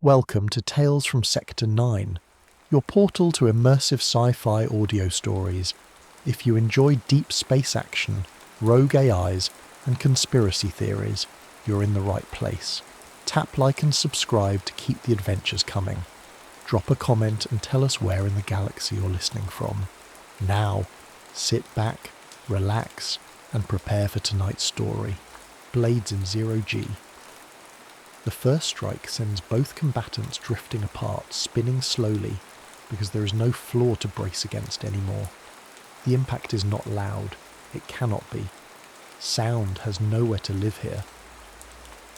Welcome to Tales from Sector 9, your portal to immersive sci-fi audio stories. If you enjoy deep space action, rogue AIs, and conspiracy theories, you're in the right place. Tap like and subscribe to keep the adventures coming. Drop a comment and tell us where in the galaxy you're listening from. Now, sit back, relax, and prepare for tonight's story. Blades in 0G. The first strike sends both combatants drifting apart, spinning slowly, because there is no floor to brace against anymore. The impact is not loud. It cannot be. Sound has nowhere to live here.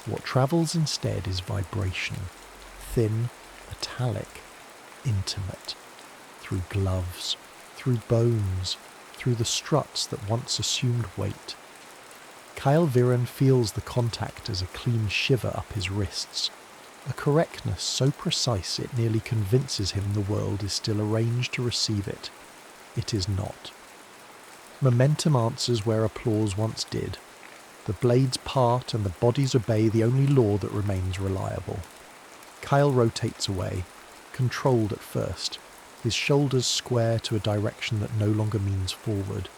What travels instead is vibration. Thin, metallic, intimate. Through gloves, through bones, through the struts that once assumed weight. Kyle Viren feels the contact as a clean shiver up his wrists, a correctness so precise it nearly convinces him the world is still arranged to receive it. It is not. Momentum answers where applause once did. The blades part and the bodies obey the only law that remains reliable. Kyle rotates away, controlled at first, his shoulders square to a direction that no longer means forward.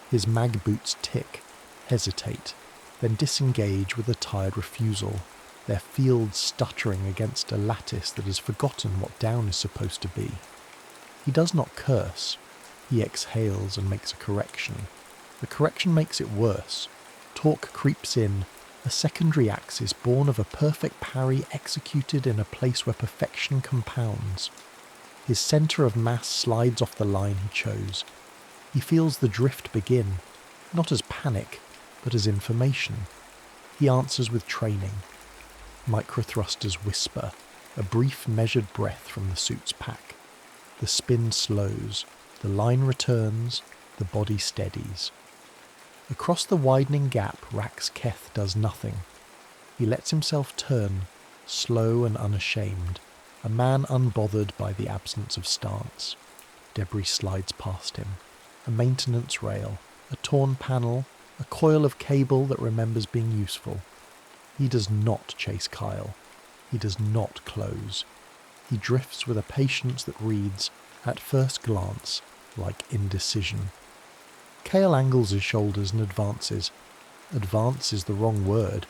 His mag boots tick, hesitate, then disengage with a tired refusal, their field stuttering against a lattice that has forgotten what down is supposed to be. He does not curse. He exhales and makes a correction. The correction makes it worse. Torque creeps in, a secondary axis born of a perfect parry executed in a place where perfection compounds. His centre of mass slides off the line he chose. He feels the drift begin, not as panic, but as information. He answers with training. Microthrusters whisper, a brief measured breath from the suit's pack. The spin slows, the line returns, the body steadies. Across the widening gap, Rax Keth does nothing. He lets himself turn, slow and unashamed, a man unbothered by the absence of stance. Debris slides past him. A maintenance rail, a torn panel, a coil of cable that remembers being useful. He does not chase Kyle. He does not close. He drifts with a patience that reads, at first glance, like indecision. Kale angles his shoulders and advances. Advance is the wrong word.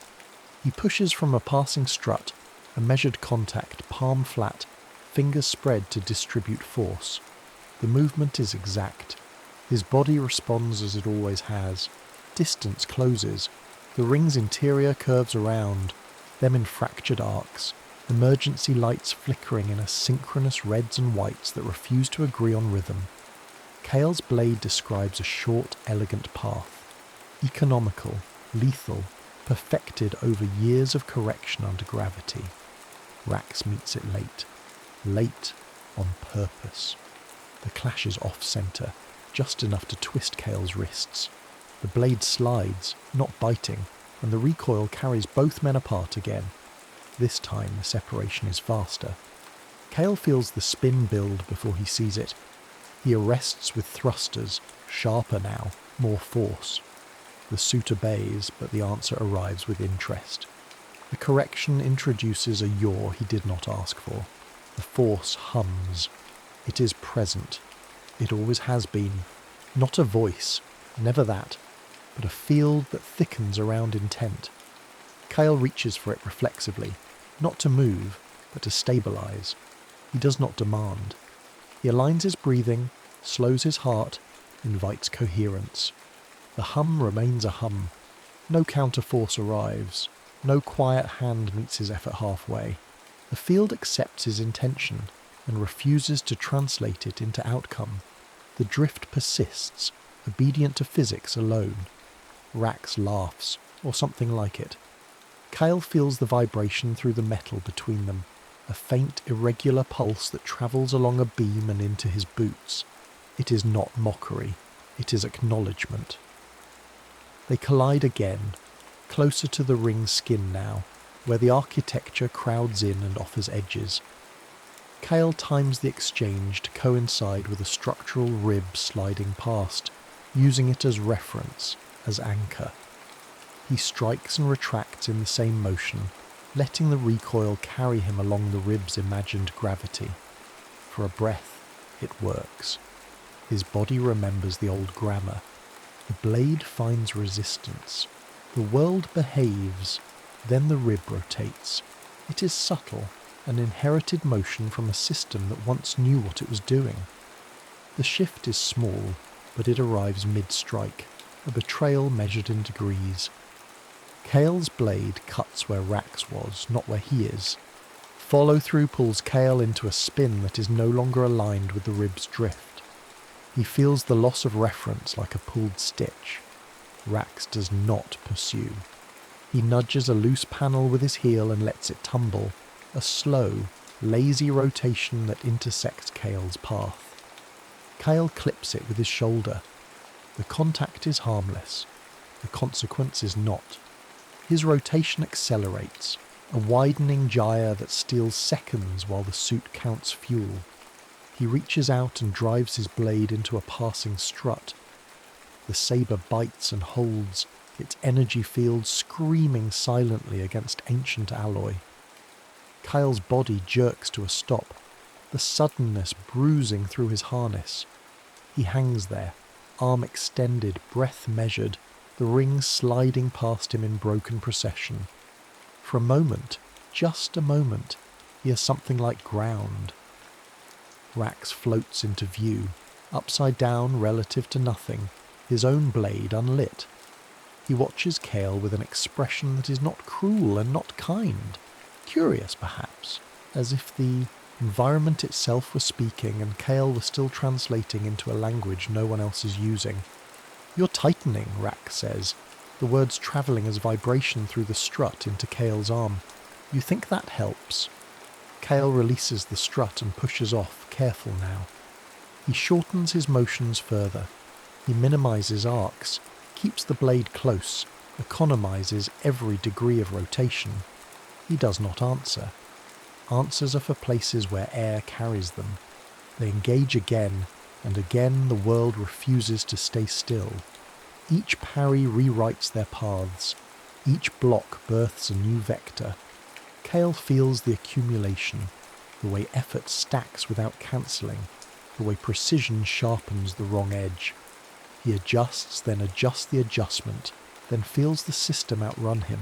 He pushes from a passing strut, a measured contact, palm flat, fingers spread to distribute force. The movement is exact. His body responds as it always has. Distance closes. The ring's interior curves around, them in fractured arcs, emergency lights flickering in asynchronous reds and whites that refuse to agree on rhythm. Kale's blade describes a short, elegant path. Economical, lethal, perfected over years of correction under gravity. Rax meets it late. Late on purpose. The clash is off-centre, just enough to twist Kale's wrists. The blade slides, not biting, and the recoil carries both men apart again. This time the separation is faster. Kale feels the spin build before he sees it. He arrests with thrusters, sharper now, more force. The suit obeys, but the answer arrives with interest. The correction introduces a yaw he did not ask for. The force hums. It is present. It always has been. Not a voice, never that, but a field that thickens around intent. Kyle reaches for it reflexively, not to move, but to stabilize. He does not demand. He aligns his breathing, slows his heart, invites coherence. The hum remains a hum. No counterforce arrives. No quiet hand meets his effort halfway. The field accepts his intention and refuses to translate it into outcome. The drift persists, obedient to physics alone. Rax laughs, or something like it. Kyle feels the vibration through the metal between them, a faint, irregular pulse that travels along a beam and into his boots. It is not mockery. It is acknowledgement. They collide again, closer to the ring's skin now, where the architecture crowds in and offers edges. Kale times the exchange to coincide with a structural rib sliding past, using it as reference, as anchor. He strikes and retracts in the same motion, letting the recoil carry him along the rib's imagined gravity. For a breath, it works. His body remembers the old grammar. The blade finds resistance. The world behaves. Then the rib rotates. It is subtle, an inherited motion from a system that once knew what it was doing. The shift is small, but it arrives mid-strike, a betrayal measured in degrees. Kale's blade cuts where Rax was, not where he is. Follow-through pulls Kale into a spin that is no longer aligned with the rib's drift. He feels the loss of reference like a pulled stitch. Rax does not pursue. He nudges a loose panel with his heel and lets it tumble, a slow, lazy rotation that intersects Kale's path. Kale clips it with his shoulder. The contact is harmless. The consequence is not. His rotation accelerates, a widening gyre that steals seconds while the suit counts fuel. He reaches out and drives his blade into a passing strut. The sabre bites and holds, its energy field screaming silently against ancient alloy. Kyle's body jerks to a stop, the suddenness bruising through his harness. He hangs there, arm extended, breath measured, the ring sliding past him in broken procession. For a moment, just a moment, he has something like ground. Rax floats into view, upside down relative to nothing, his own blade unlit. He watches Kale with an expression that is not cruel and not kind, curious perhaps, as if the environment itself was speaking and Kale was still translating into a language no one else is using. "You're tightening," Rax says, the words travelling as vibration through the strut into Kale's arm. "You think that helps?" Kale releases the strut and pushes off, careful now. He shortens his motions further. He minimises arcs, keeps the blade close, economises every degree of rotation. He does not answer. Answers are for places where air carries them. They engage again, and again the world refuses to stay still. Each parry rewrites their paths. Each block births a new vector. Kale feels the accumulation, the way effort stacks without cancelling, the way precision sharpens the wrong edge. He adjusts, then adjusts the adjustment, then feels the system outrun him.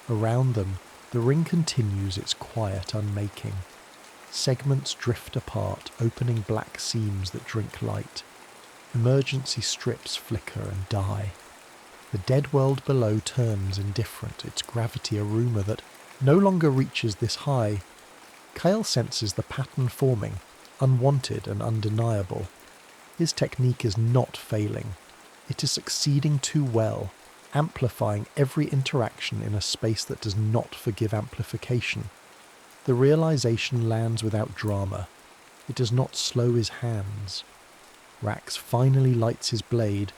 Around them, the ring continues its quiet unmaking. Segments drift apart, opening black seams that drink light. Emergency strips flicker and die. The dead world below turns indifferent, its gravity a rumour that no longer reaches this high. Kale senses the pattern forming, unwanted and undeniable. His technique is not failing. It is succeeding too well, amplifying every interaction in a space that does not forgive amplification. The realization lands without drama. It does not slow his hands. Rax finally lights his blade,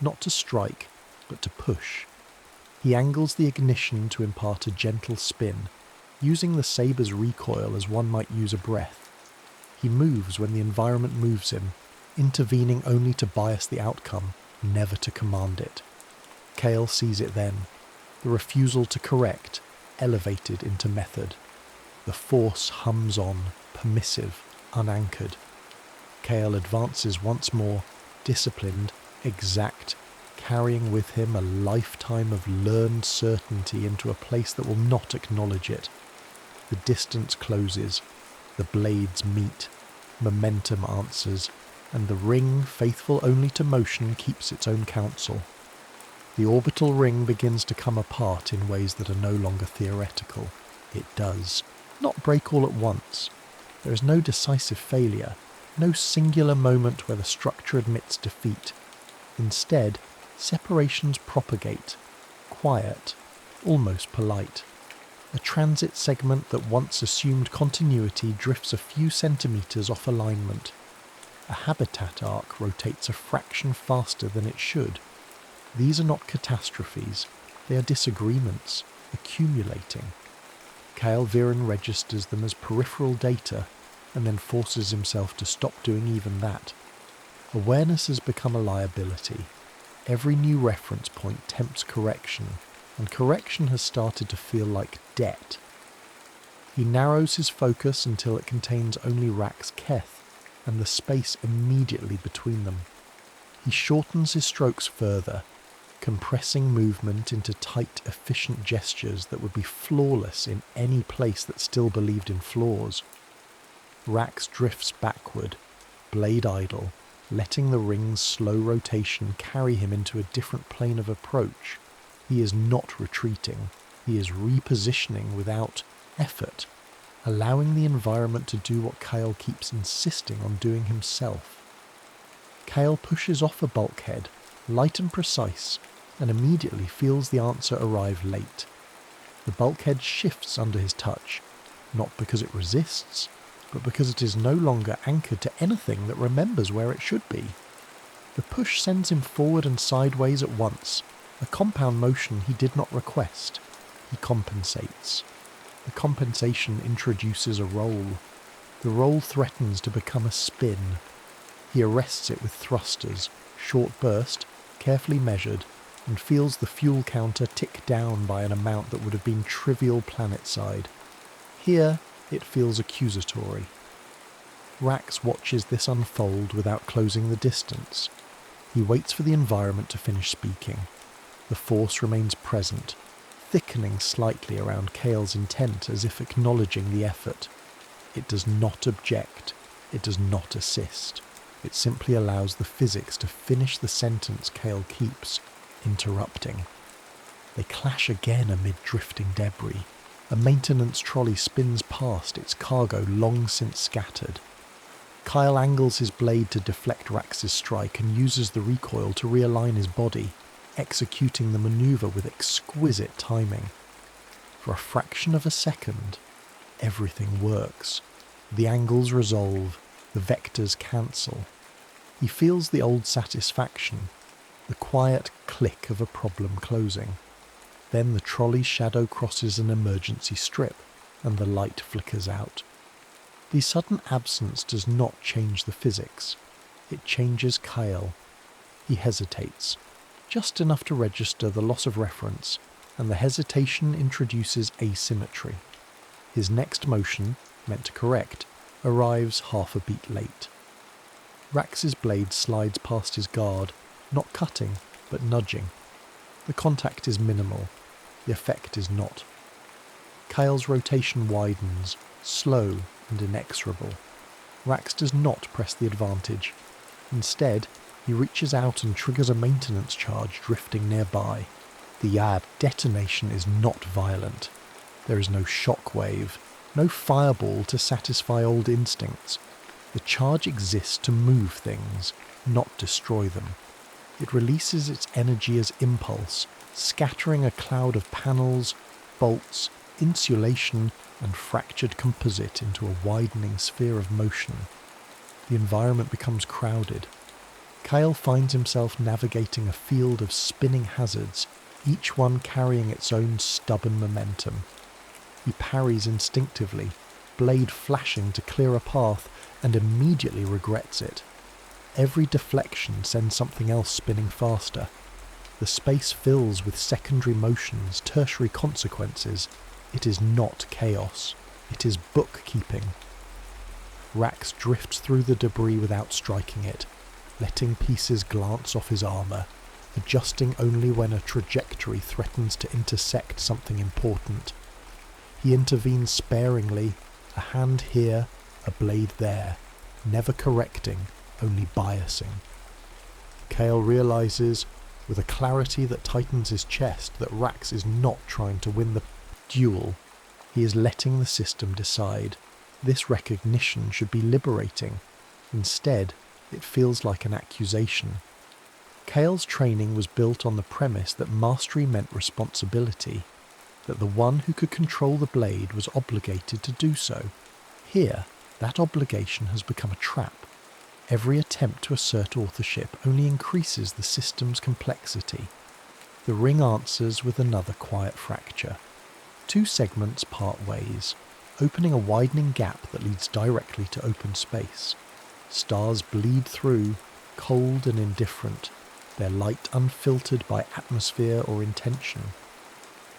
not to strike, but to push. He angles the ignition to impart a gentle spin, using the sabre's recoil as one might use a breath. He moves when the environment moves him, intervening only to bias the outcome, never to command it. Kale sees it then, the refusal to correct, elevated into method. The force hums on, permissive, unanchored. Kale advances once more, disciplined, exact, carrying with him a lifetime of learned certainty into a place that will not acknowledge it. The distance closes, the blades meet, momentum answers, and the ring, faithful only to motion, keeps its own counsel. The orbital ring begins to come apart in ways that are no longer theoretical. It does. Not break all at once. There is no decisive failure, no singular moment where the structure admits defeat. Instead, separations propagate, quiet, almost polite. A transit segment that once assumed continuity drifts a few centimetres off alignment. A habitat arc rotates a fraction faster than it should. These are not catastrophes, they are disagreements, accumulating. Kale Viren registers them as peripheral data, and then forces himself to stop doing even that. Awareness has become a liability. Every new reference point tempts correction, and correction has started to feel like debt, He narrows his focus until it contains only Rack's Keth and the space immediately between them. He shortens his strokes further, compressing movement into tight, efficient gestures that would be flawless in any place that still believed in flaws. Rax drifts backward, blade idle, letting the ring's slow rotation carry him into a different plane of approach. He is not retreating, he is repositioning without effort, allowing the environment to do what Kale keeps insisting on doing himself. Kale pushes off a bulkhead, light and precise, and immediately feels the answer arrive late. The bulkhead shifts under his touch, not because it resists, but because it is no longer anchored to anything that remembers where it should be. The push sends him forward and sideways at once, a compound motion he did not request. He compensates. The compensation introduces a roll. The roll threatens to become a spin. He arrests it with thrusters, short burst, carefully measured, and feels the fuel counter tick down by an amount that would have been trivial planetside. Here, it feels accusatory. Rax watches this unfold without closing the distance. He waits for the environment to finish speaking. The force remains present, thickening slightly around Kale's intent as if acknowledging the effort. It does not object. It does not assist. It simply allows the physics to finish the sentence Kale keeps, interrupting. They clash again amid drifting debris. A maintenance trolley spins past, its cargo long since scattered. Kyle angles his blade to deflect Rax's strike and uses the recoil to realign his body, executing the maneuver with exquisite timing. For a fraction of a second, everything works. The angles resolve, the vectors cancel. He feels the old satisfaction, the quiet click of a problem closing. Then the trolley's shadow crosses an emergency strip, and the light flickers out. The sudden absence does not change the physics. It changes Kyle. He hesitates, just enough to register the loss of reference, and the hesitation introduces asymmetry. His next motion, meant to correct, arrives half a beat late. Rax's blade slides past his guard, not cutting, but nudging. The contact is minimal. The effect is not. Kyle's rotation widens, slow and inexorable. Rax does not press the advantage. Instead, he reaches out and triggers a maintenance charge drifting nearby. The Yab detonation is not violent. There is no shock wave, no fireball to satisfy old instincts. The charge exists to move things, not destroy them. It releases its energy as impulse, scattering a cloud of panels, bolts, insulation, and fractured composite into a widening sphere of motion. The environment becomes crowded. Kyle finds himself navigating a field of spinning hazards, each one carrying its own stubborn momentum. He parries instinctively, blade flashing to clear a path, and immediately regrets it. Every deflection sends something else spinning faster. The space fills with secondary motions, tertiary consequences. It is not chaos. It is bookkeeping. Rax drifts through the debris without striking it, letting pieces glance off his armour, adjusting only when a trajectory threatens to intersect something important. He intervenes sparingly, a hand here, a blade there, never correcting, only biasing. Kale realises, with a clarity that tightens his chest, that Rax is not trying to win the duel. He is letting the system decide. This recognition should be liberating. Instead, it feels like an accusation. Kale's training was built on the premise that mastery meant responsibility, that the one who could control the blade was obligated to do so. Here, that obligation has become a trap. Every attempt to assert authorship only increases the system's complexity. The ring answers with another quiet fracture. Two segments part ways, opening a widening gap that leads directly to open space. Stars bleed through, cold and indifferent, their light unfiltered by atmosphere or intention.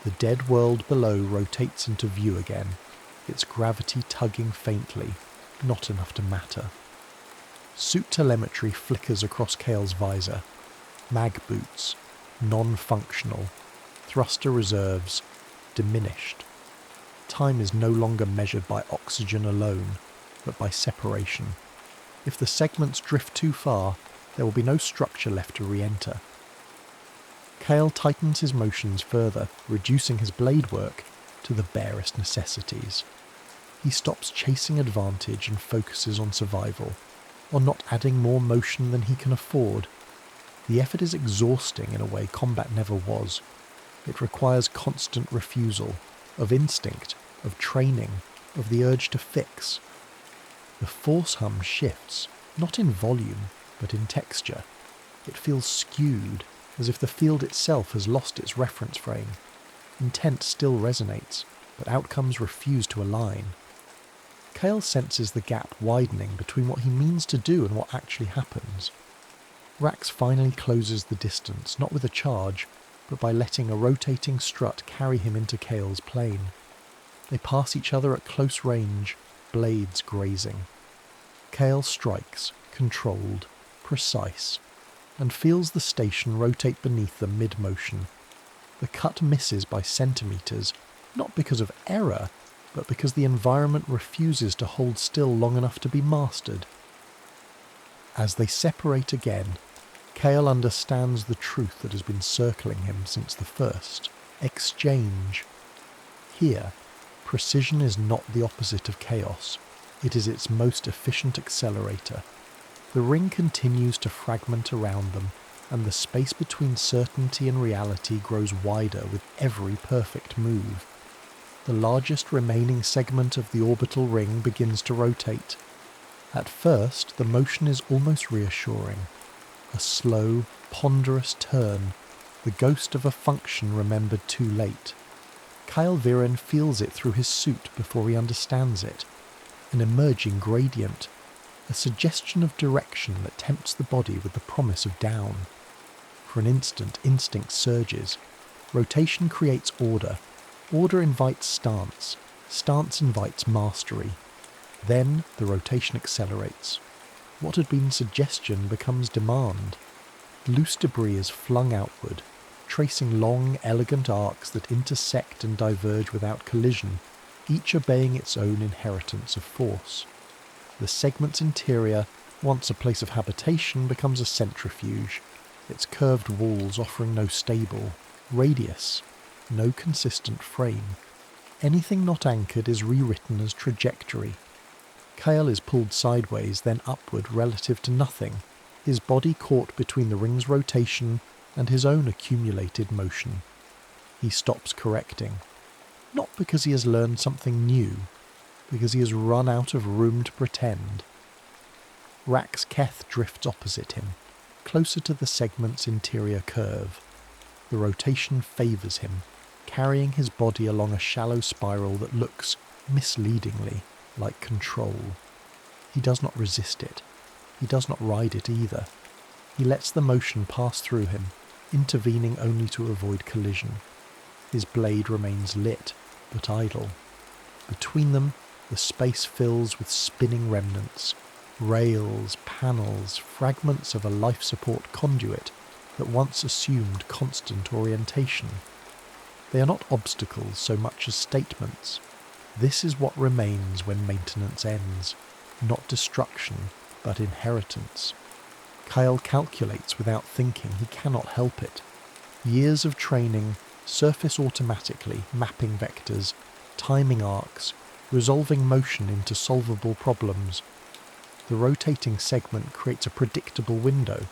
The dead world below rotates into view again. its gravity tugging faintly, not enough to matter. Suit telemetry flickers across Kale's visor. Mag boots, non-functional. Thruster reserves, diminished. Time is no longer measured by oxygen alone, but by separation. If the segments drift too far, there will be no structure left to re-enter. Kale tightens his motions further, reducing his blade work to the barest necessities. He stops chasing advantage and focuses on survival, on not adding more motion than he can afford. The effort is exhausting in a way combat never was. It requires constant refusal, of instinct, of training, of the urge to fix. The force hum shifts, not in volume, but in texture. It feels skewed, as if the field itself has lost its reference frame. Intent still resonates, but outcomes refuse to align. Kale senses the gap widening between what he means to do and what actually happens. Rax finally closes the distance, not with a charge, but by letting a rotating strut carry him into Kale's plane. They pass each other at close range, blades grazing. Kale strikes, controlled, precise, and feels the station rotate beneath them mid-motion. The cut misses by centimetres, not because of error, but because the environment refuses to hold still long enough to be mastered. As they separate again, Kale understands the truth that has been circling him since the first. Exchange. Here, precision is not the opposite of chaos. It is its most efficient accelerator. The ring continues to fragment around them, and the space between certainty and reality grows wider with every perfect move. The largest remaining segment of the orbital ring begins to rotate. At first, the motion is almost reassuring. A slow, ponderous turn, the ghost of a function remembered too late. Kyle Viren feels it through his suit before he understands it. An emerging gradient, a suggestion of direction that tempts the body with the promise of down. For an instant, instinct surges. Rotation creates order. Order invites stance. Stance invites mastery. Then the rotation accelerates. What had been suggestion becomes demand. Loose debris is flung outward, tracing long, elegant arcs that intersect and diverge without collision, each obeying its own inheritance of force. The segment's interior, once a place of habitation, becomes a centrifuge, its curved walls offering no stable radius, no consistent frame. Anything not anchored is rewritten as trajectory. Kale is pulled sideways, then upward relative to nothing, his body caught between the ring's rotation and his own accumulated motion. He stops correcting, not because he has learned something new, because he has run out of room to pretend. Rax Keth drifts opposite him, closer to the segment's interior curve. The rotation favours him, carrying his body along a shallow spiral that looks, misleadingly, like control. He does not resist it. He does not ride it either. He lets the motion pass through him, intervening only to avoid collision. His blade remains lit, but idle. Between them, the space fills with spinning remnants, rails, panels, fragments of a life support conduit that once assumed constant orientation. They are not obstacles so much as statements. This is what remains when maintenance ends, not destruction, but inheritance. Kyle calculates without thinking, he cannot help it. Years of training surface automatically, mapping vectors, timing arcs, resolving motion into solvable problems. The rotating segment creates a predictable window,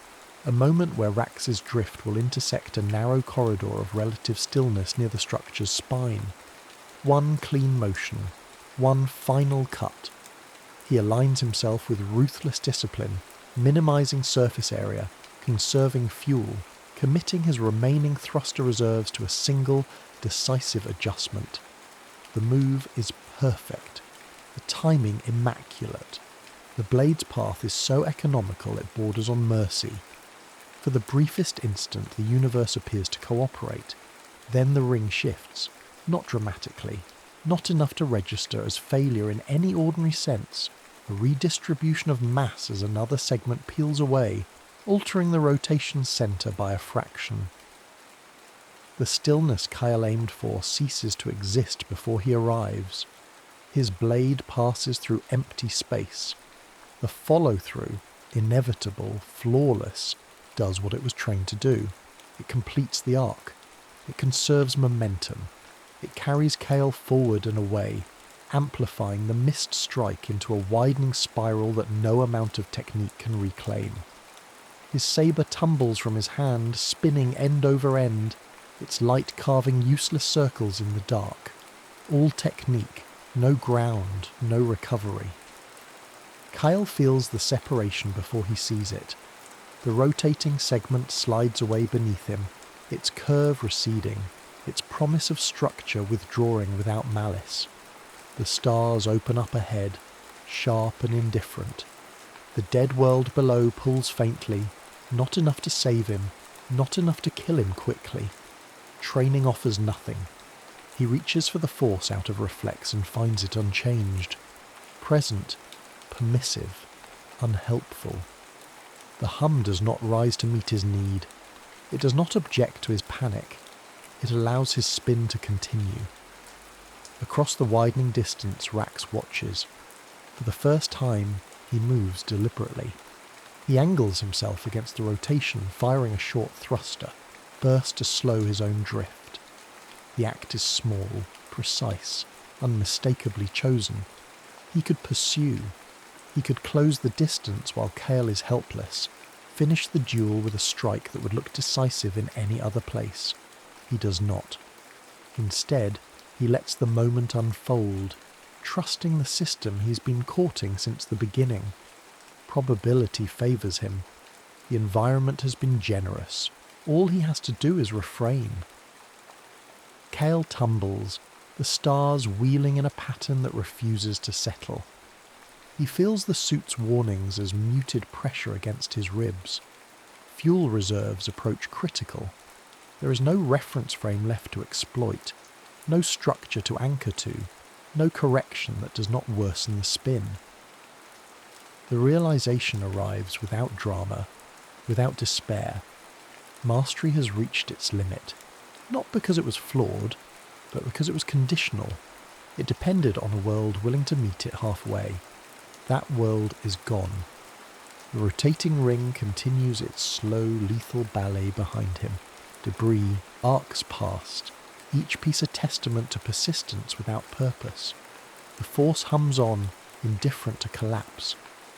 a moment where Rax's drift will intersect a narrow corridor of relative stillness near the structure's spine. One clean motion, one final cut. He aligns himself with ruthless discipline, minimizing surface area, conserving fuel, committing his remaining thruster reserves to a single, decisive adjustment. The move is perfect, the timing immaculate. The blade's path is so economical it borders on mercy. For the briefest instant the universe appears to cooperate, then the ring shifts, not dramatically, not enough to register as failure in any ordinary sense, a redistribution of mass as another segment peels away, altering the rotation's centre by a fraction. The stillness Kyle aimed for ceases to exist before he arrives. His blade passes through empty space. The follow-through, inevitable, flawless, does what it was trained to do. It completes the arc. It conserves momentum. It carries Kale forward and away, amplifying the missed strike into a widening spiral that no amount of technique can reclaim. His sabre tumbles from his hand, spinning end over end, its light carving useless circles in the dark. All technique, no ground, no recovery. Kyle feels the separation before he sees it. The rotating segment slides away beneath him, its curve receding, its promise of structure withdrawing without malice. The stars open up ahead, sharp and indifferent. The dead world below pulls faintly, not enough to save him, not enough to kill him quickly. Training offers nothing. He reaches for the force out of reflex and finds it unchanged. Present, permissive, unhelpful. The hum does not rise to meet his need. It does not object to his panic. It allows his spin to continue. Across the widening distance, Rax watches. For the first time, he moves deliberately. He angles himself against the rotation, firing a short thruster, burst to slow his own drift. The act is small, precise, unmistakably chosen. He could pursue. He could close the distance while Kale is helpless, finish the duel with a strike that would look decisive in any other place. He does not. Instead, he lets the moment unfold, trusting the system he's been courting since the beginning. Probability favours him. The environment has been generous. All he has to do is refrain. Kale tumbles, the stars wheeling in a pattern that refuses to settle. He feels the suit's warnings as muted pressure against his ribs. Fuel reserves approach critical. There is no reference frame left to exploit, no structure to anchor to, no correction that does not worsen the spin. The realization arrives without drama, without despair. Mastery has reached its limit, not because it was flawed, but because it was conditional. It depended on a world willing to meet it halfway. That world is gone. The rotating ring continues its slow, lethal ballet behind him. Debris arcs past, each piece a testament to persistence without purpose. The force hums on, indifferent to collapse.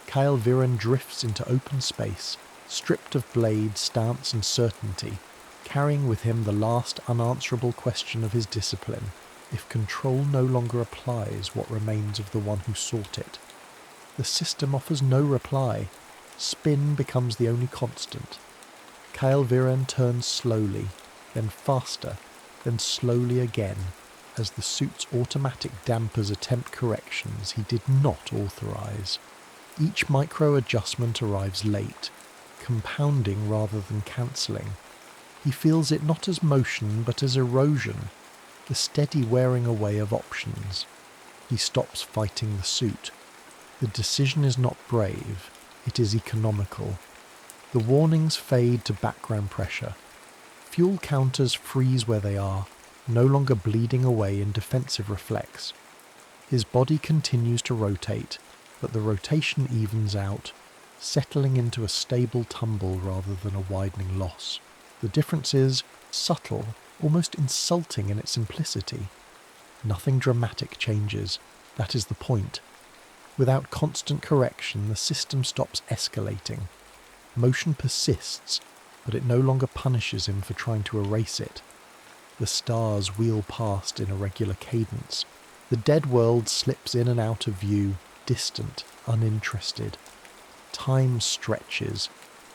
Kyle Viren drifts into open space, stripped of blade, stance and certainty, carrying with him the last unanswerable question of his discipline. If control no longer applies, what remains of the one who sought it? The system offers no reply. Spin becomes the only constant. Kyle Viren turns slowly, then faster, then slowly again, as the suit's automatic dampers attempt corrections he did not authorize. Each micro-adjustment arrives late, compounding rather than cancelling. He feels it not as motion but as erosion, the steady wearing away of options. He stops fighting the suit. The decision is not brave, it is economical. The warnings fade to background pressure. Fuel counters freeze where they are, no longer bleeding away in defensive reflex. His body continues to rotate, but the rotation evens out, settling into a stable tumble rather than a widening loss. The difference is subtle, almost insulting in its simplicity. Nothing dramatic changes, that is the point. Without constant correction, the system stops escalating. Motion persists, but it no longer punishes him for trying to erase it. The stars wheel past in a regular cadence. The dead world slips in and out of view, distant, uninterested. Time stretches,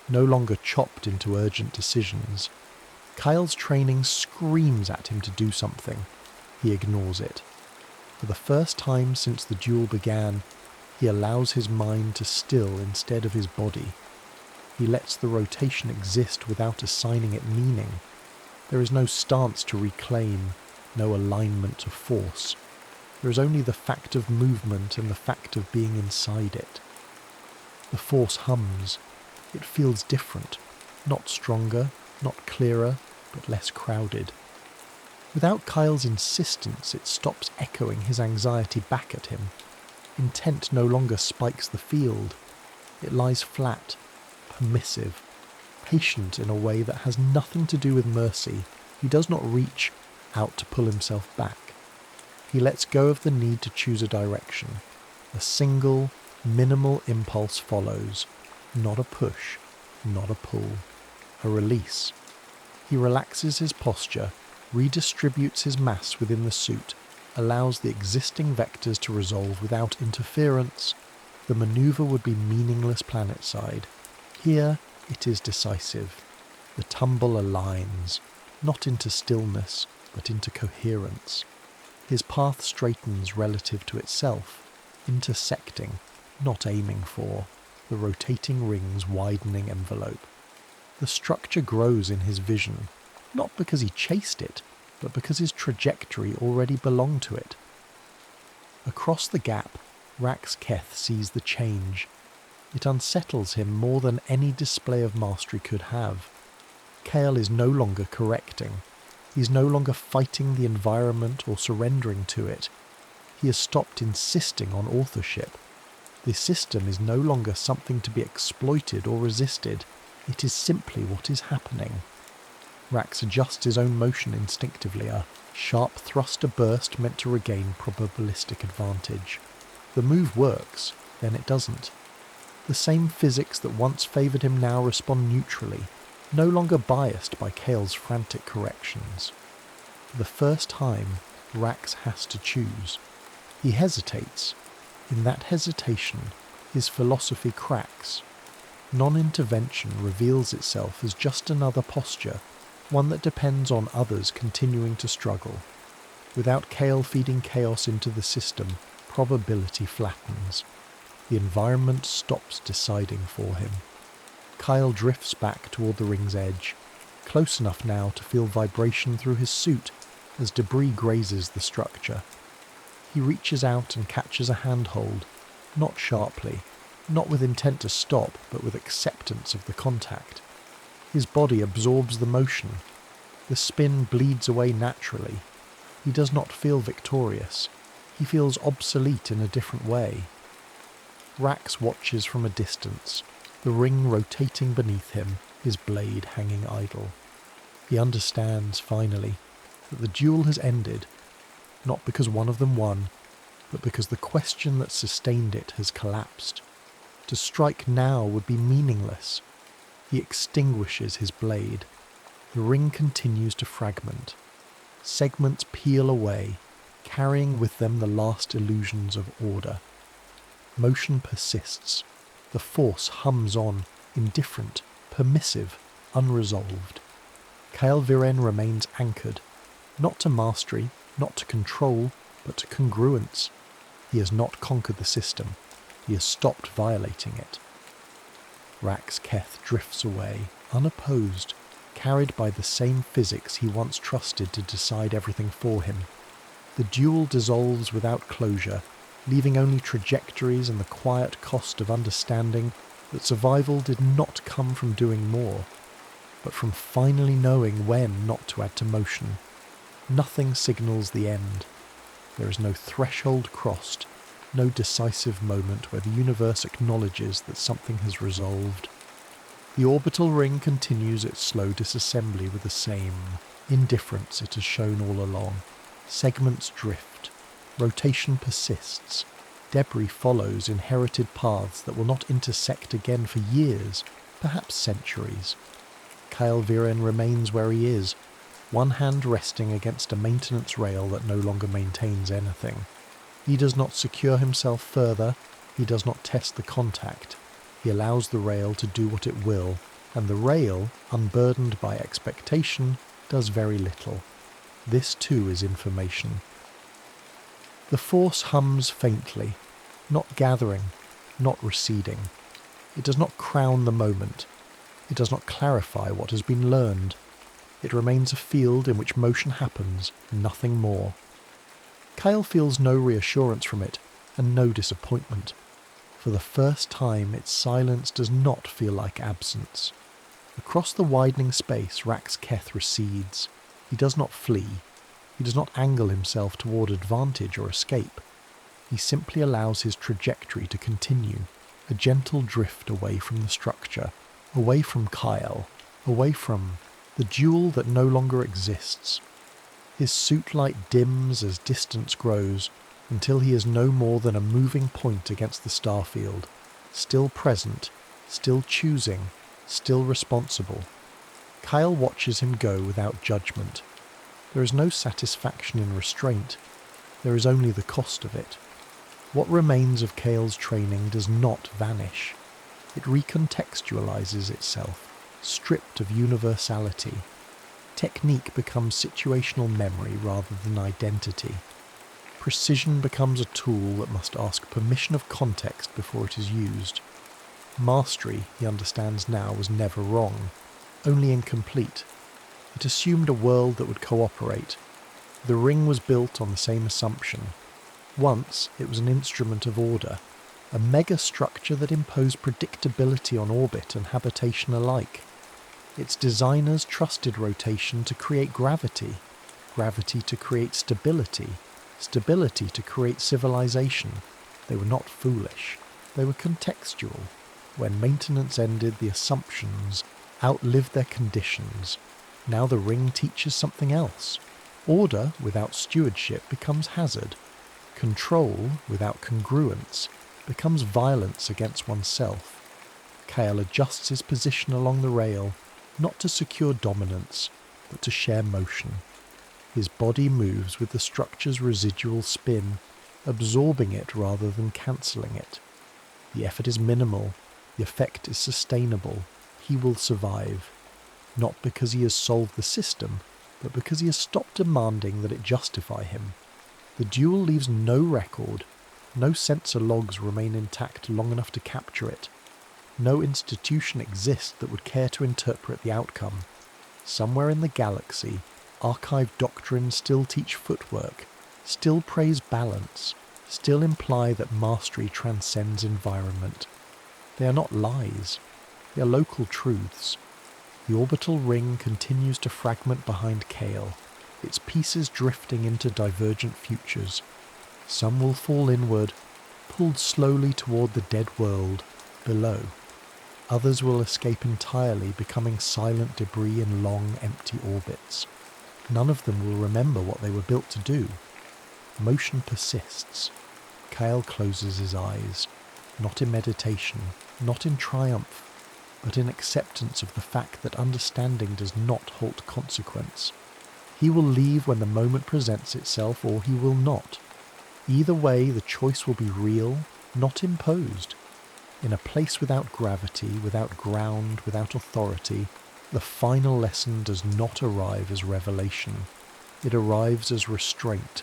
no longer chopped into urgent decisions. Kyle's training screams at him to do something. He ignores it. For the first time since the duel began, he allows his mind to still instead of his body. He lets the rotation exist without assigning it meaning. There is no stance to reclaim, no alignment to force. There is only the fact of movement and the fact of being inside it. The force hums. It feels different. Not stronger, not clearer, but less crowded. Without Kyle's insistence, it stops echoing his anxiety back at him. Intent no longer spikes the field. It lies flat, permissive, patient in a way that has nothing to do with mercy. He does not reach out to pull himself back. He lets go of the need to choose a direction. A single, minimal impulse follows. Not a push, not a pull. A release. He relaxes his posture, redistributes his mass within the suit, allows the existing vectors to resolve without interference. The maneuver would be meaningless planetside. Here it is decisive. The tumble aligns, not into stillness, but into coherence. His path straightens relative to itself, intersecting, not aiming for, the rotating ring's widening envelope. The structure grows in his vision, not because he chased it, but because his trajectory already belonged to it. Across the gap, Rax Keth sees the change. It unsettles him more than any display of mastery could have. Kale is no longer correcting. He's no longer fighting the environment or surrendering to it. He has stopped insisting on authorship. The system is no longer something to be exploited or resisted. It is simply what is happening. Rax adjusts his own motion instinctively, a sharp thruster burst meant to regain probabilistic advantage. The move works, then it doesn't. The same physics that once favoured him now respond neutrally, no longer biased by Kale's frantic corrections. For the first time, Rax has to choose. He hesitates. In that hesitation, his philosophy cracks. Non-intervention reveals itself as just another posture, one that depends on others continuing to struggle. Without Kale feeding chaos into the system, probability flattens. The environment stops deciding for him. Kyle drifts back toward the ring's edge, close enough now to feel vibration through his suit as debris grazes the structure. He reaches out and catches a handhold, not sharply, not with intent to stop, but with acceptance of the contact. His body absorbs the motion. The spin bleeds away naturally. He does not feel victorious. He feels obsolete in a different way. Rax watches from a distance, the ring rotating beneath him, his blade hanging idle. He understands, finally, that the duel has ended, not because one of them won, but because the question that sustained it has collapsed. To strike now would be meaningless. He extinguishes his blade. The ring continues to fragment. Segments peel away, carrying with them the last illusions of order. Motion persists. The force hums on, indifferent, permissive, unresolved. Kyle Viren remains anchored, not to mastery, not to control, but to congruence. He has not conquered the system. He has stopped violating it. Rax Keth drifts away, unopposed, carried by the same physics he once trusted to decide everything for him. The duel dissolves without closure, leaving only trajectories and the quiet cost of understanding that survival did not come from doing more, but from finally knowing when not to add to motion. Nothing signals the end. There is no threshold crossed, no decisive moment where the universe acknowledges that something has resolved. The orbital ring continues its slow disassembly with the same indifference it has shown all along. Segments drift. Rotation persists. Debris follows inherited paths that will not intersect again for years, perhaps centuries. Kyle Viren remains where he is, one hand resting against a maintenance rail that no longer maintains anything. He does not secure himself further, he does not test the contact. He allows the rail to do what it will, and the rail, unburdened by expectation, does very little. This too is information. The force hums faintly, not gathering, not receding. It does not crown the moment. It does not clarify what has been learned. It remains a field in which motion happens, nothing more. Kyle feels no reassurance from it, and no disappointment. For the first time, its silence does not feel like absence. Across the widening space, Rax Keth recedes. He does not flee. He does not angle himself toward advantage or escape. He simply allows his trajectory to continue, a gentle drift away from the structure, away from Kyle, away from the duel that no longer exists. His suit light dims as distance grows, until he is no more than a moving point against the starfield, still present, still choosing, still responsible. Kyle watches him go without judgment. There is no satisfaction in restraint. There is only the cost of it. What remains of Kyle's training does not vanish. It recontextualizes itself, stripped of universality. Technique becomes situational memory rather than identity. Precision becomes a tool that must ask permission of context before it is used. Mastery, he understands now, was never wrong, only incomplete. It assumed a world that would cooperate. The ring was built on the same assumption. Once, it was an instrument of order, a mega-structure that imposed predictability on orbit and habitation alike. Its designers trusted rotation to create gravity, gravity to create stability, stability to create civilization. They were not foolish. They were contextual. When maintenance ended, the assumptions outlived their conditions. Now the ring teaches something else. Order without stewardship becomes hazard. Control without congruence becomes violence against oneself. Kyle adjusts his position along the rail, not to secure dominance, but to share motion. His body moves with the structure's residual spin, absorbing it rather than cancelling it. The effort is minimal, the effect is sustainable. He will survive, not because he has solved the system, but because he has stopped demanding that it justify him. The duel leaves no record. No sensor logs remain intact long enough to capture it. No institution exists that would care to interpret the outcome. Somewhere in the galaxy, archived doctrines still teach footwork, still praise balance, still imply that mastery transcends environment. They are not lies. They are local truths. The orbital ring continues to fragment behind Kale, its pieces drifting into divergent futures. Some will fall inward, pulled slowly toward the dead world below. Others will escape entirely, becoming silent debris in long, empty orbits. None of them will remember what they were built to do. Motion persists. Kyle closes his eyes, not in meditation, not in triumph, but in acceptance of the fact that understanding does not halt consequence. He will leave when the moment presents itself, or he will not. Either way, the choice will be real, not imposed. In a place without gravity, without ground, without authority, the final lesson does not arrive as revelation. It arrives as restraint.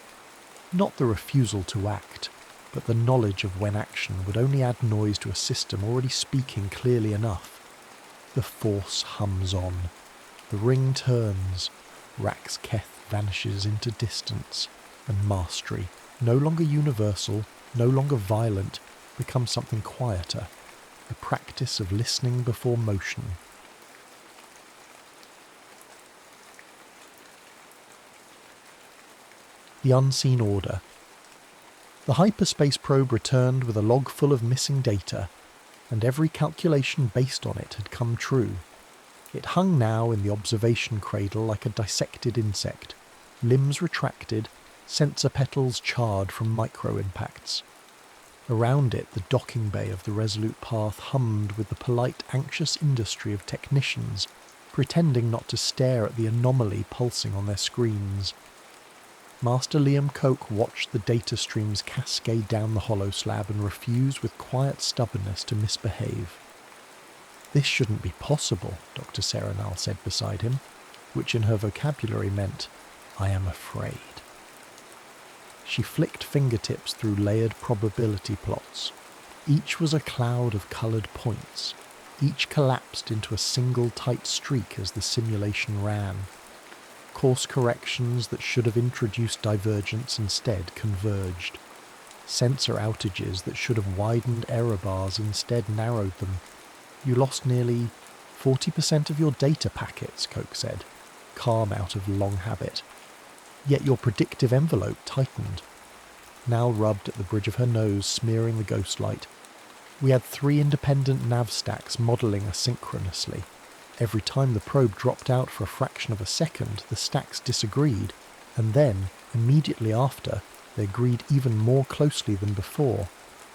Not the refusal to act, but the knowledge of when action would only add noise to a system already speaking clearly enough. The force hums on. The ring turns. Rax Keth vanishes into distance, and mastery, no longer universal, no longer violent, becomes something quieter, the practice of listening before motion. The Unseen Order. The hyperspace probe returned with a log full of missing data, and every calculation based on it had come true. It hung now in the observation cradle like a dissected insect, limbs retracted, sensor petals charred from micro-impacts. Around it, the docking bay of the Resolute Path hummed with the polite, anxious industry of technicians, pretending not to stare at the anomaly pulsing on their screens. Master Liam Coke watched the data streams cascade down the hollow slab and refused with quiet stubbornness to misbehave. "This shouldn't be possible," Dr. Serenal said beside him, which in her vocabulary meant, "I am afraid." She flicked fingertips through layered probability plots. Each was a cloud of coloured points. Each collapsed into a single tight streak as the simulation ran. course corrections that should have introduced divergence instead converged. Sensor outages that should have widened error bars instead narrowed them. You lost nearly 40% of your data packets, Coke said, calm out of long habit. Yet your predictive envelope tightened. Nal rubbed at the bridge of her nose, smearing the ghost light. We had 3 independent nav stacks modelling asynchronously. Every time the probe dropped out for a fraction of a second, the stacks disagreed, and then, immediately after, they agreed even more closely than before,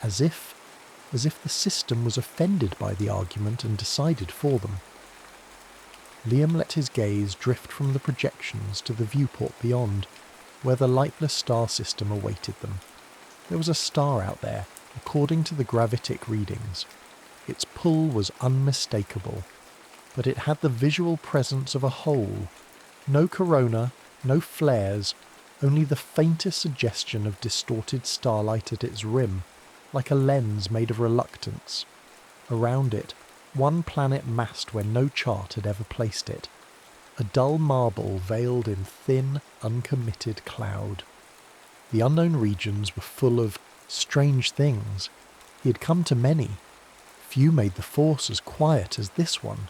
as if the system was offended by the argument and decided for them. Liam let his gaze drift from the projections to the viewport beyond, where the lightless star system awaited them. There was a star out there, according to the gravitic readings. Its pull was unmistakable, but it had the visual presence of a hole. No corona, no flares, only the faintest suggestion of distorted starlight at its rim, like a lens made of reluctance. Around it, one planet massed where no chart had ever placed it. A dull marble veiled in thin, uncommitted cloud. The unknown regions were full of strange things. He had come to many. Few made the Force as quiet as this one.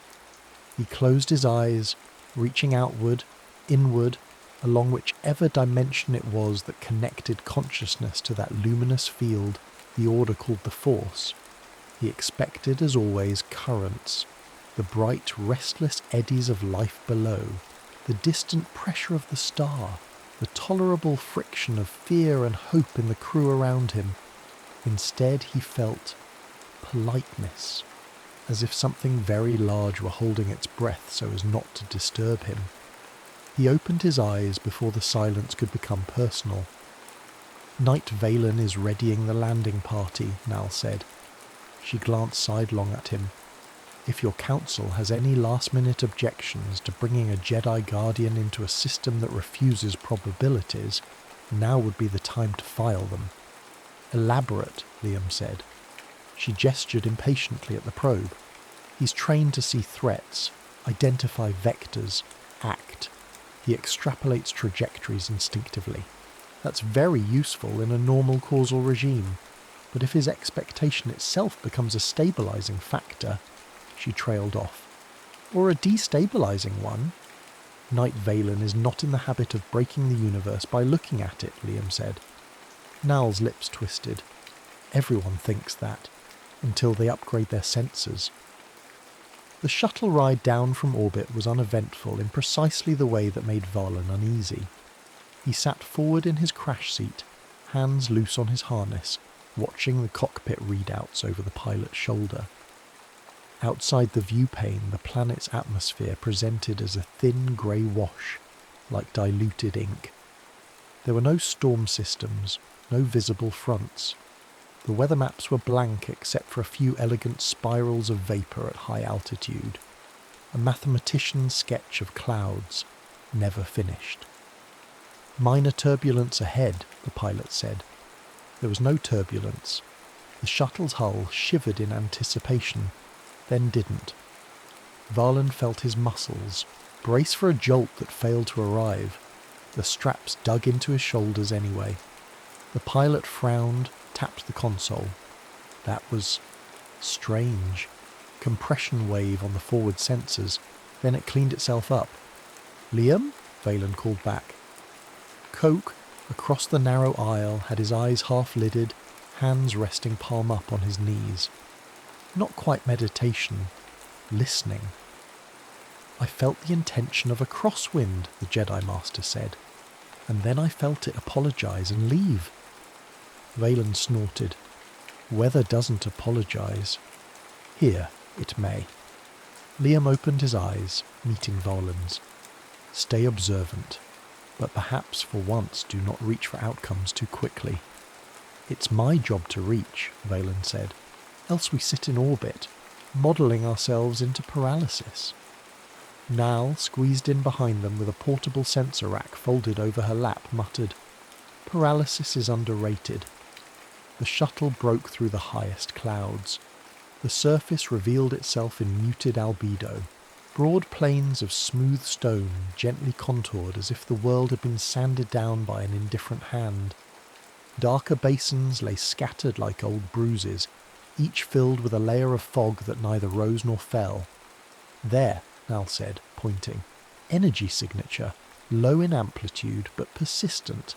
He closed his eyes, reaching outward, inward, along whichever dimension it was that connected consciousness to that luminous field the Order called the Force. He expected, as always, currents, the bright, restless eddies of life below, the distant pressure of the star, the tolerable friction of fear and hope in the crew around him. Instead, he felt politeness, as if something very large were holding its breath so as not to disturb him. He opened his eyes before the silence could become personal. "Knight Valen is readying the landing party," Nal said. She glanced sidelong at him. "If your council has any last-minute objections to bringing a Jedi Guardian into a system that refuses probabilities, now would be the time to file them." "Elaborate," Liam said. She gestured impatiently at the probe. "He's trained to see threats, identify vectors, act. He extrapolates trajectories instinctively. That's very useful in a normal causal regime. But if his expectation itself becomes a stabilising factor," she trailed off. "Or a destabilising one." "Knight Valen is not in the habit of breaking the universe by looking at it," Liam said. Nal's lips twisted. "Everyone thinks that, until they upgrade their sensors." The shuttle ride down from orbit was uneventful in precisely the way that made Valen uneasy. He sat forward in his crash seat, hands loose on his harness, watching the cockpit readouts over the pilot's shoulder. Outside the viewpane, the planet's atmosphere presented as a thin grey wash, like diluted ink. There were no storm systems, no visible fronts. The weather maps were blank except for a few elegant spirals of vapour at high altitude. A mathematician's sketch of clouds, never finished. "Minor turbulence ahead," the pilot said. There was no turbulence. The shuttle's hull shivered in anticipation, then didn't. Valen felt his muscles brace for a jolt that failed to arrive. The straps dug into his shoulders anyway. The pilot frowned, tapped the console. That was strange. Compression wave on the forward sensors. Then it cleaned itself up. "Liam?" Valen called back. Coke, across the narrow aisle, had his eyes half-lidded, hands resting palm up on his knees. Not quite meditation, listening. "I felt the intention of a crosswind," the Jedi Master said, "and then I felt it apologise and leave." Valen snorted. "Weather doesn't apologise. Here, it may." Liam opened his eyes, meeting Valen's. "Stay observant, but perhaps for once do not reach for outcomes too quickly." "It's my job to reach," Valen said. "Else we sit in orbit, modelling ourselves into paralysis." Nal, squeezed in behind them with a portable sensor rack folded over her lap, muttered, "Paralysis is underrated." The shuttle broke through the highest clouds. The surface revealed itself in muted albedo. Broad plains of smooth stone, gently contoured as if the world had been sanded down by an indifferent hand. Darker basins lay scattered like old bruises, each filled with a layer of fog that neither rose nor fell. There, Nal said, pointing. Energy signature, low in amplitude but persistent.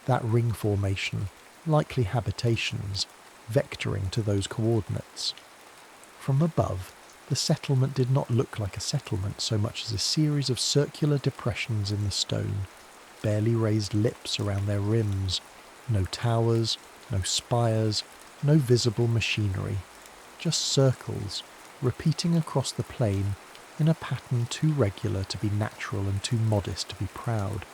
That ring formation, likely habitations, vectoring to those coordinates. From above, the settlement did not look like a settlement so much as a series of circular depressions in the stone, barely raised lips around their rims, no towers, no spires, no visible machinery, just circles, repeating across the plain in a pattern too regular to be natural and too modest to be proud.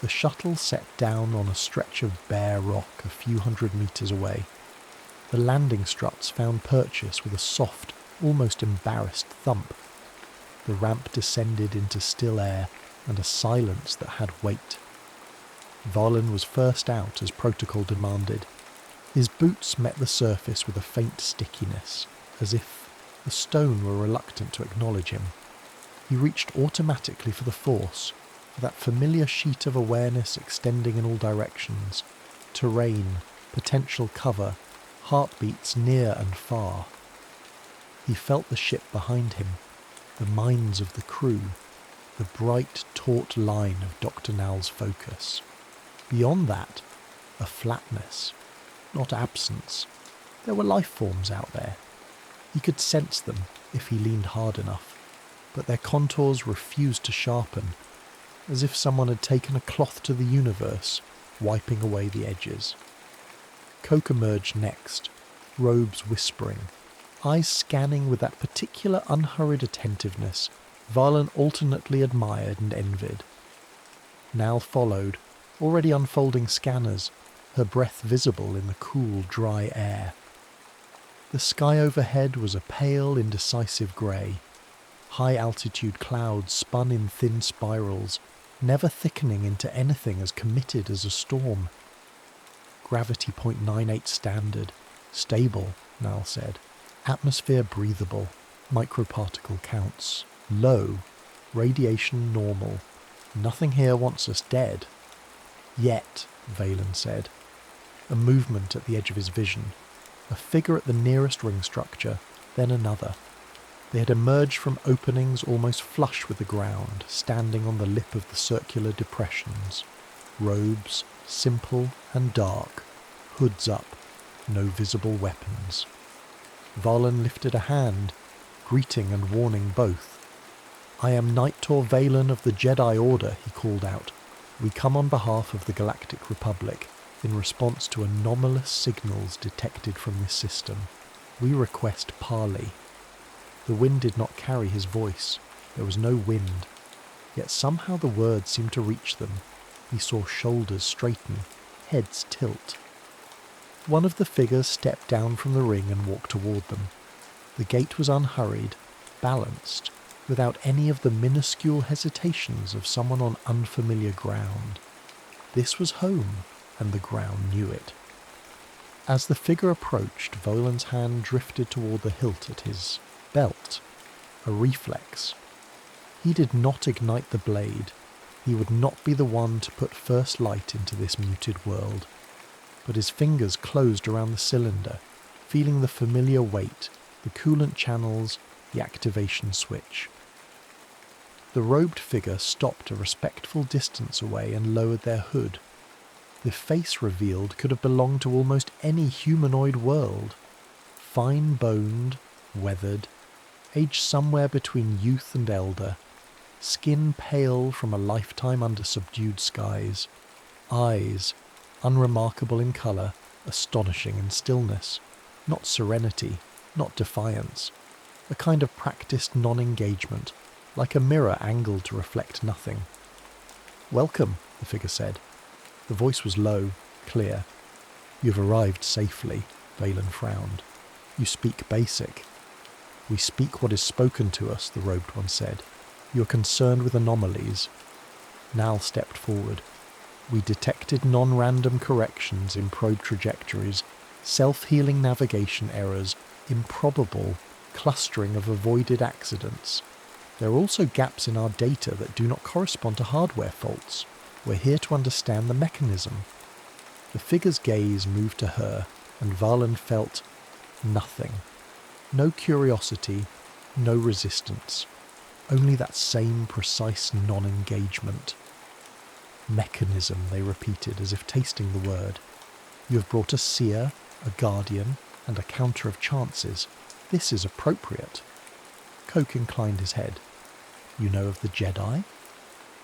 The shuttle set down on a stretch of bare rock a few 100 metres away. The landing struts found purchase with a soft, almost embarrassed thump. The ramp descended into still air and a silence that had weight. Varlin was first out as protocol demanded. His boots met the surface with a faint stickiness, as if the stone were reluctant to acknowledge him. He reached automatically for the force, for that familiar sheet of awareness extending in all directions, terrain, potential cover, heartbeats near and far. He felt the ship behind him, the minds of the crew, the bright, taut line of Dr. Nal's focus. Beyond that, a flatness, not absence. There were life forms out there. He could sense them if he leaned hard enough, but their contours refused to sharpen, as if someone had taken a cloth to the universe, wiping away the edges. Coke emerged next, robes whispering, eyes scanning with that particular unhurried attentiveness Varlin alternately admired and envied. Nal followed, already unfolding scanners, her breath visible in the cool, dry air. The sky overhead was a pale, indecisive grey. High-altitude clouds spun in thin spirals, never thickening into anything as committed as a storm. Gravity 0.98 standard. Stable, Nal said. Atmosphere breathable. Microparticle counts. Low. Radiation normal. Nothing here wants us dead. Yet, Valen said. A movement at the edge of his vision. A figure at the nearest ring structure, then another. They had emerged from openings almost flush with the ground, standing on the lip of the circular depressions. Robes, simple and dark, hoods up, no visible weapons. Varlin lifted a hand, greeting and warning both. "I am Knight Tor Valen of the Jedi Order," he called out. "We come on behalf of the Galactic Republic, in response to anomalous signals detected from this system. We request parley." The wind did not carry his voice. There was no wind. Yet somehow the words seemed to reach them. He saw shoulders straighten, heads tilt. One of the figures stepped down from the ring and walked toward them. The gait was unhurried, balanced, without any of the minuscule hesitations of someone on unfamiliar ground. This was home, and the ground knew it. As the figure approached, Volan's hand drifted toward the hilt at his belt, a reflex. He did not ignite the blade. He would not be the one to put first light into this muted world. But his fingers closed around the cylinder, feeling the familiar weight, the coolant channels, the activation switch. The robed figure stopped a respectful distance away and lowered their hood. The face revealed could have belonged to almost any humanoid world. Fine-boned, weathered, aged somewhere between youth and elder, skin pale from a lifetime under subdued skies, eyes, unremarkable in colour, astonishing in stillness, not serenity, not defiance, a kind of practised non-engagement, like a mirror angled to reflect nothing. "Welcome," the figure said. The voice was low, clear. "You've arrived safely," Valen frowned. "You speak basic." "We speak what is spoken to us," the robed one said. "You're concerned with anomalies." Nal stepped forward. "We detected non-random corrections in probe trajectories, self-healing navigation errors, improbable, clustering of avoided accidents. There are also gaps in our data that do not correspond to hardware faults. We're here to understand the mechanism. The figure's gaze moved to her, and Valen felt nothing. No curiosity, no resistance. Only that same precise non-engagement. Mechanism, they repeated, as if tasting the word. You have brought a seer, a guardian, and a counter of chances. This is appropriate. Coke inclined his head. You know of the Jedi?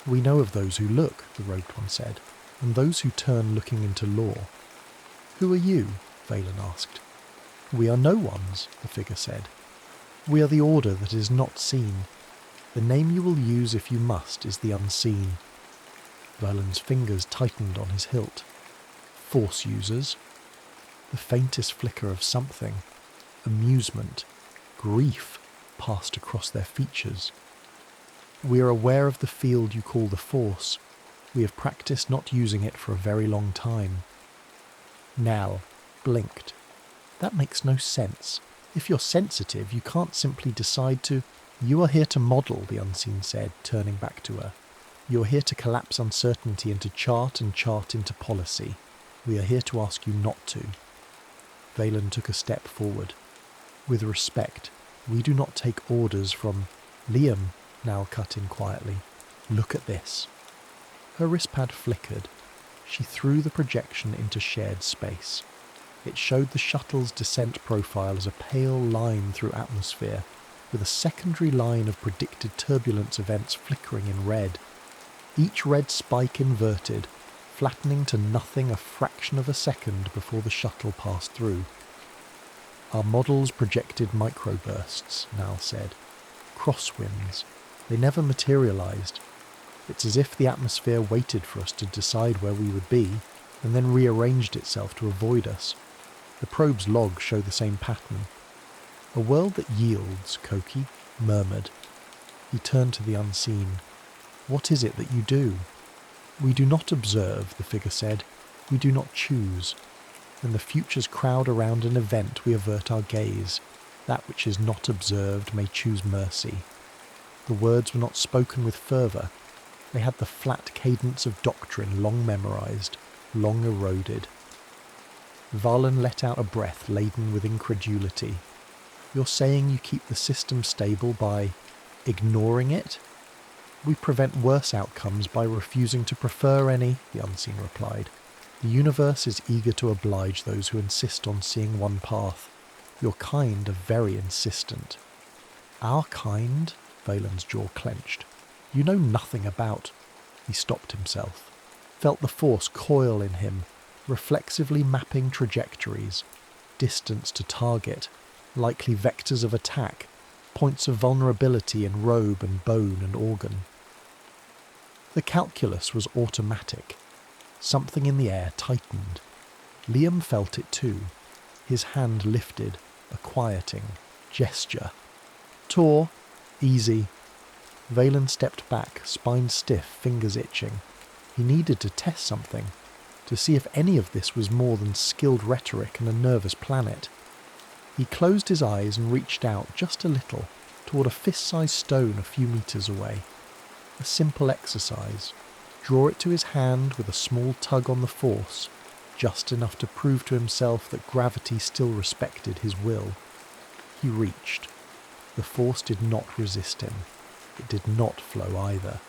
We know of those who look, the robed one said, and those who turn looking into lore. Who are you? Valen asked. We are no ones, the figure said. We are the order that is not seen. The name you will use if you must is the unseen. Valen's fingers tightened on his hilt. Force users. The faintest flicker of something, amusement, grief, passed across their features. We are aware of the field you call the Force. We have practiced not using it for a very long time. Nell blinked. That makes no sense. If you're sensitive, you can't simply decide to... You are here to model, the unseen said, turning back to her. You are here to collapse uncertainty into chart and chart into policy. We are here to ask you not to. Valen took a step forward. With respect, we do not take orders from... Liam, Nell cut in quietly. Look at this. Her wristpad flickered. She threw the projection into shared space. It showed the shuttle's descent profile as a pale line through atmosphere, with a secondary line of predicted turbulence events flickering in red. Each red spike inverted, flattening to nothing a fraction of a second before the shuttle passed through. Our models projected microbursts, Nal said. Crosswinds. They never materialized. It's as if the atmosphere waited for us to decide where we would be, and then rearranged itself to avoid us. The probe's logs show the same pattern. A world that yields, Koki murmured. He turned to the unseen. What is it that you do? We do not observe, the figure said. We do not choose. When the futures crowd around an event, we avert our gaze. That which is not observed may choose mercy. The words were not spoken with fervour. They had the flat cadence of doctrine long memorised, long eroded. Valen let out a breath laden with incredulity. You're saying you keep the system stable by ignoring it? We prevent worse outcomes by refusing to prefer any, the unseen replied. The universe is eager to oblige those who insist on seeing one path. Your kind are very insistent. Our kind? Valen's jaw clenched. You know nothing about... He stopped himself, felt the force coil in him, reflexively mapping trajectories, distance to target, likely vectors of attack, points of vulnerability in robe and bone and organ. The calculus was automatic. Something in the air tightened. Liam felt it too. His hand lifted, a quieting gesture. Tor, easy. Valen stepped back, spine stiff, fingers itching. He needed to test something, to see if any of this was more than skilled rhetoric and a nervous planet. He closed his eyes and reached out just a little, toward a fist-sized stone a few meters away. A simple exercise. Draw it to his hand with a small tug on the force, just enough to prove to himself that gravity still respected his will. He reached. The force did not resist him. It did not flow either.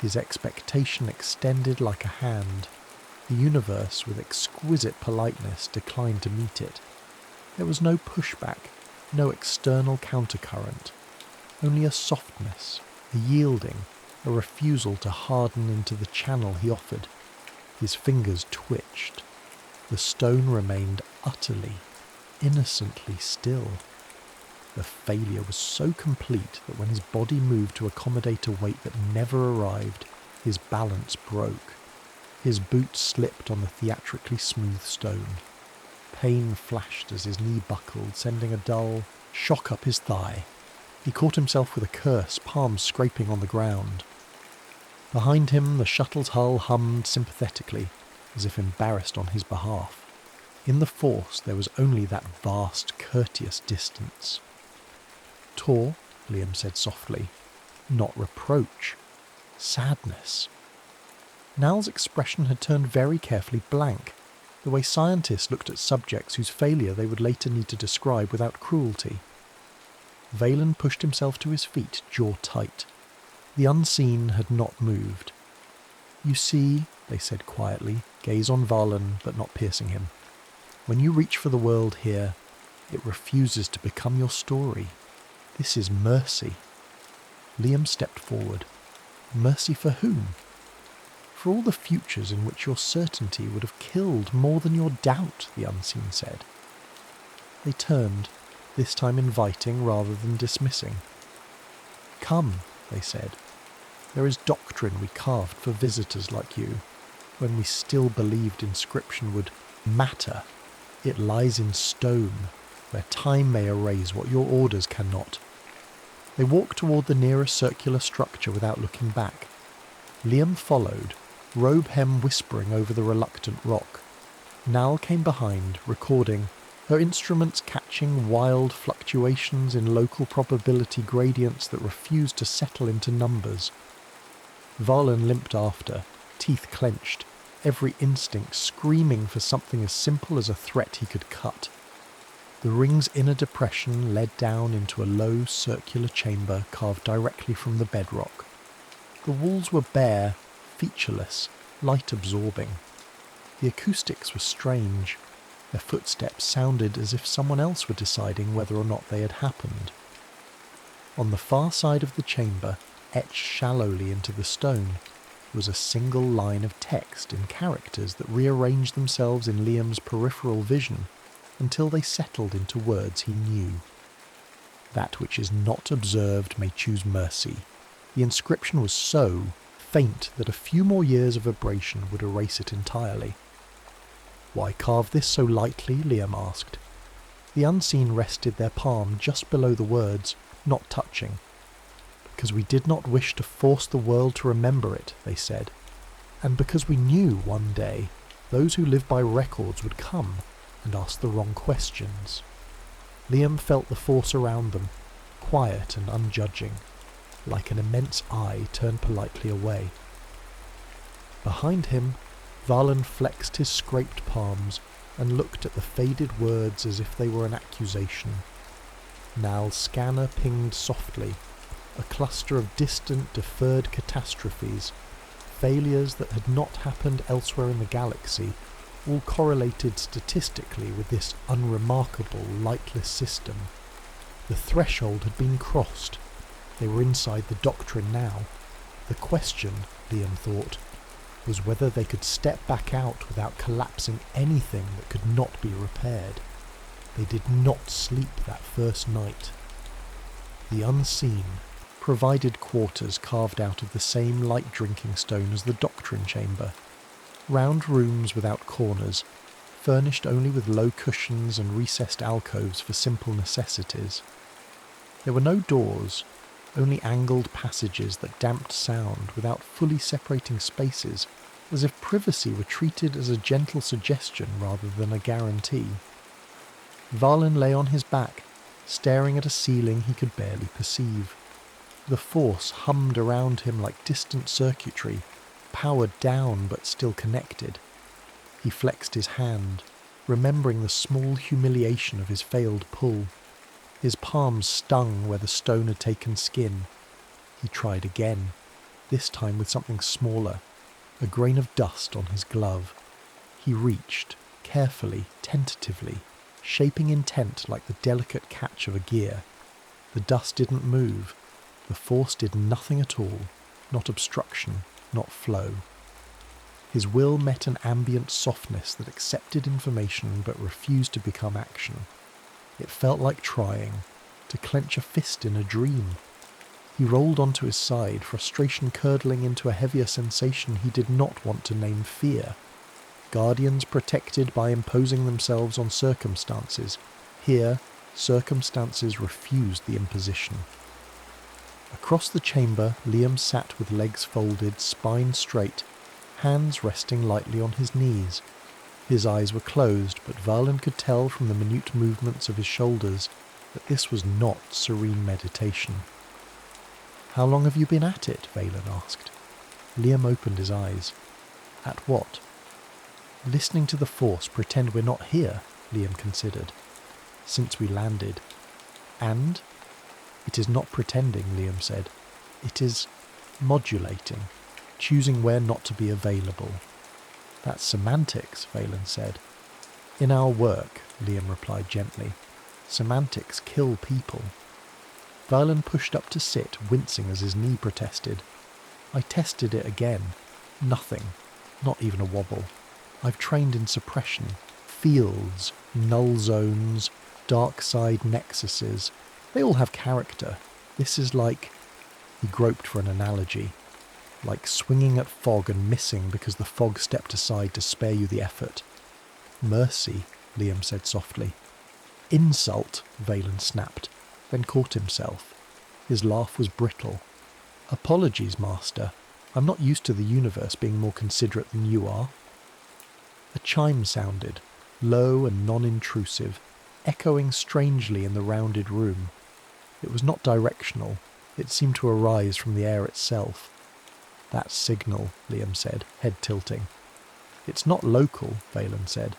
His expectation extended like a hand. The universe, with exquisite politeness, declined to meet it. There was no pushback, no external countercurrent. Only a softness, a yielding, a refusal to harden into the channel he offered. His fingers twitched. The stone remained utterly, innocently still. The failure was so complete that when his body moved to accommodate a weight that never arrived, his balance broke. His boots slipped on the theatrically smooth stone. Pain flashed as his knee buckled, sending a dull shock up his thigh. He caught himself with a curse, palms scraping on the ground. Behind him, the shuttle's hull hummed sympathetically, as if embarrassed on his behalf. In the force, there was only that vast, courteous distance. Tor, Liam said softly. Not reproach. Sadness. Nal's expression had turned very carefully blank, the way scientists looked at subjects whose failure they would later need to describe without cruelty. Valen pushed himself to his feet, jaw tight. The unseen had not moved. You see, they said quietly, gaze on Valen but not piercing him. When you reach for the world here, it refuses to become your story. This is mercy. Liam stepped forward. Mercy for whom? For all the futures in which your certainty would have killed more than your doubt, the unseen said. They turned, this time inviting rather than dismissing. Come, they said. There is doctrine we carved for visitors like you, when we still believed inscription would matter. It lies in stone, where time may erase what your orders cannot. They walked toward the nearest circular structure without looking back. Liam followed, robe hem whispering over the reluctant rock. Nal came behind, recording, her instruments catching wild fluctuations in local probability gradients that refused to settle into numbers. Valen limped after, teeth clenched, every instinct screaming for something as simple as a threat he could cut. The ring's inner depression led down into a low circular chamber carved directly from the bedrock. The walls were bare, featureless, light-absorbing. The acoustics were strange. Their footsteps sounded as if someone else were deciding whether or not they had happened. On the far side of the chamber, etched shallowly into the stone, was a single line of text in characters that rearranged themselves in Liam's peripheral vision until they settled into words he knew. That which is not observed may choose mercy. The inscription was so faint that a few more years of abrasion would erase it entirely. Why carve this so lightly? Liam asked. The unseen rested their palm just below the words, not touching. Because we did not wish to force the world to remember it, they said. And because we knew one day those who live by records would come and ask the wrong questions. Liam felt the force around them, quiet and unjudging, like an immense eye turned politely away. Behind him, Valen flexed his scraped palms and looked at the faded words as if they were an accusation. Nal's scanner pinged softly, a cluster of distant, deferred catastrophes, failures that had not happened elsewhere in the galaxy, all correlated statistically with this unremarkable, lightless system. The threshold had been crossed. They were inside the doctrine now. The question, Liam thought, was whether they could step back out without collapsing anything that could not be repaired. They did not sleep that first night. The unseen provided quarters carved out of the same light drinking stone as the doctrine chamber. Round rooms without corners, furnished only with low cushions and recessed alcoves for simple necessities. There were no doors, only angled passages that damped sound without fully separating spaces, as if privacy were treated as a gentle suggestion rather than a guarantee. Valen lay on his back, staring at a ceiling he could barely perceive. The force hummed around him like distant circuitry, powered down but still connected. He flexed his hand, remembering the small humiliation of his failed pull. His palms stung where the stone had taken skin. He tried again, this time with something smaller, a grain of dust on his glove. He reached, carefully, tentatively, shaping intent like the delicate catch of a gear. The dust didn't move. The force did nothing at all, not obstruction, not flow. His will met an ambient softness that accepted information but refused to become action. It felt like trying, to clench a fist in a dream. He rolled onto his side, frustration curdling into a heavier sensation he did not want to name fear. Guardians protected by imposing themselves on circumstances. Here, circumstances refused the imposition. Across the chamber, Liam sat with legs folded, spine straight, hands resting lightly on his knees. His eyes were closed, but Valen could tell from the minute movements of his shoulders that this was not serene meditation. "How long have you been at it?" Valen asked. Liam opened his eyes. "At what?" "Listening to the Force pretend we're not here," Liam considered. "Since we landed." "And?" "It is not pretending," Liam said. "It is modulating, choosing where not to be available." "That's semantics," Valen said. "In our work," Liam replied gently, "semantics kill people." Valen pushed up to sit, wincing as his knee protested. "I tested it again. Nothing. Not even a wobble. I've trained in suppression, fields, null zones, dark side nexuses. They all have character. This is like..." He groped for an analogy. "Like swinging at fog and missing because the fog stepped aside to spare you the effort." "Mercy," Liam said softly. "Insult," Valen snapped, then caught himself. His laugh was brittle. "Apologies, Master. I'm not used to the universe being more considerate than you are." A chime sounded, low and non-intrusive, echoing strangely in the rounded room. It was not directional. It seemed to arise from the air itself. "That's signal," Liam said, head tilting. "It's not local," Valen said.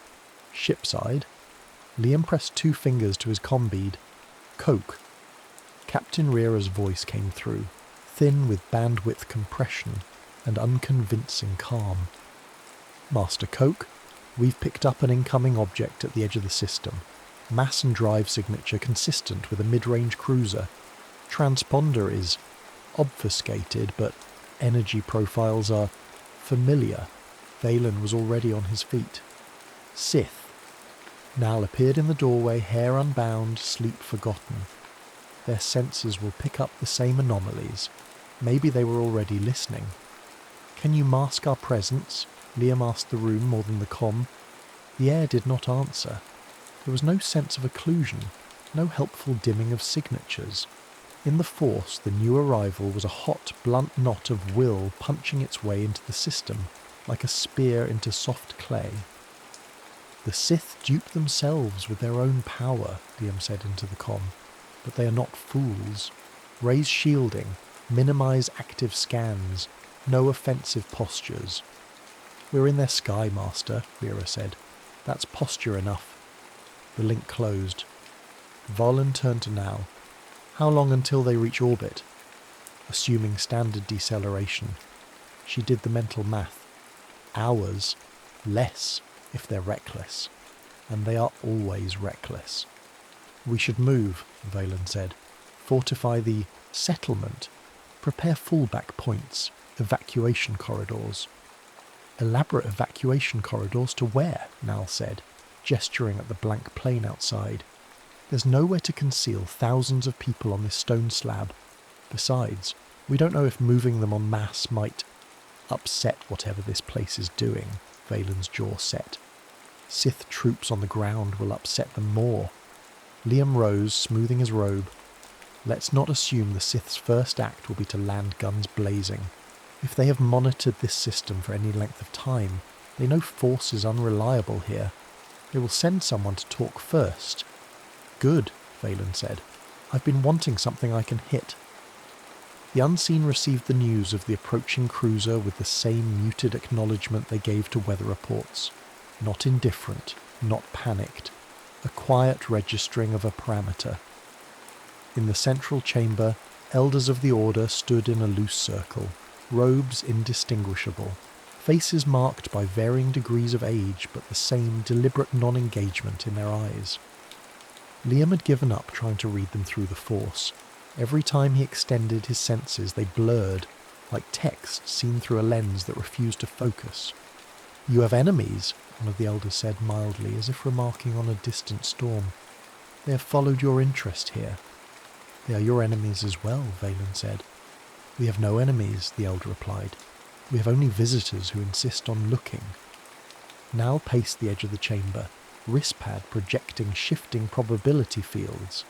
"Shipside." Liam pressed 2 fingers to his comm bead. "Coke." Captain Reara's voice came through, thin with bandwidth compression and unconvincing calm. "Master Coke, we've picked up an incoming object at the edge of the system. Mass and drive signature consistent with a mid-range cruiser. Transponder is obfuscated, but energy profiles are familiar." Valen was already on his feet. "Sith." Nal appeared in the doorway, hair unbound, sleep forgotten. "Their sensors will pick up the same anomalies. Maybe they were already listening." "Can you mask our presence?" Liam asked the room more than the comm. The air did not answer. There was no sense of occlusion, no helpful dimming of signatures. In the Force, the new arrival was a hot, blunt knot of will punching its way into the system, like a spear into soft clay. "The Sith dupe themselves with their own power," Liam said into the comm. "But they are not fools. Raise shielding, minimise active scans, no offensive postures." "We're in their sky, Master," Reara said. "That's posture enough." The link closed. Valen turned to Nal. "How long until they reach orbit?" "Assuming standard deceleration." She did the mental math. "Hours. Less, if they're reckless. And they are always reckless." "We should move," Valen said. "Fortify the settlement. Prepare fallback points, evacuation corridors." "Elaborate evacuation corridors to where?" Nal said, gesturing at the blank plain outside. "There's nowhere to conceal thousands of people on this stone slab. Besides, we don't know if moving them en masse might upset whatever this place is doing." Valen's jaw set. "Sith troops on the ground will upset them more." Liam rose, smoothing his robe. "Let's not assume the Sith's first act will be to land guns blazing. If they have monitored this system for any length of time, they know Force is unreliable here. They will send someone to talk first." "Good," Valen said. "I've been wanting something I can hit." The Unseen received the news of the approaching cruiser with the same muted acknowledgement they gave to weather reports. Not indifferent, not panicked. A quiet registering of a parameter. In the central chamber, elders of the Order stood in a loose circle, robes indistinguishable, faces marked by varying degrees of age but the same deliberate non-engagement in their eyes. Liam had given up trying to read them through the Force. Every time he extended his senses, they blurred, like text seen through a lens that refused to focus. "You have enemies," one of the elders said mildly, as if remarking on a distant storm. "They have followed your interest here." "They are your enemies as well," Valen said. "We have no enemies," the elder replied. "We have only visitors who insist on looking." Nal paced the edge of the chamber, wristpad projecting shifting probability fields.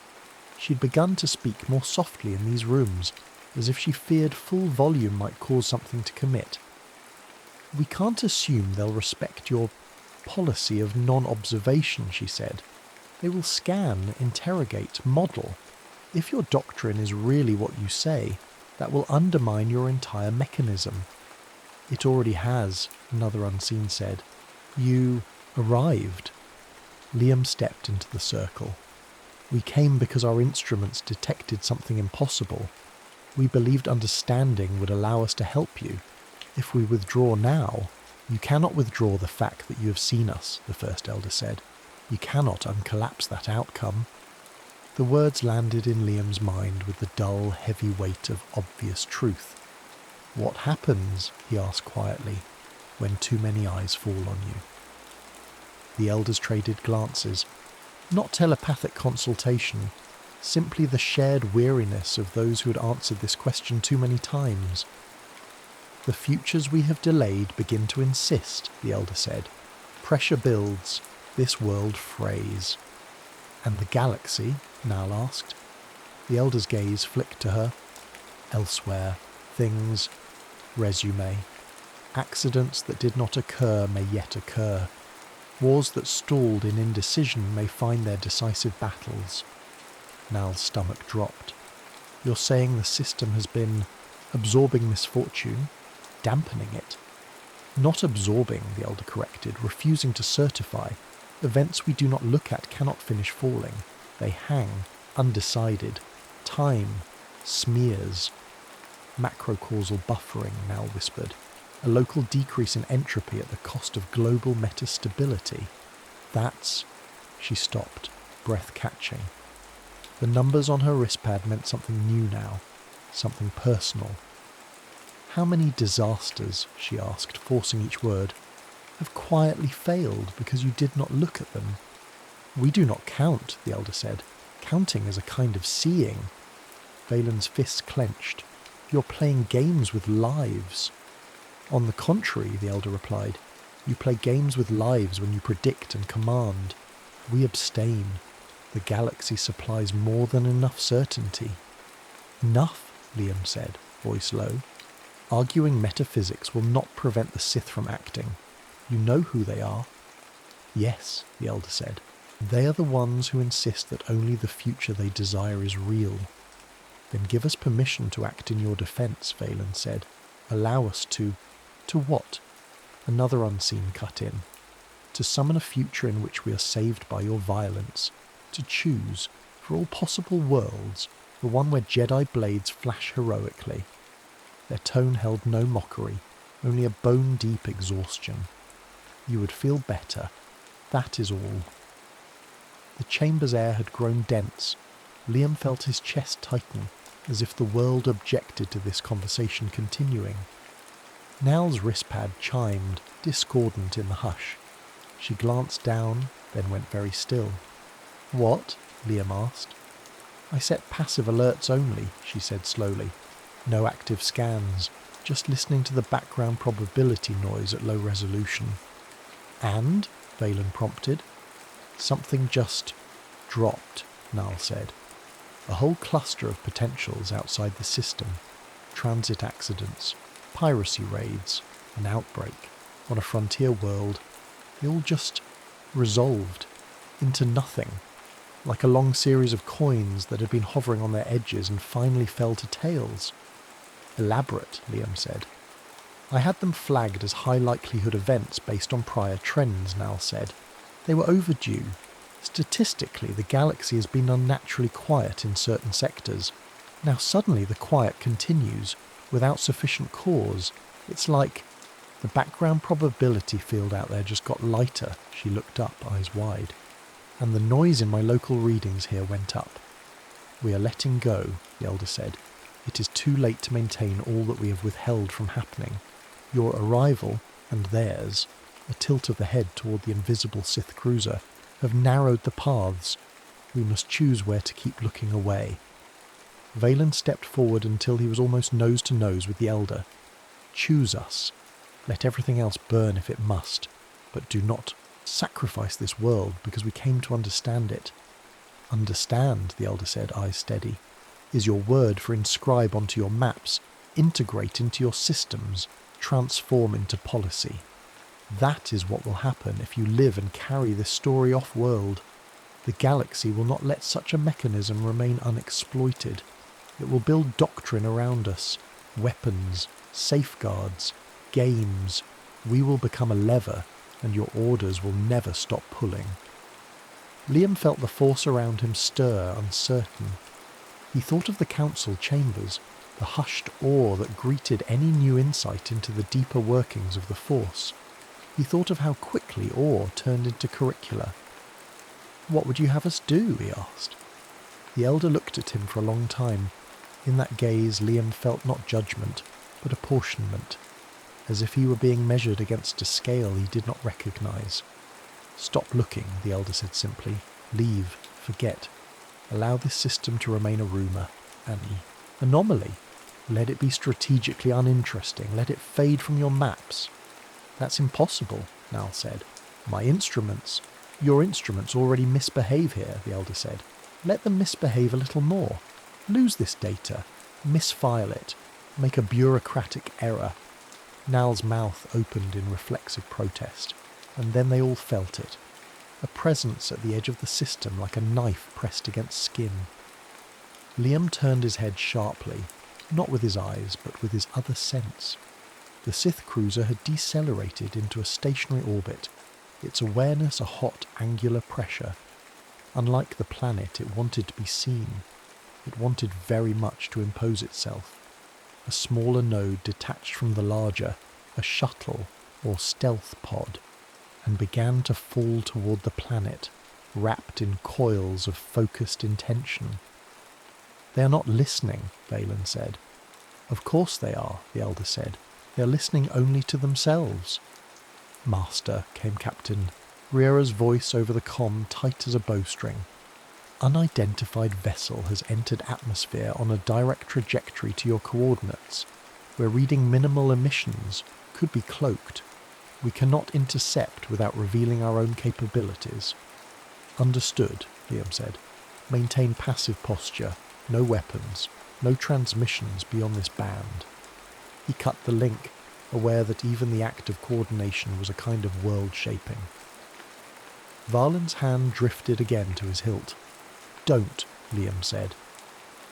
She'd begun to speak more softly in these rooms, as if she feared full volume might cause something to commit. "We can't assume they'll respect your policy of non-observation," she said. They will scan, interrogate, model. If your doctrine is really what you say, that will undermine your entire mechanism. It already has, another unseen said. You arrived. Liam stepped into the circle. We came because our instruments detected something impossible. We believed understanding would allow us to help you. If we withdraw now, you cannot withdraw the fact that you have seen us, the First Elder said. You cannot uncollapse that outcome. The words landed in Liam's mind with the dull, heavy weight of obvious truth. What happens, he asked quietly, when too many eyes fall on you? The elders traded glances. Not telepathic consultation, simply the shared weariness of those who had answered this question too many times. The futures we have delayed begin to insist, the elder said. Pressure builds, this world frays. And the galaxy? Nal asked. The elder's gaze flicked to her. Elsewhere, things, resume. Accidents that did not occur may yet occur. Wars that stalled in indecision may find their decisive battles. Nal's stomach dropped. You're saying the system has been absorbing misfortune, dampening it? Not absorbing, the elder corrected, refusing to certify. Events we do not look at cannot finish falling. They hang, undecided. Time smears. Macrocausal buffering, Nal whispered. A local decrease in entropy at the cost of global metastability. That's... She stopped, breath catching. The numbers on her wristpad meant something new now, something personal. How many disasters, she asked, forcing each word, have quietly failed because you did not look at them? We do not count, the elder said. Counting is a kind of seeing. Valen's fists clenched. You're playing games with lives. On the contrary, the elder replied, you play games with lives when you predict and command. We abstain. The galaxy supplies more than enough certainty. Enough, Liam said, voice low. Arguing metaphysics will not prevent the Sith from acting. You know who they are. Yes, the elder said. They are the ones who insist that only the future they desire is real. Then give us permission to act in your defence, Valen said. Allow us to... To what? Another unseen cut in. To summon a future in which we are saved by your violence. To choose, for all possible worlds, the one where Jedi blades flash heroically. Their tone held no mockery, only a bone-deep exhaustion. You would feel better. That is all. The chamber's air had grown dense. Liam felt his chest tighten, as if the world objected to this conversation continuing. Nal's wristpad chimed, discordant in the hush. She glanced down, then went very still. What? Liam asked. I set passive alerts only, she said slowly. No active scans, just listening to the background probability noise at low resolution. And? Valen prompted. Something just dropped, Nal said. A whole cluster of potentials outside the system. Transit accidents, piracy raids, an outbreak, on a frontier world. They all just resolved into nothing, like a long series of coins that had been hovering on their edges and finally fell to tails. Elaborate, Liam said. I had them flagged as high likelihood events based on prior trends, Nal said. They were overdue. Statistically, the galaxy has been unnaturally quiet in certain sectors. Now suddenly the quiet continues, without sufficient cause. It's like the background probability field out there just got lighter. She looked up, eyes wide. And the noise in my local readings here went up. We are letting go, the elder said. It is too late to maintain all that we have withheld from happening. Your arrival, and theirs, a tilt of the head toward the invisible Sith cruiser, have narrowed the paths. We must choose where to keep looking away. Valen stepped forward until he was almost nose to nose with the elder. Choose us. Let everything else burn if it must, but do not sacrifice this world because we came to understand it. Understand, the elder said, eyes steady, is your word for inscribe onto your maps, integrate into your systems, transform into policy. That is what will happen if you live and carry this story off-world. The galaxy will not let such a mechanism remain unexploited. It will build doctrine around us, weapons, safeguards, games. We will become a lever, and your orders will never stop pulling. Liam felt the force around him stir, uncertain. He thought of the council chambers, the hushed awe that greeted any new insight into the deeper workings of the force. He thought of how quickly awe turned into curricula. "What would you have us do?" he asked. The elder looked at him for a long time. In that gaze Liam felt not judgment, but apportionment, as if he were being measured against a scale he did not recognise. "Stop looking," the elder said simply. "Leave. Forget. Allow this system to remain a rumour, an anomaly. Let it be strategically uninteresting. Let it fade from your maps." "That's impossible," Nal said. "My instruments..." "Your instruments already misbehave here," the elder said. "Let them misbehave a little more. Lose this data. Misfile it. Make a bureaucratic error." Nal's mouth opened in reflexive protest, and then they all felt it. A presence at the edge of the system like a knife pressed against skin. Liam turned his head sharply, not with his eyes, but with his other sense. The Sith cruiser had decelerated into a stationary orbit, its awareness a hot, angular pressure. Unlike the planet, it wanted to be seen. It wanted very much to impose itself. A smaller node detached from the larger, a shuttle or stealth pod, and began to fall toward the planet, wrapped in coils of focused intention. "They are not listening," Valen said. "Of course they are," the elder said. "They are listening only to themselves." "Master," came Captain Riera's voice over the comm, tight as a bowstring. "Unidentified vessel has entered atmosphere on a direct trajectory to your coordinates. We're reading minimal emissions, could be cloaked. We cannot intercept without revealing our own capabilities." "Understood," Liam said. "Maintain passive posture, no weapons, no transmissions beyond this band." He cut the link, aware that even the act of coordination was a kind of world-shaping. Valen's hand drifted again to his hilt. "Don't," Liam said.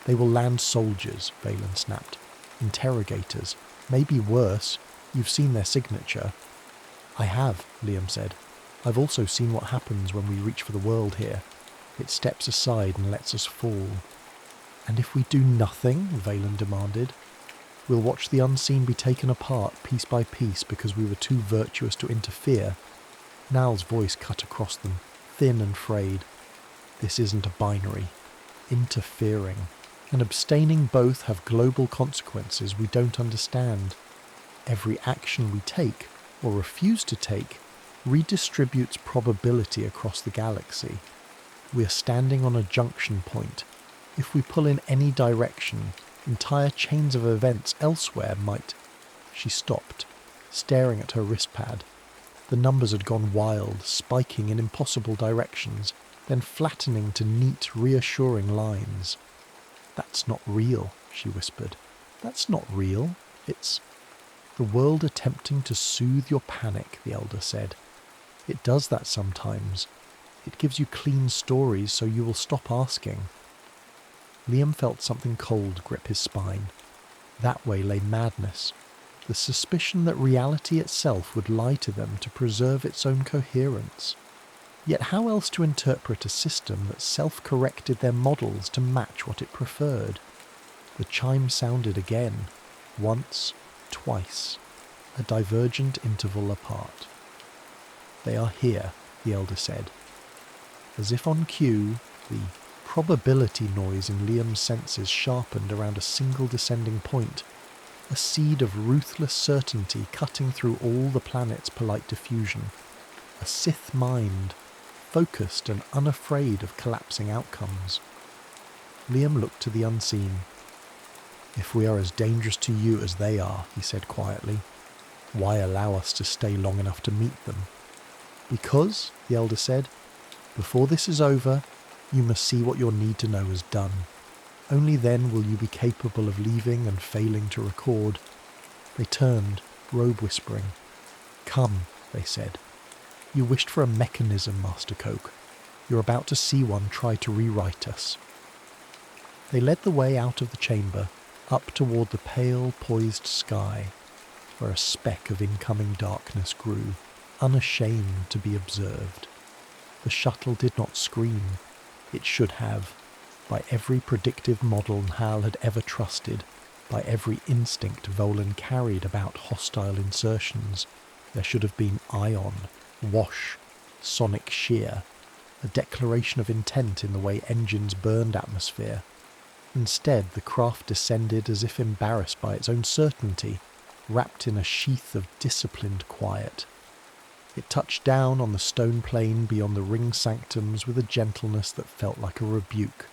"They will land soldiers," Valen snapped. "Interrogators. Maybe worse. You've seen their signature." "I have," Liam said. "I've also seen what happens when we reach for the world here. It steps aside and lets us fall." "And if we do nothing?" Valen demanded. "We'll watch the unseen be taken apart piece by piece because we were too virtuous to interfere." Nal's voice cut across them, thin and frayed. "This isn't a binary. Interfering and abstaining both have global consequences we don't understand. Every action we take, or refuse to take, redistributes probability across the galaxy. We are standing on a junction point. If we pull in any direction, entire chains of events elsewhere might..." She stopped, staring at her wristpad. The numbers had gone wild, spiking in impossible directions, then flattening to neat, reassuring lines. "That's not real," she whispered. "That's not real. It's..." "The world attempting to soothe your panic," the elder said. "It does that sometimes. It gives you clean stories so you will stop asking." Liam felt something cold grip his spine. That way lay madness, the suspicion that reality itself would lie to them to preserve its own coherence. Yet how else to interpret a system that self-corrected their models to match what it preferred? The chime sounded again, once, twice, a divergent interval apart. "They are here," the elder said. As if on cue, the probability noise in Liam's senses sharpened around a single descending point, a seed of ruthless certainty cutting through all the planet's polite diffusion. A Sith mind, focused and unafraid of collapsing outcomes. Liam looked to the unseen. "If we are as dangerous to you as they are," he said quietly, "why allow us to stay long enough to meet them?" "Because," the elder said, "before this is over, you must see what your need to know is done. Only then will you be capable of leaving and failing to record." They turned, robe whispering. "Come," they said. "You wished for a mechanism, Master Coke. You're about to see one try to rewrite us." They led the way out of the chamber, up toward the pale, poised sky, where a speck of incoming darkness grew, unashamed to be observed. The shuttle did not scream. It should have. By every predictive model Hal had ever trusted, by every instinct Volan carried about hostile insertions, there should have been ion, wash, sonic shear, a declaration of intent in the way engines burned atmosphere. Instead, the craft descended as if embarrassed by its own certainty, wrapped in a sheath of disciplined quiet. It touched down on the stone plain beyond the ring sanctums with a gentleness that felt like a rebuke.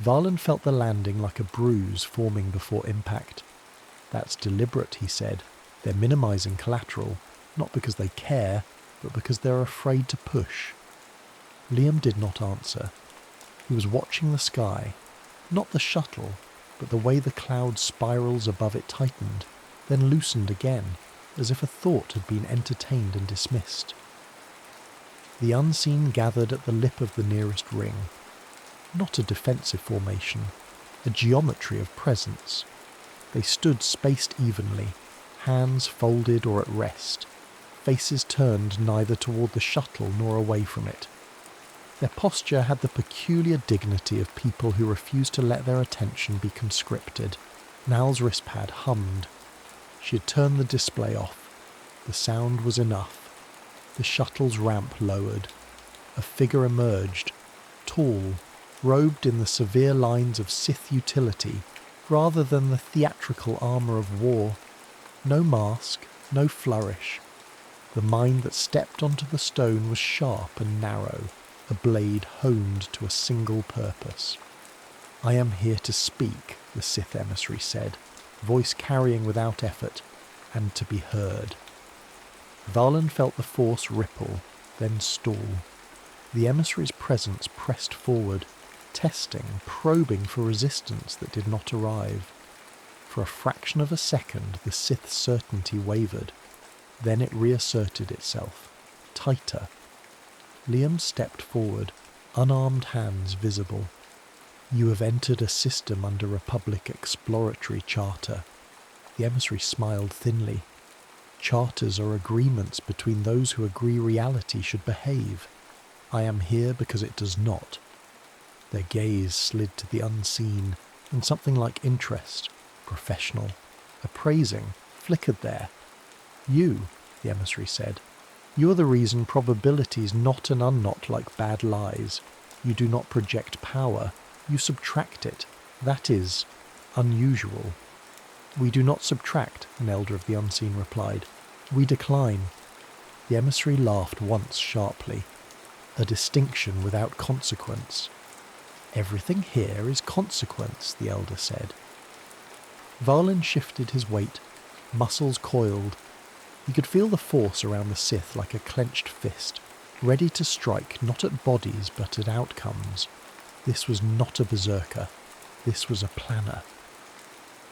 Varlan felt the landing like a bruise forming before impact. "That's deliberate," he said. "They're minimizing collateral, not because they care, but because they're afraid to push." Liam did not answer. He was watching the sky, not the shuttle, but the way the cloud spirals above it tightened, then loosened again, as if a thought had been entertained and dismissed. The unseen gathered at the lip of the nearest ring. Not a defensive formation, a geometry of presence. They stood spaced evenly, hands folded or at rest, faces turned neither toward the shuttle nor away from it. Their posture had the peculiar dignity of people who refuse to let their attention be conscripted. Nal's wristpad hummed. She had turned the display off. The sound was enough. The shuttle's ramp lowered. A figure emerged, tall, robed in the severe lines of Sith utility rather than the theatrical armour of war. No mask, no flourish. The mind that stepped onto the stone was sharp and narrow, a blade honed to a single purpose. "I am here to speak," the Sith emissary said, voice carrying without effort, and to be heard. Varlan felt the force ripple, then stall. The emissary's presence pressed forward, testing, probing for resistance that did not arrive. For a fraction of a second the Sith's certainty wavered. Then it reasserted itself, tighter. Liam stepped forward, unarmed hands visible. "You have entered a system under Republic Exploratory Charter." The emissary smiled thinly. "Charters are agreements between those who agree reality should behave. I am here because it does not." Their gaze slid to the unseen, and something like interest, professional, appraising, flickered there. "You," the emissary said. "You are the reason probabilities knot and unknot like bad lies. You do not project power, you subtract it. That is unusual." "We do not subtract," an elder of the unseen replied. "We decline." The emissary laughed once sharply. "A distinction without consequence." "Everything here is consequence," the elder said. Varlan shifted his weight, muscles coiled. He could feel the force around the Sith like a clenched fist, ready to strike not at bodies but at outcomes. This was not a berserker. This was a planner.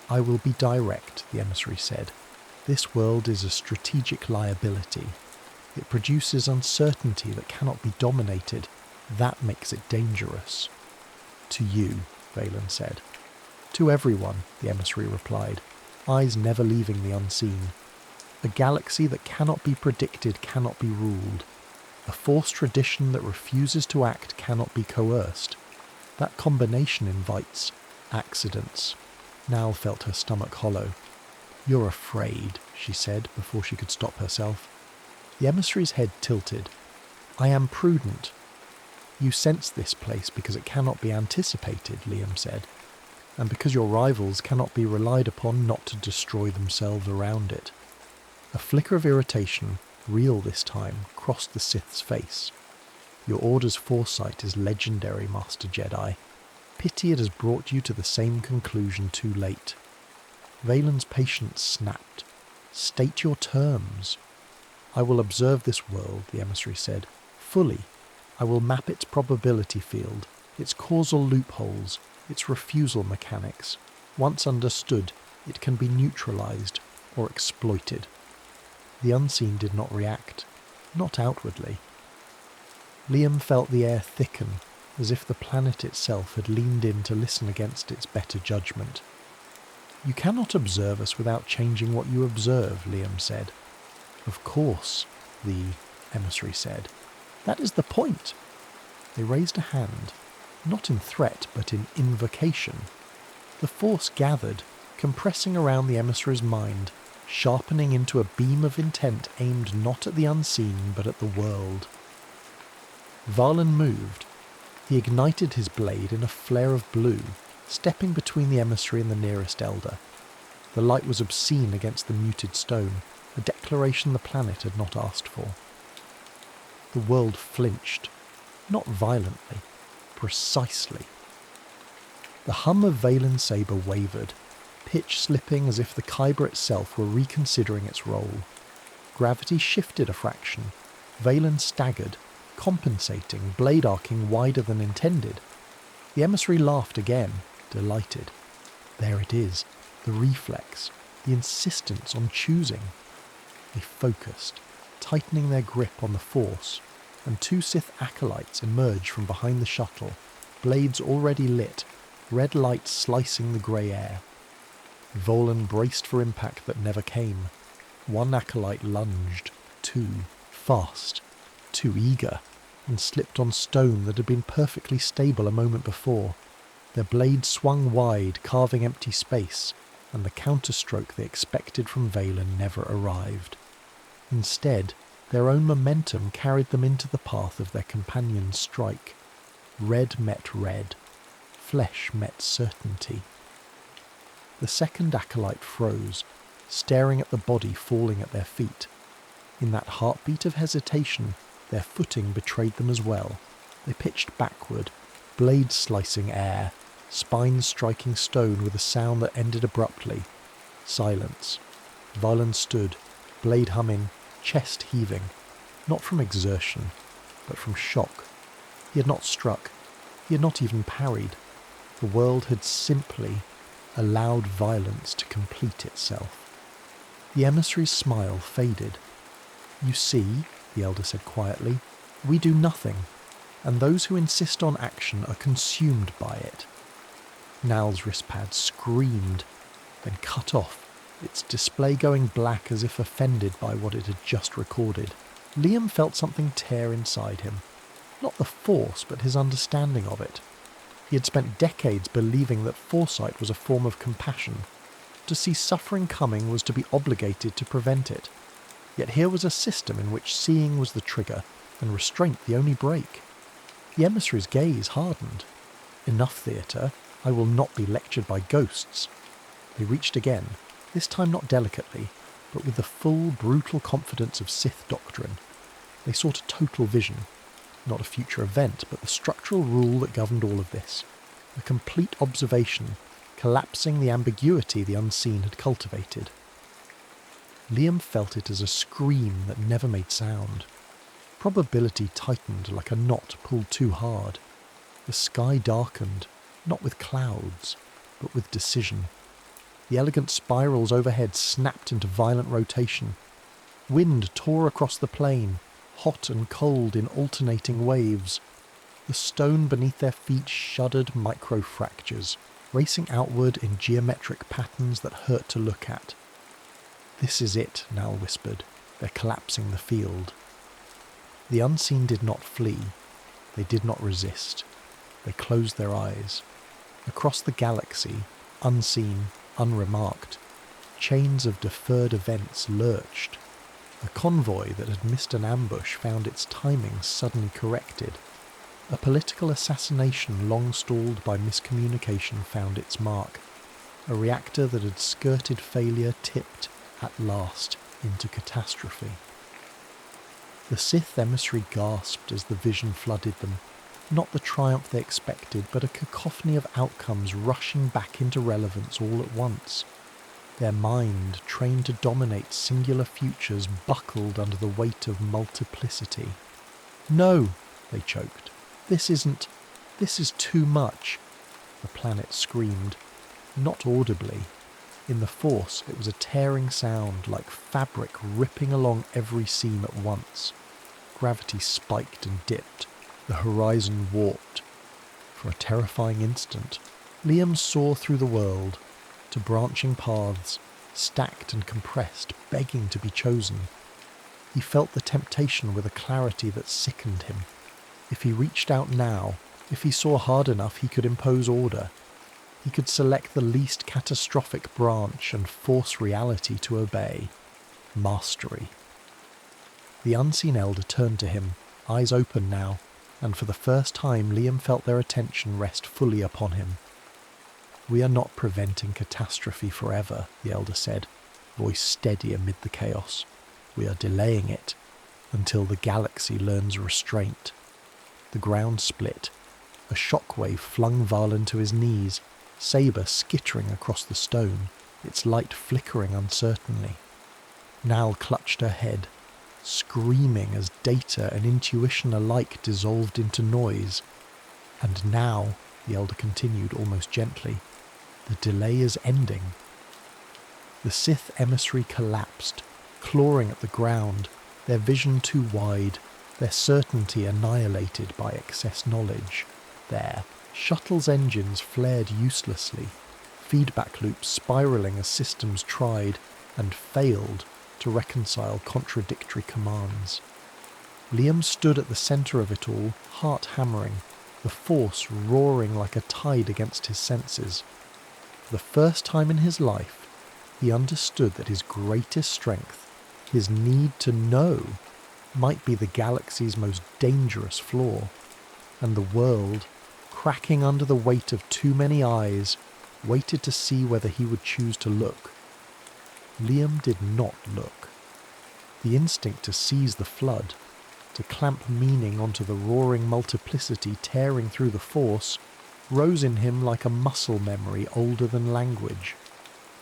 "I will be direct," the emissary said. "This world is a strategic liability. It produces uncertainty that cannot be dominated. That makes it dangerous." "To you," Valan said. "To everyone," the emissary replied, eyes never leaving the unseen. "A galaxy that cannot be predicted cannot be ruled. A force tradition that refuses to act cannot be coerced. That combination invites accidents." Nal felt her stomach hollow. "You're afraid," she said before she could stop herself. The emissary's head tilted. "I am prudent." "You sense this place because it cannot be anticipated," Liam said, "and because your rivals cannot be relied upon not to destroy themselves around it." A flicker of irritation, real this time, crossed the Sith's face. "Your Order's foresight is legendary, Master Jedi. Pity it has brought you to the same conclusion too late." Valan's patience snapped. "State your terms." "I will observe this world," the emissary said, "fully. I will map its probability field, its causal loopholes, its refusal mechanics. Once understood, it can be neutralized or exploited." The unseen did not react, not outwardly. Liam felt the air thicken, as if the planet itself had leaned in to listen against its better judgment. "You cannot observe us without changing what you observe," Liam said. "Of course," the emissary said. "That is the point." They raised a hand, not in threat but in invocation. The force gathered, compressing around the emissary's mind, sharpening into a beam of intent aimed not at the unseen but at the world. Valen moved. He ignited his blade in a flare of blue, stepping between the emissary and the nearest elder. The light was obscene against the muted stone, a declaration the planet had not asked for. The world flinched, not violently, precisely. The hum of Valen's sabre wavered, pitch slipping as if the Kyber itself were reconsidering its role. Gravity shifted a fraction. Valen staggered, compensating, blade arcing wider than intended. The emissary laughed again, delighted. There it is, the reflex, the insistence on choosing. They focused, tightening their grip on the force, and two Sith acolytes emerged from behind the shuttle, blades already lit, red light slicing the grey air. Volan braced for impact that never came. One acolyte lunged, two, fast, too eager, and slipped on stone that had been perfectly stable a moment before. Their blades swung wide, carving empty space, and the counterstroke they expected from Valen never arrived. Instead, their own momentum carried them into the path of their companion's strike. Red met red. Flesh met certainty. The second acolyte froze, staring at the body falling at their feet. In that heartbeat of hesitation, their footing betrayed them as well. They pitched backward, blades slicing air, spines striking stone with a sound that ended abruptly. Silence. Valen stood, blade humming, chest heaving, not from exertion, but from shock. He had not struck. He had not even parried. The world had simply allowed violence to complete itself. The emissary's smile faded. "You see," the elder said quietly, "we do nothing, and those who insist on action are consumed by it." Nal's wristpad screamed, then cut off, its display going black as if offended by what it had just recorded. Liam felt something tear inside him. Not the force, but his understanding of it. He had spent decades believing that foresight was a form of compassion. To see suffering coming was to be obligated to prevent it. Yet here was a system in which seeing was the trigger, and restraint the only brake. The emissary's gaze hardened. "Enough theatre. I will not be lectured by ghosts." They reached again, this time not delicately, but with the full, brutal confidence of Sith doctrine. They sought a total vision. Not a future event, but the structural rule that governed all of this. A complete observation, collapsing the ambiguity the unseen had cultivated. Liam felt it as a scream that never made sound. Probability tightened like a knot pulled too hard. The sky darkened, not with clouds, but with decision. The elegant spirals overhead snapped into violent rotation. Wind tore across the plain, hot and cold in alternating waves. The stone beneath their feet shuddered micro-fractures, racing outward in geometric patterns that hurt to look at. "This is it," Nal whispered. "They're collapsing the field." The unseen did not flee. They did not resist. They closed their eyes. Across the galaxy, unseen, unremarked, chains of deferred events lurched. A convoy that had missed an ambush found its timing suddenly corrected. A political assassination long stalled by miscommunication found its mark. A reactor that had skirted failure tipped, at last, into catastrophe. The Sith emissary gasped as the vision flooded them. Not the triumph they expected, but a cacophony of outcomes rushing back into relevance all at once. Their mind, trained to dominate singular futures, buckled under the weight of multiplicity. "No," they choked. This is too much." The planet screamed. Not audibly. In the force, it was a tearing sound like fabric ripping along every seam at once. Gravity spiked and dipped, The horizon warped. For a terrifying instant, Liam saw through the world to branching paths, stacked and compressed, begging to be chosen. He felt the temptation with a clarity that sickened him. If he reached out now, if he saw hard enough, he could impose order. He could select the least catastrophic branch and force reality to obey. Mastery. The unseen elder turned to him, eyes open now, and for the first time Liam felt their attention rest fully upon him. "We are not preventing catastrophe forever," the elder said, voice steady amid the chaos. "We are delaying it until the galaxy learns restraint." The ground split. A shockwave flung Varlin to his knees, sabre skittering across the stone, its light flickering uncertainly. Nal clutched her head, screaming as data and intuition alike dissolved into noise. "And now," the elder continued almost gently, "the delay is ending." The Sith emissary collapsed, clawing at the ground, their vision too wide, their certainty annihilated by excess knowledge. Their shuttle's engines flared uselessly, feedback loops spiralling as systems tried and failed to reconcile contradictory commands. Liam stood at the centre of it all, heart hammering, the force roaring like a tide against his senses. For the first time in his life, he understood that his greatest strength, his need to know, might be the galaxy's most dangerous flaw, and the world, cracking under the weight of too many eyes, waited to see whether he would choose to look. Liam did not look. The instinct to seize the flood, to clamp meaning onto the roaring multiplicity tearing through the force, rose in him like a muscle memory older than language.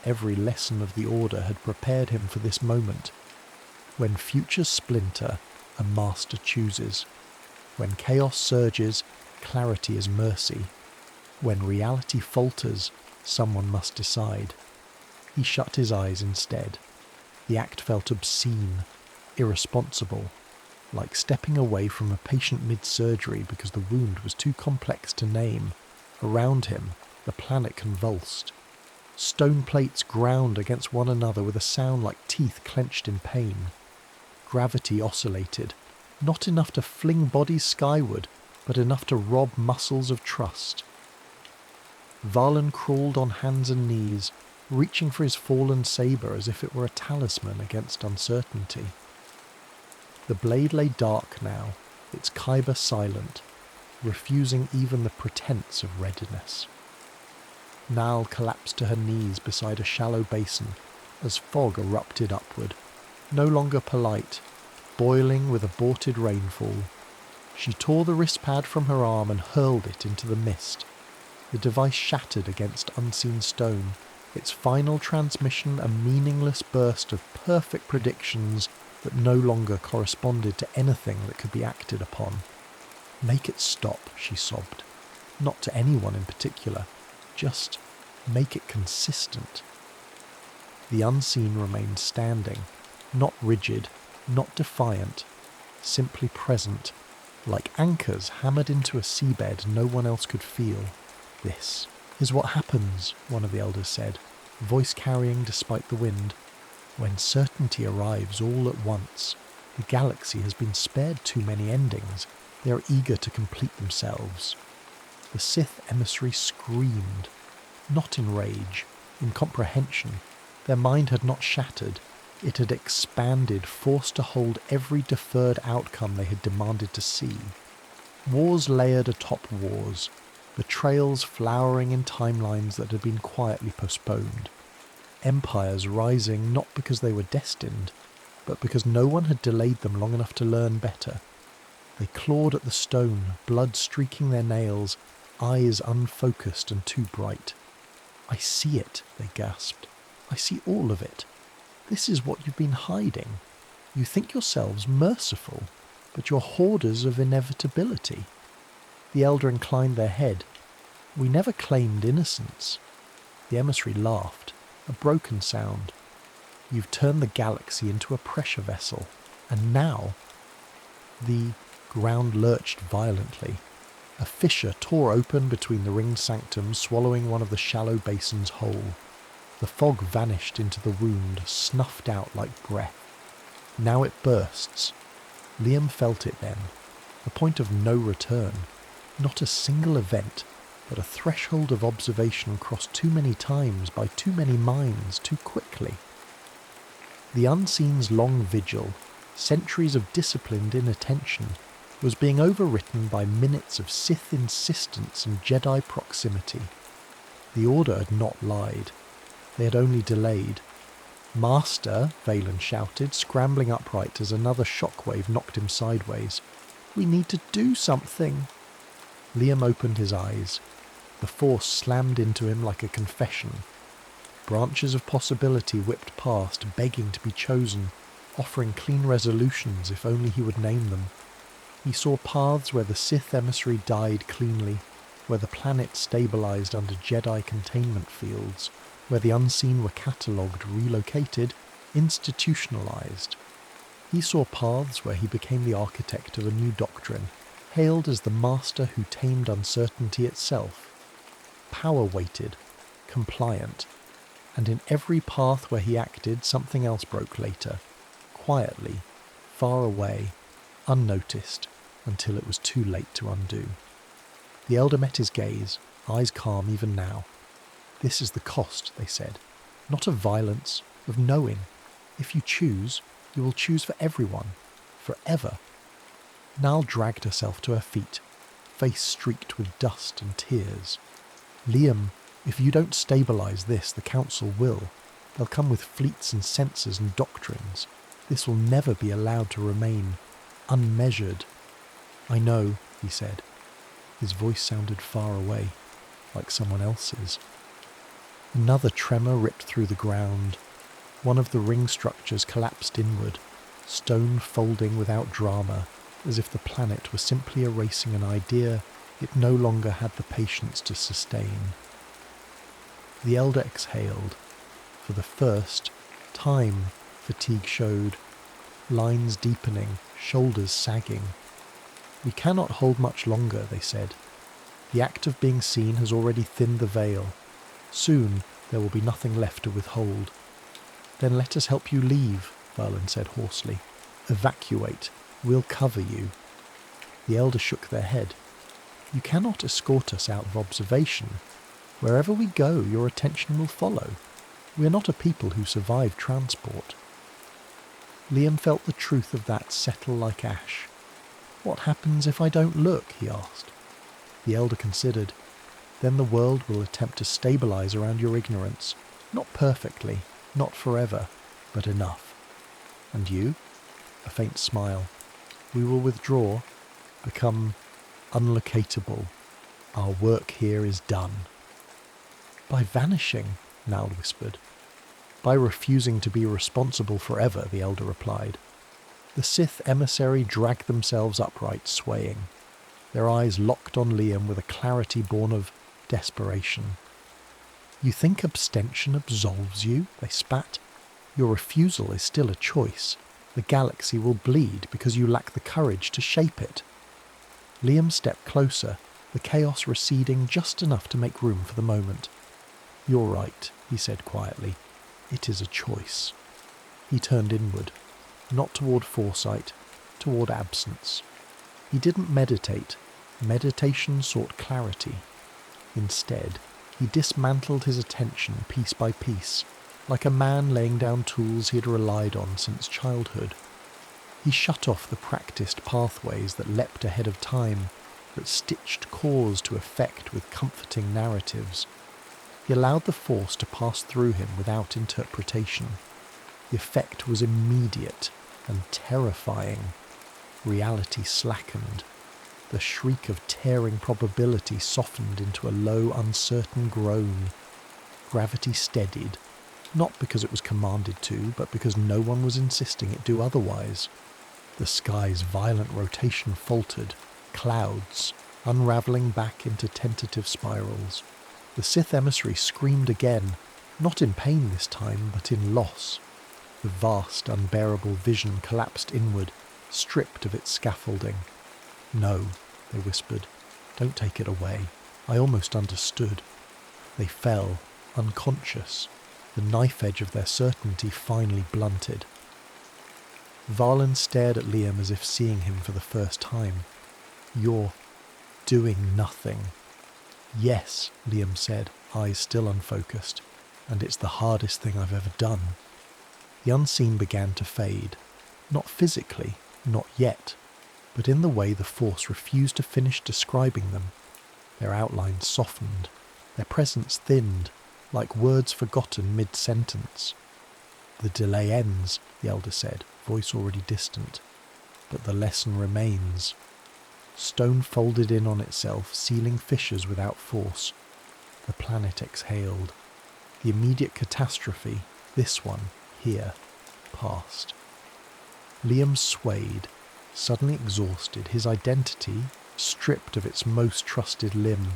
Every lesson of the Order had prepared him for this moment. When futures splinter, a master chooses. When chaos surges, clarity is mercy. When reality falters, someone must decide. He shut his eyes instead. The act felt obscene, irresponsible, like stepping away from a patient mid-surgery because the wound was too complex to name. Around him, the planet convulsed. Stone plates ground against one another with a sound like teeth clenched in pain. Gravity oscillated, not enough to fling bodies skyward, but enough to rob muscles of trust. Varlin crawled on hands and knees, reaching for his fallen sabre as if it were a talisman against uncertainty. The blade lay dark now, its kyber silent, refusing even the pretense of readiness. Nal collapsed to her knees beside a shallow basin as fog erupted upward, no longer polite, boiling with aborted rainfall. She tore the wrist pad from her arm and hurled it into the mist. The device shattered against unseen stone, its final transmission a meaningless burst of perfect predictions that no longer corresponded to anything that could be acted upon. "Make it stop," she sobbed. Not to anyone in particular, just make it consistent. The unseen remained standing, not rigid, not defiant, simply present, like anchors hammered into a seabed no one else could feel. "This is what happens," one of the elders said, voice carrying despite the wind. "When certainty arrives all at once, the galaxy has been spared too many endings. They are eager to complete themselves." The Sith emissary screamed, not in rage, in comprehension. Their mind had not shattered. It had expanded, forced to hold every deferred outcome they had demanded to see. Wars layered atop wars, betrayals flowering in timelines that had been quietly postponed. Empires rising not because they were destined, but because no one had delayed them long enough to learn better. They clawed at the stone, blood streaking their nails, eyes unfocused and too bright. "I see it," they gasped. "I see all of it. This is what you've been hiding. You think yourselves merciful, but you're hoarders of inevitability." The elder inclined their head. "We never claimed innocence." The emissary laughed, a broken sound. "You've turned the galaxy into a pressure vessel, and now..." The Ground lurched violently. A fissure tore open between the ringed sanctums, swallowing one of the shallow basins whole. The fog vanished into the wound, snuffed out like breath. Now it bursts. Liam felt it then. A point of no return. Not a single event, but a threshold of observation crossed too many times by too many minds too quickly. The Unseen's long vigil, centuries of disciplined inattention, was being overwritten by minutes of Sith insistence and Jedi proximity. The Order had not lied. They had only delayed. "Master," Valen shouted, scrambling upright as another shockwave knocked him sideways. "We need to do something." Liam opened his eyes. The Force slammed into him like a confession. Branches of possibility whipped past, begging to be chosen, offering clean resolutions if only he would name them. He saw paths where the Sith emissary died cleanly, where the planet stabilized under Jedi containment fields, where the Unseen were catalogued, relocated, institutionalized. He saw paths where he became the architect of a new doctrine, hailed as the master who tamed uncertainty itself. Power-weighted, compliant, and in every path where he acted something else broke later, quietly, far away, unnoticed, until it was too late to undo. The Elder met his gaze, eyes calm even now. "This is the cost," they said. "Not of violence, of knowing. If you choose, you will choose for everyone, forever." Nal dragged herself to her feet, face streaked with dust and tears. "Liam, if you don't stabilise this, the Council will. They'll come with fleets and sensors and doctrines. This will never be allowed to remain unmeasured." "I know," he said. His voice sounded far away, like someone else's. Another tremor ripped through the ground. One of the ring structures collapsed inward, stone folding without drama, as if the planet were simply erasing an idea it no longer had the patience to sustain. The Elder exhaled. For the first time, fatigue showed, lines deepening, shoulders sagging. "We cannot hold much longer," they said. "The act of being seen has already thinned the veil. Soon there will be nothing left to withhold." "Then let us help you leave," Verlin said hoarsely. "Evacuate. We'll cover you." The Elder shook their head. "You cannot escort us out of observation. Wherever we go, your attention will follow. We are not a people who survive transport." Liam felt the truth of that settle like ash. "What happens if I don't look?" he asked. The Elder considered. "Then the world will attempt to stabilise around your ignorance. Not perfectly, not forever, but enough. And you?" A faint smile. "We will withdraw, become unlocatable. Our work here is done." "By vanishing," Nal whispered. "By refusing to be responsible forever," the Elder replied. The Sith emissary dragged themselves upright, swaying. Their eyes locked on Liam with a clarity born of desperation. "You think abstention absolves you?" they spat. "Your refusal is still a choice. The galaxy will bleed because you lack the courage to shape it." Liam stepped closer, the chaos receding just enough to make room for the moment. "You're right," he said quietly. "It is a choice." He turned inward, not toward foresight, toward absence. He didn't meditate. Meditation sought clarity. Instead, he dismantled his attention piece by piece, like a man laying down tools he had relied on since childhood. He shut off the practiced pathways that leapt ahead of time, that stitched cause to effect with comforting narratives. He allowed the Force to pass through him without interpretation. The effect was immediate and terrifying. Reality slackened. The shriek of tearing probability softened into a low, uncertain groan. Gravity steadied, not because it was commanded to, but because no one was insisting it do otherwise. The sky's violent rotation faltered, clouds, unravelling back into tentative spirals. The Sith emissary screamed again, not in pain this time, but in loss. The vast, unbearable vision collapsed inward, stripped of its scaffolding. No, they whispered. Don't take it away. I almost understood. They fell, unconscious, the knife edge of their certainty finally blunted. Varlin stared at Liam as if seeing him for the first time. You're doing nothing. Yes, Liam said, eyes still unfocused, and it's the hardest thing I've ever done. The unseen began to fade. Not physically, not yet, but in the way the Force refused to finish describing them. Their outlines softened, their presence thinned, like words forgotten mid-sentence. The delay ends, the Elder said, voice already distant, but the lesson remains. Stone folded in on itself, sealing fissures without force. The planet exhaled. The immediate catastrophe, this one, here, passed. Liam swayed, suddenly exhausted, his identity stripped of its most trusted limb.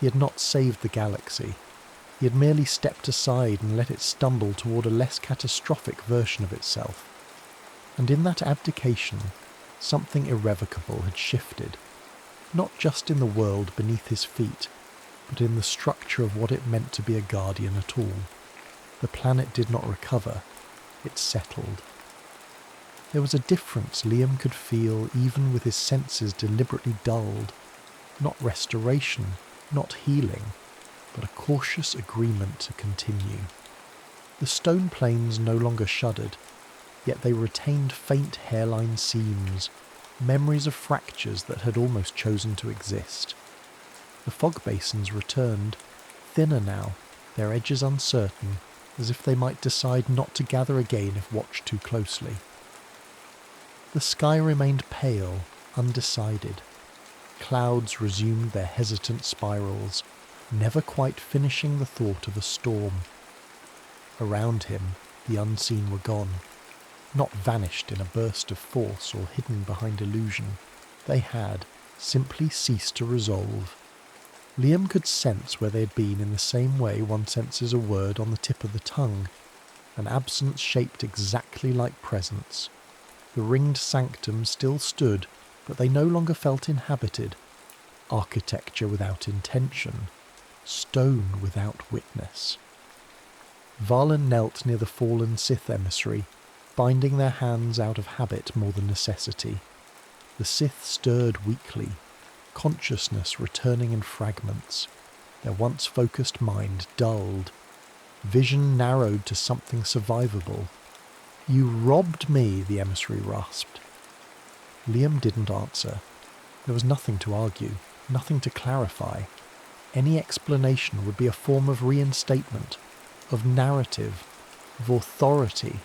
He had not saved the galaxy. He had merely stepped aside and let it stumble toward a less catastrophic version of itself. And in that abdication, something irrevocable had shifted, not just in the world beneath his feet, but in the structure of what it meant to be a guardian at all. The planet did not recover, it settled. There was a difference Liam could feel even with his senses deliberately dulled. Not restoration, not healing, but a cautious agreement to continue. The stone planes no longer shuddered, yet they retained faint hairline seams, memories of fractures that had almost chosen to exist. The fog basins returned, thinner now, their edges uncertain, as if they might decide not to gather again if watched too closely. The sky remained pale, undecided. Clouds resumed their hesitant spirals, never quite finishing the thought of a storm. Around him, the unseen were gone, not vanished in a burst of force or hidden behind illusion. They had simply ceased to resolve. Liam could sense where they had been in the same way one senses a word on the tip of the tongue, an absence shaped exactly like presence. The ringed sanctum still stood, but they no longer felt inhabited. Architecture without intention, stone without witness. Varlin knelt near the fallen Sith emissary, binding their hands out of habit more than necessity. The Sith stirred weakly, consciousness returning in fragments, their once focused mind dulled, vision narrowed to something survivable. You robbed me, the emissary rasped. Liam didn't answer. There was nothing to argue, nothing to clarify. Any explanation would be a form of reinstatement, of narrative, of authority.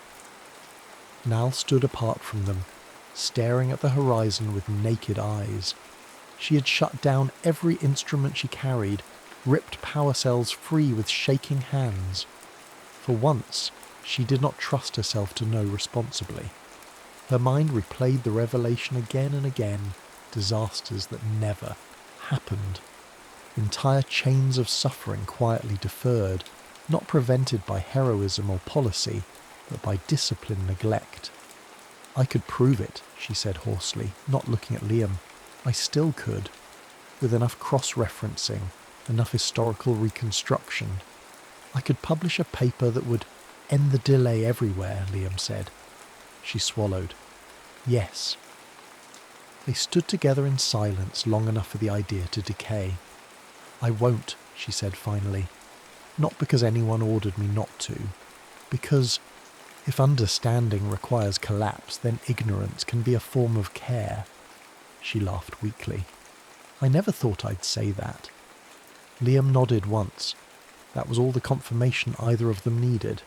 Nal stood apart from them, staring at the horizon with naked eyes. She had shut down every instrument she carried, ripped power cells free with shaking hands. For once, she did not trust herself to know responsibly. Her mind replayed the revelation again and again, disasters that never happened. Entire chains of suffering quietly deferred, not prevented by heroism or policy, but by disciplined neglect. I could prove it, she said hoarsely, not looking at Liam. I still could, with enough cross-referencing, enough historical reconstruction. I could publish a paper that would end the delay everywhere, Liam said. She swallowed. Yes. They stood together in silence long enough for the idea to decay. I won't, she said finally. Not because anyone ordered me not to. Because if understanding requires collapse, then ignorance can be a form of care. She laughed weakly. I never thought I'd say that. Liam nodded once. That was all the confirmation either of them needed.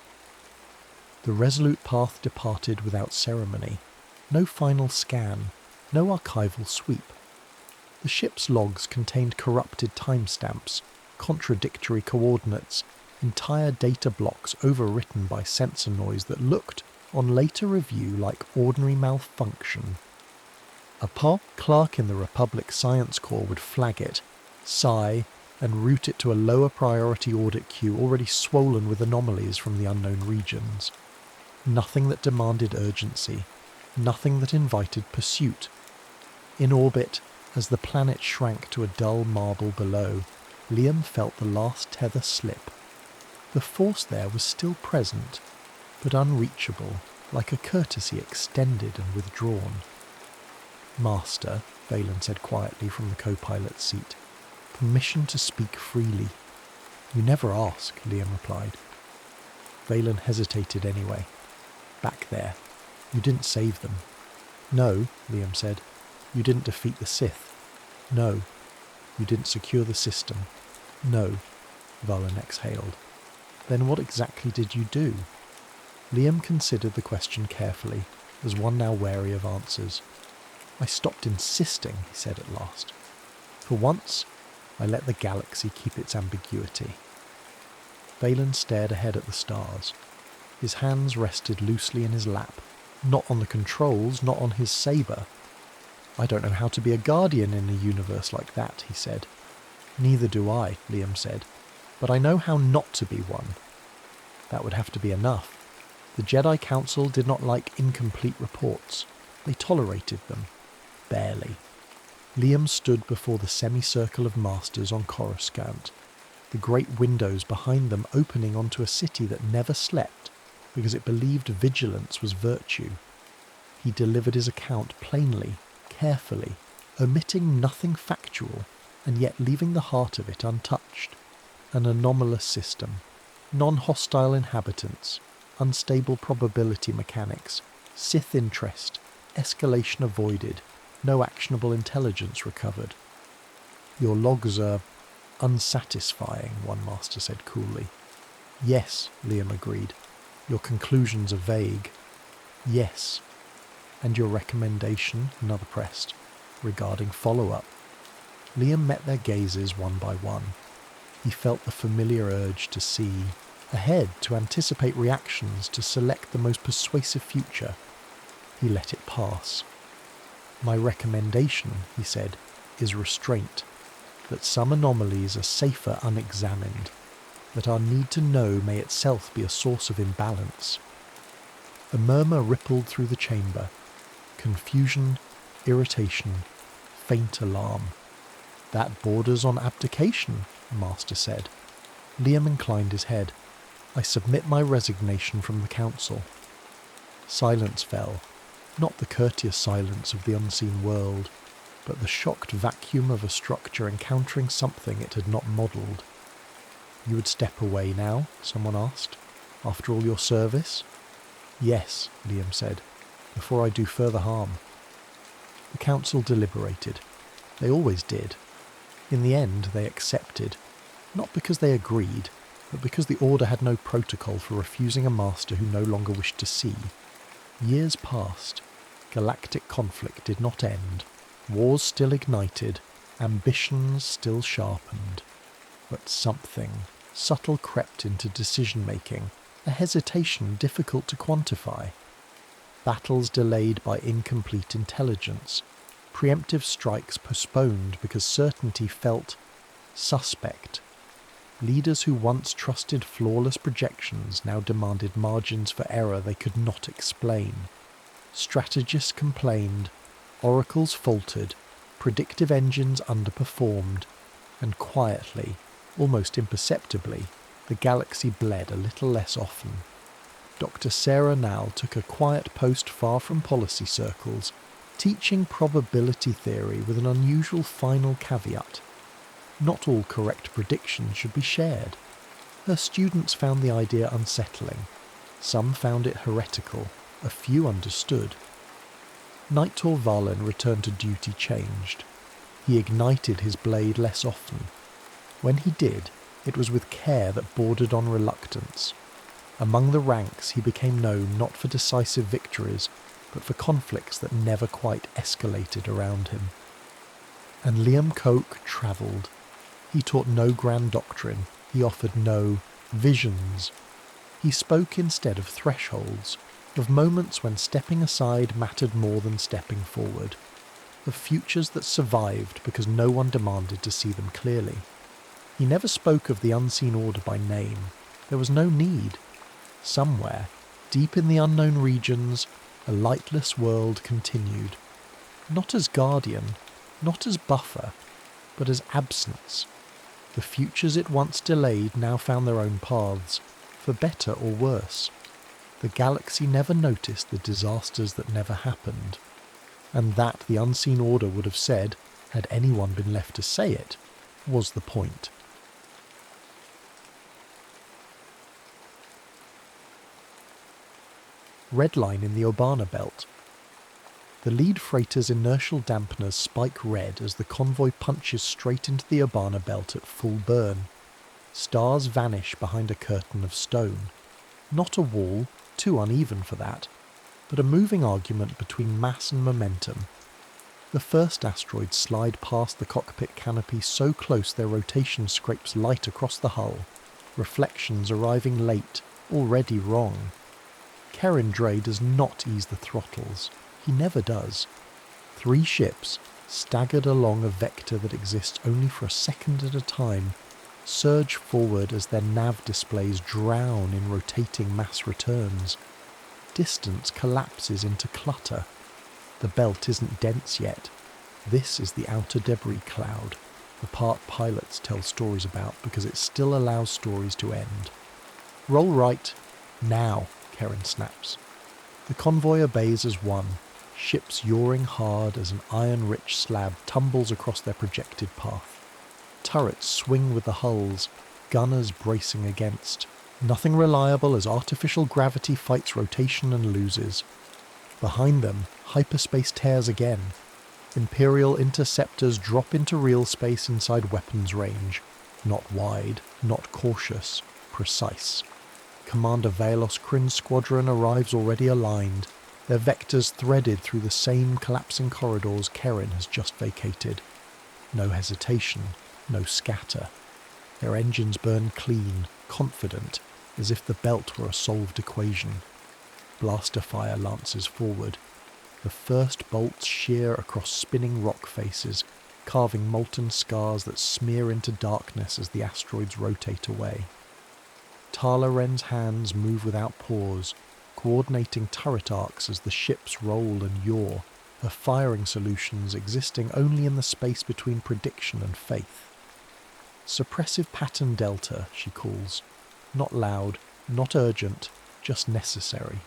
The resolute path departed without ceremony. No final scan, no archival sweep. The ship's logs contained corrupted timestamps, contradictory coordinates, entire data blocks overwritten by sensor noise that looked, on later review, like ordinary malfunction. A park clerk in the Republic Science Corps would flag it, sigh, and route it to a lower priority audit queue already swollen with anomalies from the unknown regions. Nothing that demanded urgency, nothing that invited pursuit. In orbit, as the planet shrank to a dull marble below, Liam felt the last tether slip. The force there was still present, but unreachable, like a courtesy extended and withdrawn. "Master," Valen said quietly from the co-pilot's seat, "permission to speak freely." "You never ask," Liam replied. Valen hesitated anyway. "Back there. You didn't save them." "No," Liam said. "You didn't defeat the Sith." "No." "You didn't secure the system." "No," Valen exhaled. "Then what exactly did you do?" Liam considered the question carefully, as one now wary of answers. "I stopped insisting," he said at last. "For once, I let the galaxy keep its ambiguity." Valen stared ahead at the stars. His hands rested loosely in his lap, not on the controls, not on his saber. "I don't know how to be a guardian in a universe like that," he said. "Neither do I," Liam said, "but I know how not to be one." That would have to be enough. The Jedi Council did not like incomplete reports. They tolerated them. Barely. Liam stood before the semicircle of masters on Coruscant, the great windows behind them opening onto a city that never slept because it believed vigilance was virtue. He delivered his account plainly, carefully, omitting nothing factual, and yet leaving the heart of it untouched. An anomalous system, non-hostile inhabitants, unstable probability mechanics, Sith interest, escalation avoided, no actionable intelligence recovered. "Your logs are unsatisfying," one master said coolly. "Yes," Liam agreed. "Your conclusions are vague." "Yes." "And your recommendation," another pressed, "regarding follow-up." Liam met their gazes one by one. He felt the familiar urge to see ahead, to anticipate reactions, to select the most persuasive future. He let it pass. "My recommendation," he said, "is restraint, that some anomalies are safer unexamined, that our need to know may itself be a source of imbalance." A murmur rippled through the chamber. Confusion, irritation, faint alarm. "That borders on abdication," the master said. Liam inclined his head. "I submit my resignation from the council." Silence fell, not the courteous silence of the unseen world, but the shocked vacuum of a structure encountering something it had not modelled. "You would step away now?" someone asked. "After all your service?" "Yes," Liam said, "before I do further harm." The council deliberated. They always did. In the end, they accepted, not because they agreed, but because the Order had no protocol for refusing a master who no longer wished to see. Years passed. Galactic conflict did not end. Wars still ignited. Ambitions still sharpened. But something subtle crept into decision-making, a hesitation difficult to quantify. Battles delayed by incomplete intelligence. Preemptive strikes postponed because certainty felt suspect. Leaders who once trusted flawless projections now demanded margins for error they could not explain. Strategists complained, oracles faltered, predictive engines underperformed, and quietly, almost imperceptibly, the galaxy bled a little less often. Dr. Sarah now took a quiet post far from policy circles, teaching probability theory with an unusual final caveat. Not all correct predictions should be shared. Her students found the idea unsettling. Some found it heretical. A few understood. Nightor Valen returned to duty changed. He ignited his blade less often. When he did, it was with care that bordered on reluctance. Among the ranks he became known not for decisive victories, but for conflicts that never quite escalated around him. And Liam Coke travelled. He taught no grand doctrine. He offered no visions. He spoke instead of thresholds, of moments when stepping aside mattered more than stepping forward, of futures that survived because no one demanded to see them clearly. He never spoke of the unseen order by name. There was no need. Somewhere, deep in the unknown regions, a lightless world continued. Not as guardian, not as buffer, but as absence. The futures it once delayed now found their own paths, for better or worse. The galaxy never noticed the disasters that never happened, and that the unseen order would have said, had anyone been left to say it, was the point. Redline in the Obana belt. The lead freighter's inertial dampeners spike red as the convoy punches straight into the Obana belt at full burn. Stars vanish behind a curtain of stone. Not a wall, too uneven for that, but a moving argument between mass and momentum. The first asteroids slide past the cockpit canopy so close their rotation scrapes light across the hull, reflections arriving late, already wrong. Karen Dre does not ease the throttles. He never does. 3 ships, staggered along a vector that exists only for a second at a time, surge forward as their nav displays drown in rotating mass returns. Distance collapses into clutter. The belt isn't dense yet. This is the outer debris cloud, the part pilots tell stories about because it still allows stories to end. Roll right, now, Karen snaps. The convoy obeys as one, ships yawing hard as an iron-rich slab tumbles across their projected path. Turrets swing with the hulls, gunners bracing against. Nothing reliable as artificial gravity fights rotation and loses. Behind them, hyperspace tears again. Imperial interceptors drop into real space inside weapons range. Not wide, not cautious, precise. Commander Valos Kryn's squadron arrives already aligned, their vectors threaded through the same collapsing corridors Karen has just vacated. No hesitation, no scatter. Their engines burn clean, confident, as if the belt were a solved equation. Blaster fire lances forward. The first bolts shear across spinning rock faces, carving molten scars that smear into darkness as the asteroids rotate away. Tala Ren's hands move without pause, coordinating turret arcs as the ships roll and yaw, her firing solutions existing only in the space between prediction and faith. Suppressive pattern delta, she calls. Not loud, not urgent, just necessary.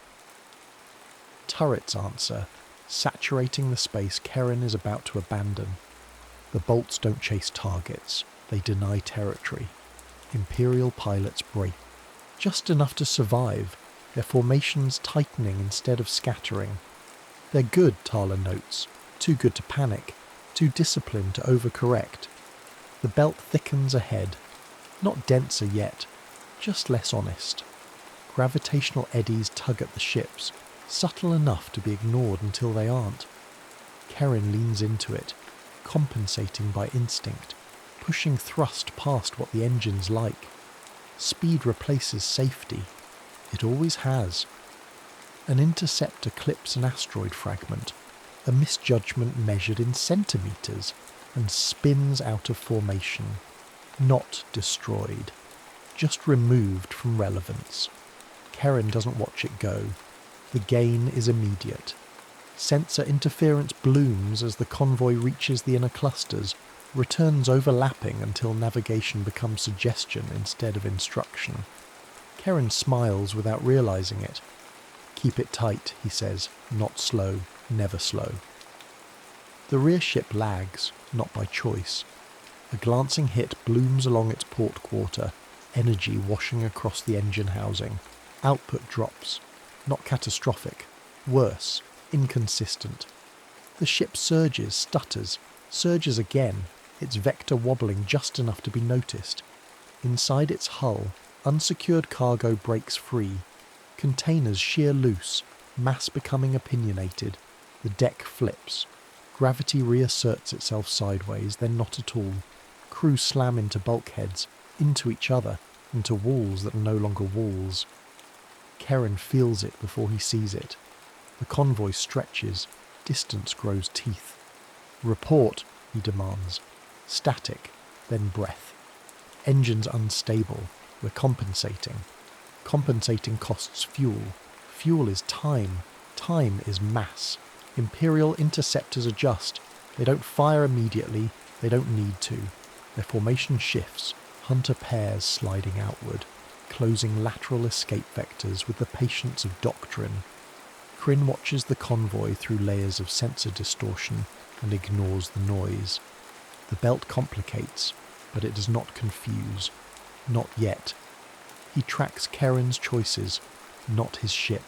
Turrets answer, saturating the space Karen is about to abandon. The bolts don't chase targets, they deny territory. Imperial pilots break. Just enough to survive, their formations tightening instead of scattering. They're good, Tala notes, too good to panic, too disciplined to overcorrect. The belt thickens ahead, not denser yet, just less honest. Gravitational eddies tug at the ships, subtle enough to be ignored until they aren't. Karen leans into it, compensating by instinct, pushing thrust past what the engines like. Speed replaces safety. It always has. An interceptor clips an asteroid fragment, a misjudgment measured in centimetres, and spins out of formation. Not destroyed, just removed from relevance. Karen doesn't watch it go. The gain is immediate. Sensor interference blooms as the convoy reaches the inner clusters, returns overlapping until navigation becomes suggestion instead of instruction. Karen smiles without realising it. Keep it tight, he says, not slow, never slow. The rear ship lags, not by choice. A glancing hit blooms along its port quarter, energy washing across the engine housing. Output drops. Not catastrophic. Worse, inconsistent. The ship surges, stutters, surges again, its vector wobbling just enough to be noticed. Inside its hull, unsecured cargo breaks free. Containers shear loose, mass becoming opinionated. The deck flips. Gravity reasserts itself sideways, then not at all. Crew slam into bulkheads, into each other, into walls that are no longer walls. Karen feels it before he sees it. The convoy stretches, distance grows teeth. Report, he demands. Static, then breath. Engines unstable. We're compensating. Compensating costs fuel. Fuel is time. Time is mass. Imperial interceptors adjust. They don't fire immediately, they don't need to. Their formation shifts, hunter pairs sliding outward, closing lateral escape vectors with the patience of doctrine. Kryn watches the convoy through layers of sensor distortion and ignores the noise. The belt complicates, but it does not confuse. Not yet. He tracks Keren's choices, not his ship.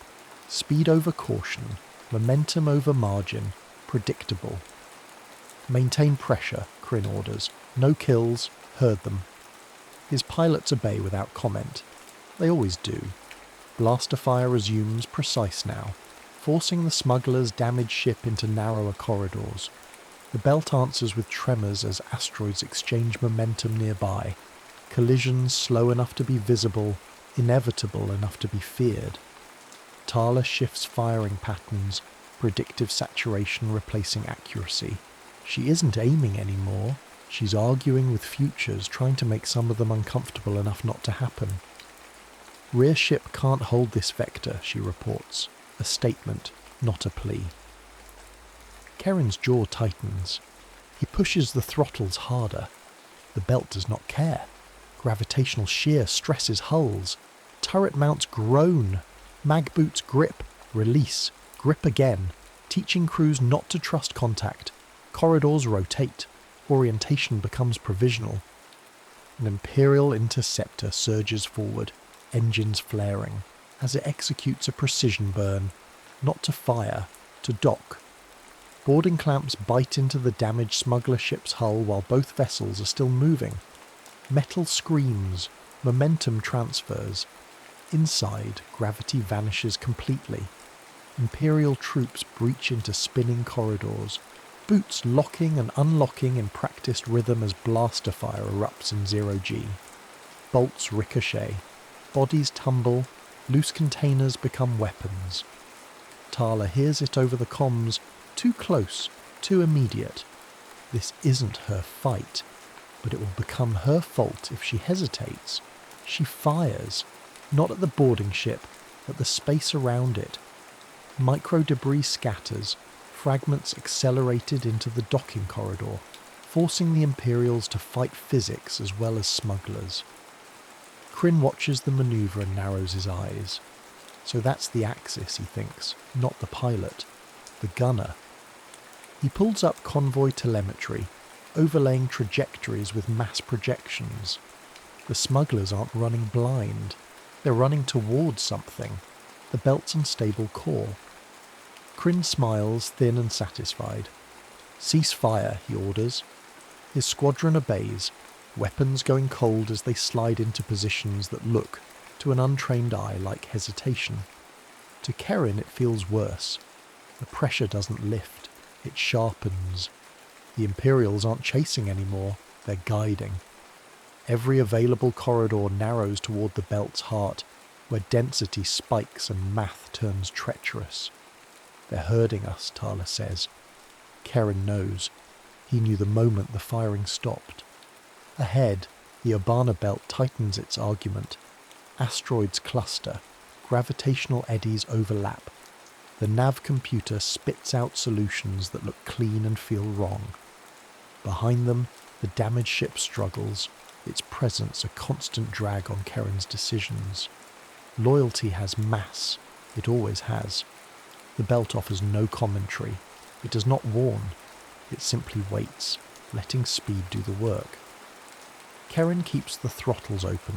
Speed over caution, momentum over margin, predictable. Maintain pressure, Kryn orders. No kills, herd them. His pilots obey without comment. They always do. Blaster fire resumes, precise now, forcing the smuggler's damaged ship into narrower corridors. The belt answers with tremors as asteroids exchange momentum nearby. Collisions slow enough to be visible, inevitable enough to be feared. Tala shifts firing patterns, predictive saturation replacing accuracy. She isn't aiming anymore. She's arguing with futures, trying to make some of them uncomfortable enough not to happen. Rear ship can't hold this vector, she reports. A statement, not a plea. Keren's jaw tightens. He pushes the throttles harder. The belt does not care. Gravitational shear stresses hulls. Turret mounts groan. Mag boots grip, release, grip again, teaching crews not to trust contact. Corridors rotate. Orientation becomes provisional. An Imperial interceptor surges forward, engines flaring, as it executes a precision burn, not to fire, to dock. Boarding clamps bite into the damaged smuggler ship's hull while both vessels are still moving. Metal screams, momentum transfers. Inside, gravity vanishes completely. Imperial troops breach into spinning corridors, boots locking and unlocking in practiced rhythm as blaster fire erupts in 0G. Bolts ricochet, bodies tumble, loose containers become weapons. Tala hears it over the comms, too close, too immediate. This isn't her fight, but it will become her fault if she hesitates. She fires, not at the boarding ship, at the space around it. Micro-debris scatters, fragments accelerated into the docking corridor, forcing the Imperials to fight physics as well as smugglers. Kryn watches the maneuver and narrows his eyes. So that's the Axis, he thinks, not the pilot, the gunner. He pulls up convoy telemetry, overlaying trajectories with mass projections. The smugglers aren't running blind. They're running towards something. The belt's unstable core. Kryn smiles, thin and satisfied. Cease fire, he orders. His squadron obeys, weapons going cold as they slide into positions that look, to an untrained eye, like hesitation. To Keren it feels worse. The pressure doesn't lift, it sharpens. The Imperials aren't chasing anymore, they're guiding. Every available corridor narrows toward the belt's heart, where density spikes and math turns treacherous. They're herding us, Tala says. Keren knows. He knew the moment the firing stopped. Ahead, the Obana belt tightens its argument. Asteroids cluster. Gravitational eddies overlap. The nav computer spits out solutions that look clean and feel wrong. Behind them, the damaged ship struggles, its presence a constant drag on Keren's decisions. Loyalty has mass. It always has. The belt offers no commentary. It does not warn. It simply waits, letting speed do the work. Keren keeps the throttles open.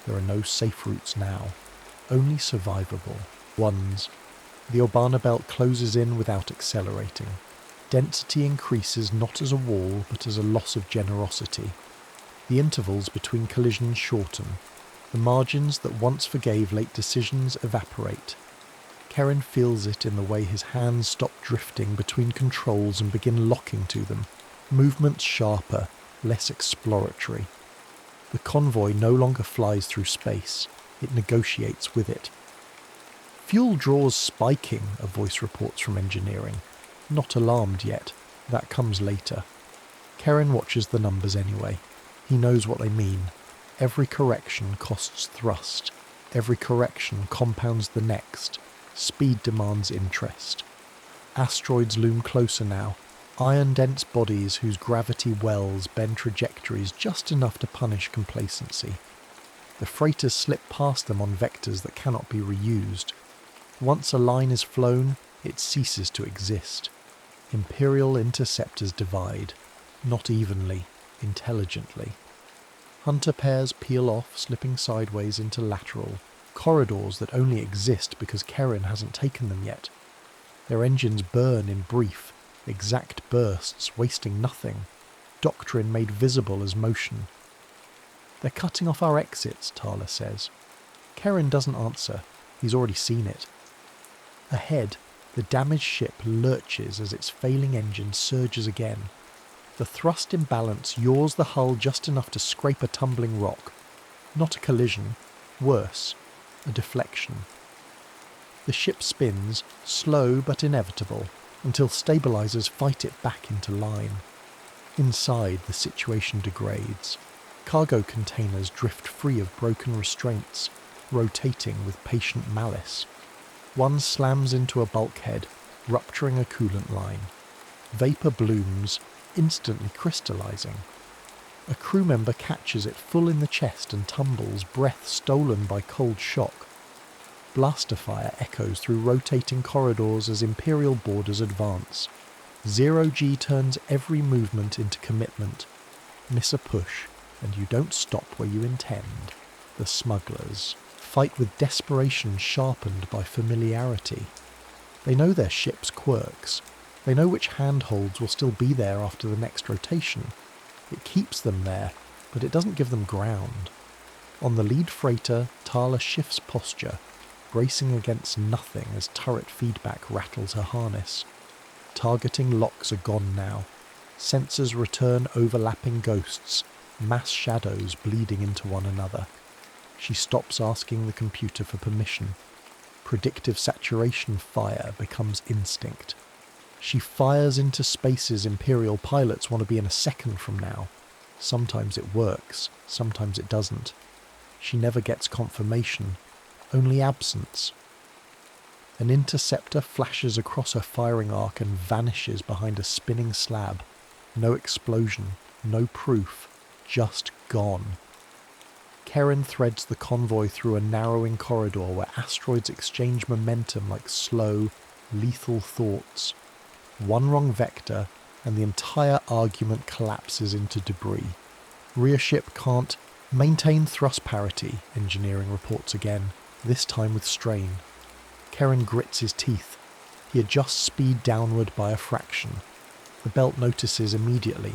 There are no safe routes now, only survivable ones. The Obana belt closes in without accelerating. Density increases not as a wall, but as a loss of generosity. The intervals between collisions shorten. The margins that once forgave late decisions evaporate. Keren feels it in the way his hands stop drifting between controls and begin locking to them, movements sharper, less exploratory. The convoy no longer flies through space, it negotiates with it. Fuel draws spiking, a voice reports from engineering. Not alarmed yet, that comes later. Keren watches the numbers anyway. He knows what they mean. Every correction costs thrust. Every correction compounds the next. Speed demands interest. Asteroids loom closer now, iron-dense bodies whose gravity wells bend trajectories just enough to punish complacency. The freighters slip past them on vectors that cannot be reused. Once a line is flown, it ceases to exist. Imperial interceptors divide, not evenly, intelligently. Hunter pairs peel off, slipping sideways into lateral, corridors that only exist because Keren hasn't taken them yet. Their engines burn in brief, exact bursts, wasting nothing, doctrine made visible as motion. "They're cutting off our exits," Tala says. Keren doesn't answer. He's already seen it. Ahead, the damaged ship lurches as its failing engine surges again. The thrust imbalance yaws the hull just enough to scrape a tumbling rock. Not a collision. Worse, a deflection. The ship spins, slow but inevitable, until stabilizers fight it back into line. Inside, the situation degrades. Cargo containers drift free of broken restraints, rotating with patient malice. One slams into a bulkhead, rupturing a coolant line. Vapor blooms, instantly crystallizing. A crew member catches it full in the chest and tumbles, breath stolen by cold shock. Blaster fire echoes through rotating corridors as Imperial borders advance. Zero-G turns every movement into commitment. Miss a push, and you don't stop where you intend. The smugglers fight with desperation sharpened by familiarity. They know their ship's quirks. They know which handholds will still be there after the next rotation. It keeps them there, but it doesn't give them ground. On the lead freighter, Tala shifts posture, bracing against nothing as turret feedback rattles her harness. Targeting locks are gone now. Sensors return overlapping ghosts, mass shadows bleeding into one another. She stops asking the computer for permission. Predictive saturation fire becomes instinct. She fires into spaces Imperial pilots want to be in a second from now. Sometimes it works, sometimes it doesn't. She never gets confirmation, only absence. An interceptor flashes across her firing arc and vanishes behind a spinning slab. No explosion, no proof, just gone. Keren threads the convoy through a narrowing corridor where asteroids exchange momentum like slow, lethal thoughts. One wrong vector, and the entire argument collapses into debris. Rear ship can't maintain thrust parity, engineering reports again, this time with strain. Keren grits his teeth. He adjusts speed downward by a fraction. The belt notices immediately.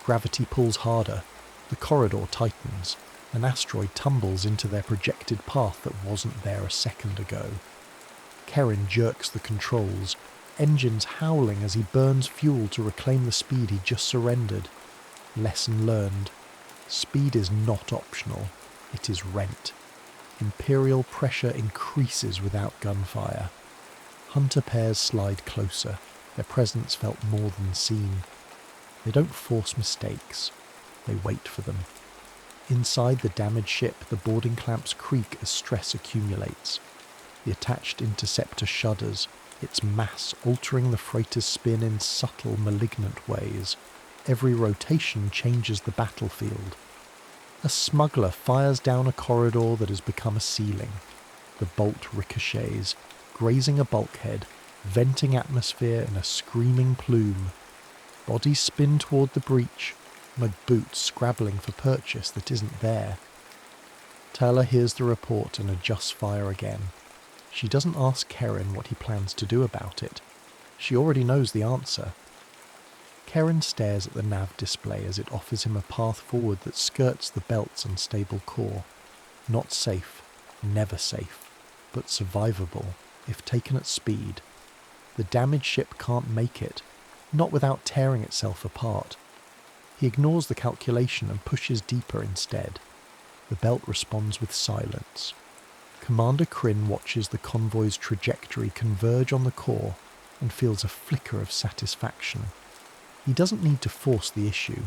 Gravity pulls harder. The corridor tightens. An asteroid tumbles into their projected path that wasn't there a second ago. Keren jerks the controls, engines howling as he burns fuel to reclaim the speed he just surrendered. Lesson learned. Speed is not optional. It is rent. Imperial pressure increases without gunfire. Hunter pairs slide closer. Their presence felt more than seen. They don't force mistakes. They wait for them. Inside the damaged ship, the boarding clamps creak as stress accumulates. The attached interceptor shudders, its mass altering the freighter's spin in subtle, malignant ways. Every rotation changes the battlefield. A smuggler fires down a corridor that has become a ceiling. The bolt ricochets, grazing a bulkhead, venting atmosphere in a screaming plume. Bodies spin toward the breach, mud boots scrabbling for purchase that isn't there. Tala hears the report and adjusts fire again. She doesn't ask Keren what he plans to do about it. She already knows the answer. Keren stares at the nav display as it offers him a path forward that skirts the belt's unstable core. Not safe, never safe, but survivable if taken at speed. The damaged ship can't make it, not without tearing itself apart. He ignores the calculation and pushes deeper instead. The belt responds with silence. Commander Kryn watches the convoy's trajectory converge on the core and feels a flicker of satisfaction. He doesn't need to force the issue.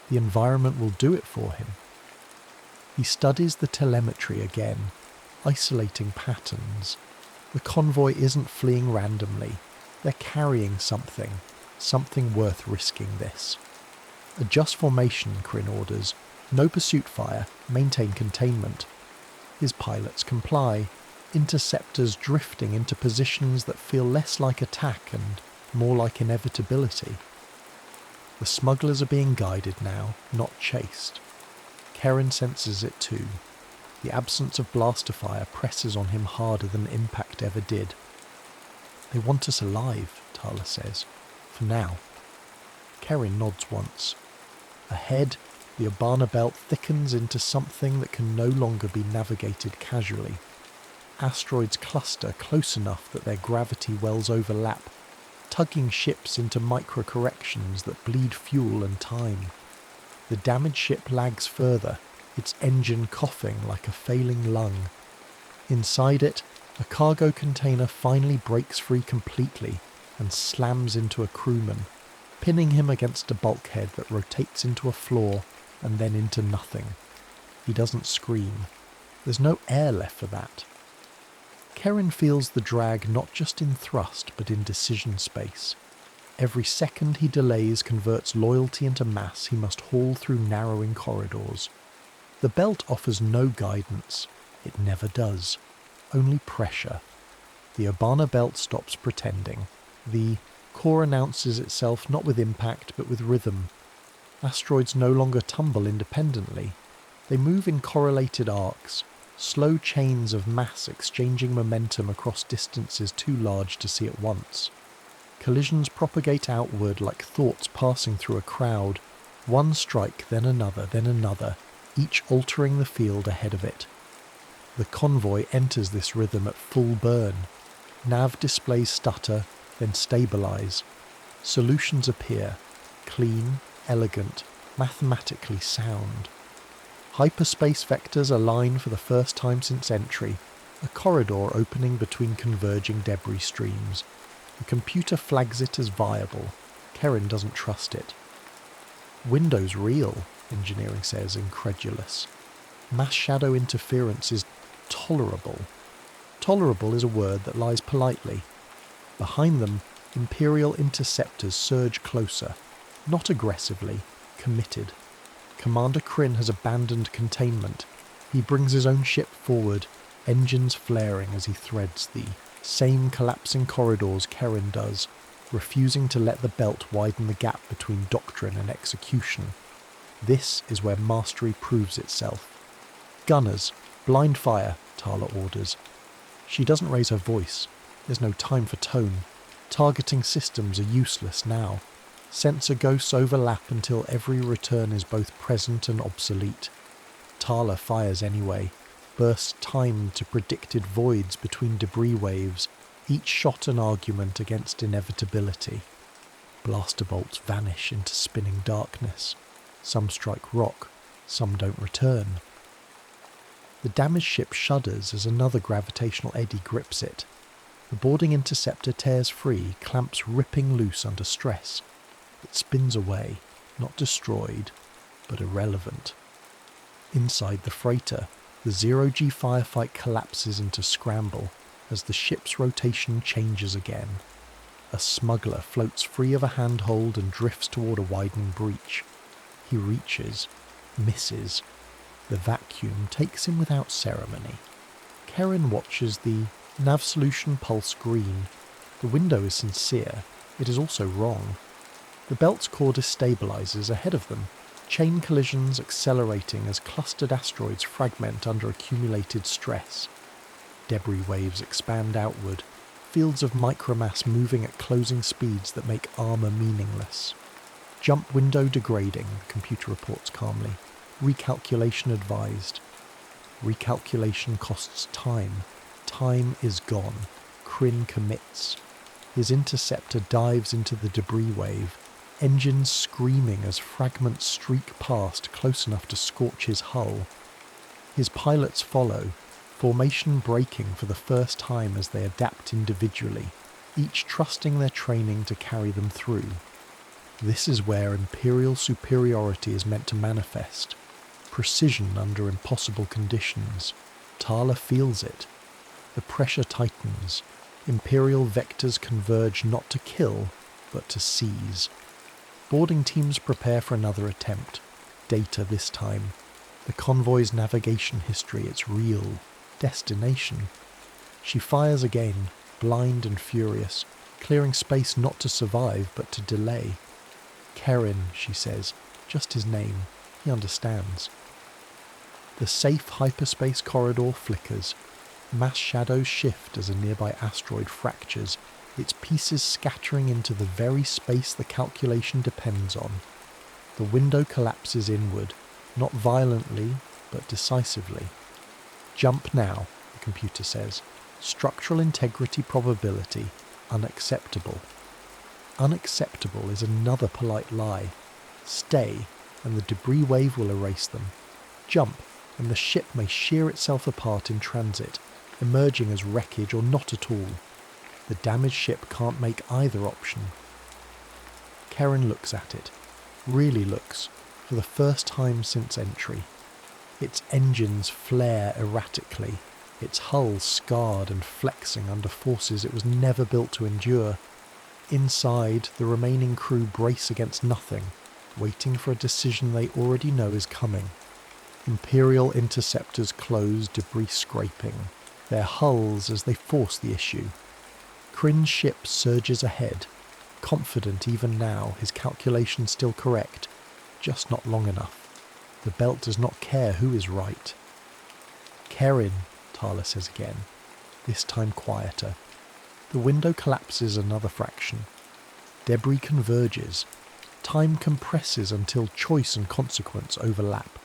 The environment will do it for him. He studies the telemetry again, isolating patterns. The convoy isn't fleeing randomly. They're carrying something, something worth risking this. Adjust formation, Kryn orders. No pursuit fire, maintain containment. His pilots comply, interceptors drifting into positions that feel less like attack and more like inevitability. The smugglers are being guided now, not chased. Karen senses it too. The absence of blaster fire presses on him harder than impact ever did. They want us alive, Tala says. For now. Karen nods once. Ahead, the Obana belt thickens into something that can no longer be navigated casually. Asteroids cluster close enough that their gravity wells overlap, tugging ships into micro-corrections that bleed fuel and time. The damaged ship lags further, its engine coughing like a failing lung. Inside it, a cargo container finally breaks free completely and slams into a crewman, pinning him against a bulkhead that rotates into a floor and then into nothing. He doesn't scream. There's no air left for that. Karen feels the drag not just in thrust but in decision space. Every second he delays converts loyalty into mass he must haul through narrowing corridors. The belt offers no guidance. It never does. Only pressure. The Obana belt stops pretending. The core announces itself not with impact but with rhythm. Asteroids no longer tumble independently. They move in correlated arcs, slow chains of mass exchanging momentum across distances too large to see at once. Collisions propagate outward like thoughts passing through a crowd, one strike, then another, each altering the field ahead of it. The convoy enters this rhythm at full burn. Nav displays stutter, then stabilise. Solutions appear, clean, elegant, mathematically sound. Hyperspace vectors align for the first time since entry, a corridor opening between converging debris streams. The computer flags it as viable. Karen doesn't trust it. Window's real, engineering says, incredulous. Mass shadow interference is tolerable. Tolerable is a word that lies politely. Behind them, Imperial interceptors surge closer, not aggressively, committed. Commander Kryn has abandoned containment. He brings his own ship forward, engines flaring as he threads the same collapsing corridors Karen does, refusing to let the belt widen the gap between doctrine and execution. This is where mastery proves itself. Gunners, blind fire, Tala orders. She doesn't raise her voice. There's no time for tone. Targeting systems are useless now. Sensor ghosts overlap until every return is both present and obsolete. Tala fires anyway, bursts timed to predicted voids between debris waves, each shot an argument against inevitability. Blaster bolts vanish into spinning darkness. Some strike rock, some don't return. The damaged ship shudders as another gravitational eddy grips it. The boarding interceptor tears free, clamps ripping loose under stress. It spins away, not destroyed, but irrelevant. Inside the freighter, the zero-G firefight collapses into scramble as the ship's rotation changes again. A smuggler floats free of a handhold and drifts toward a widening breach. He reaches, misses. The vacuum takes him without ceremony. Karen watches the nav solution pulse green. The window is sincere. It is also wrong. The belt's core destabilizes ahead of them, chain collisions accelerating as clustered asteroids fragment under accumulated stress. Debris waves expand outward, fields of micromass moving at closing speeds that make armor meaningless. Jump window degrading, the computer reports calmly. Recalculation advised. Recalculation costs time. Time is gone. Kryn commits. His interceptor dives into the debris wave, engines screaming as fragments streak past close enough to scorch his hull. His pilots follow, formation breaking for the first time as they adapt individually, each trusting their training to carry them through. This is where Imperial superiority is meant to manifest. Precision under impossible conditions. Tala feels it. The pressure tightens. Imperial vectors converge not to kill, but to seize. Boarding teams prepare for another attempt. Data this time. The convoy's navigation history, its real destination. She fires again, blind and furious, clearing space not to survive but to delay. Karen, she says, just his name. He understands. The safe hyperspace corridor flickers. Mass shadows shift as a nearby asteroid fractures, its pieces scattering into the very space the calculation depends on. The window collapses inward, not violently, but decisively. Jump now, the computer says. Structural integrity probability, unacceptable. Unacceptable is another polite lie. Stay, and the debris wave will erase them. Jump, and the ship may shear itself apart in transit, emerging as wreckage or not at all. The damaged ship can't make either option. Karen looks at it. Really looks, for the first time since entry. Its engines flare erratically, its hull scarred and flexing under forces it was never built to endure. Inside, the remaining crew brace against nothing, waiting for a decision they already know is coming. Imperial interceptors close, debris scraping, their hulls as they force the issue. Kryn's ship surges ahead, confident even now, his calculations still correct, just not long enough. The belt does not care who is right. Karen, Tala says again, this time quieter. The window collapses another fraction. Debris converges. Time compresses until choice and consequence overlap.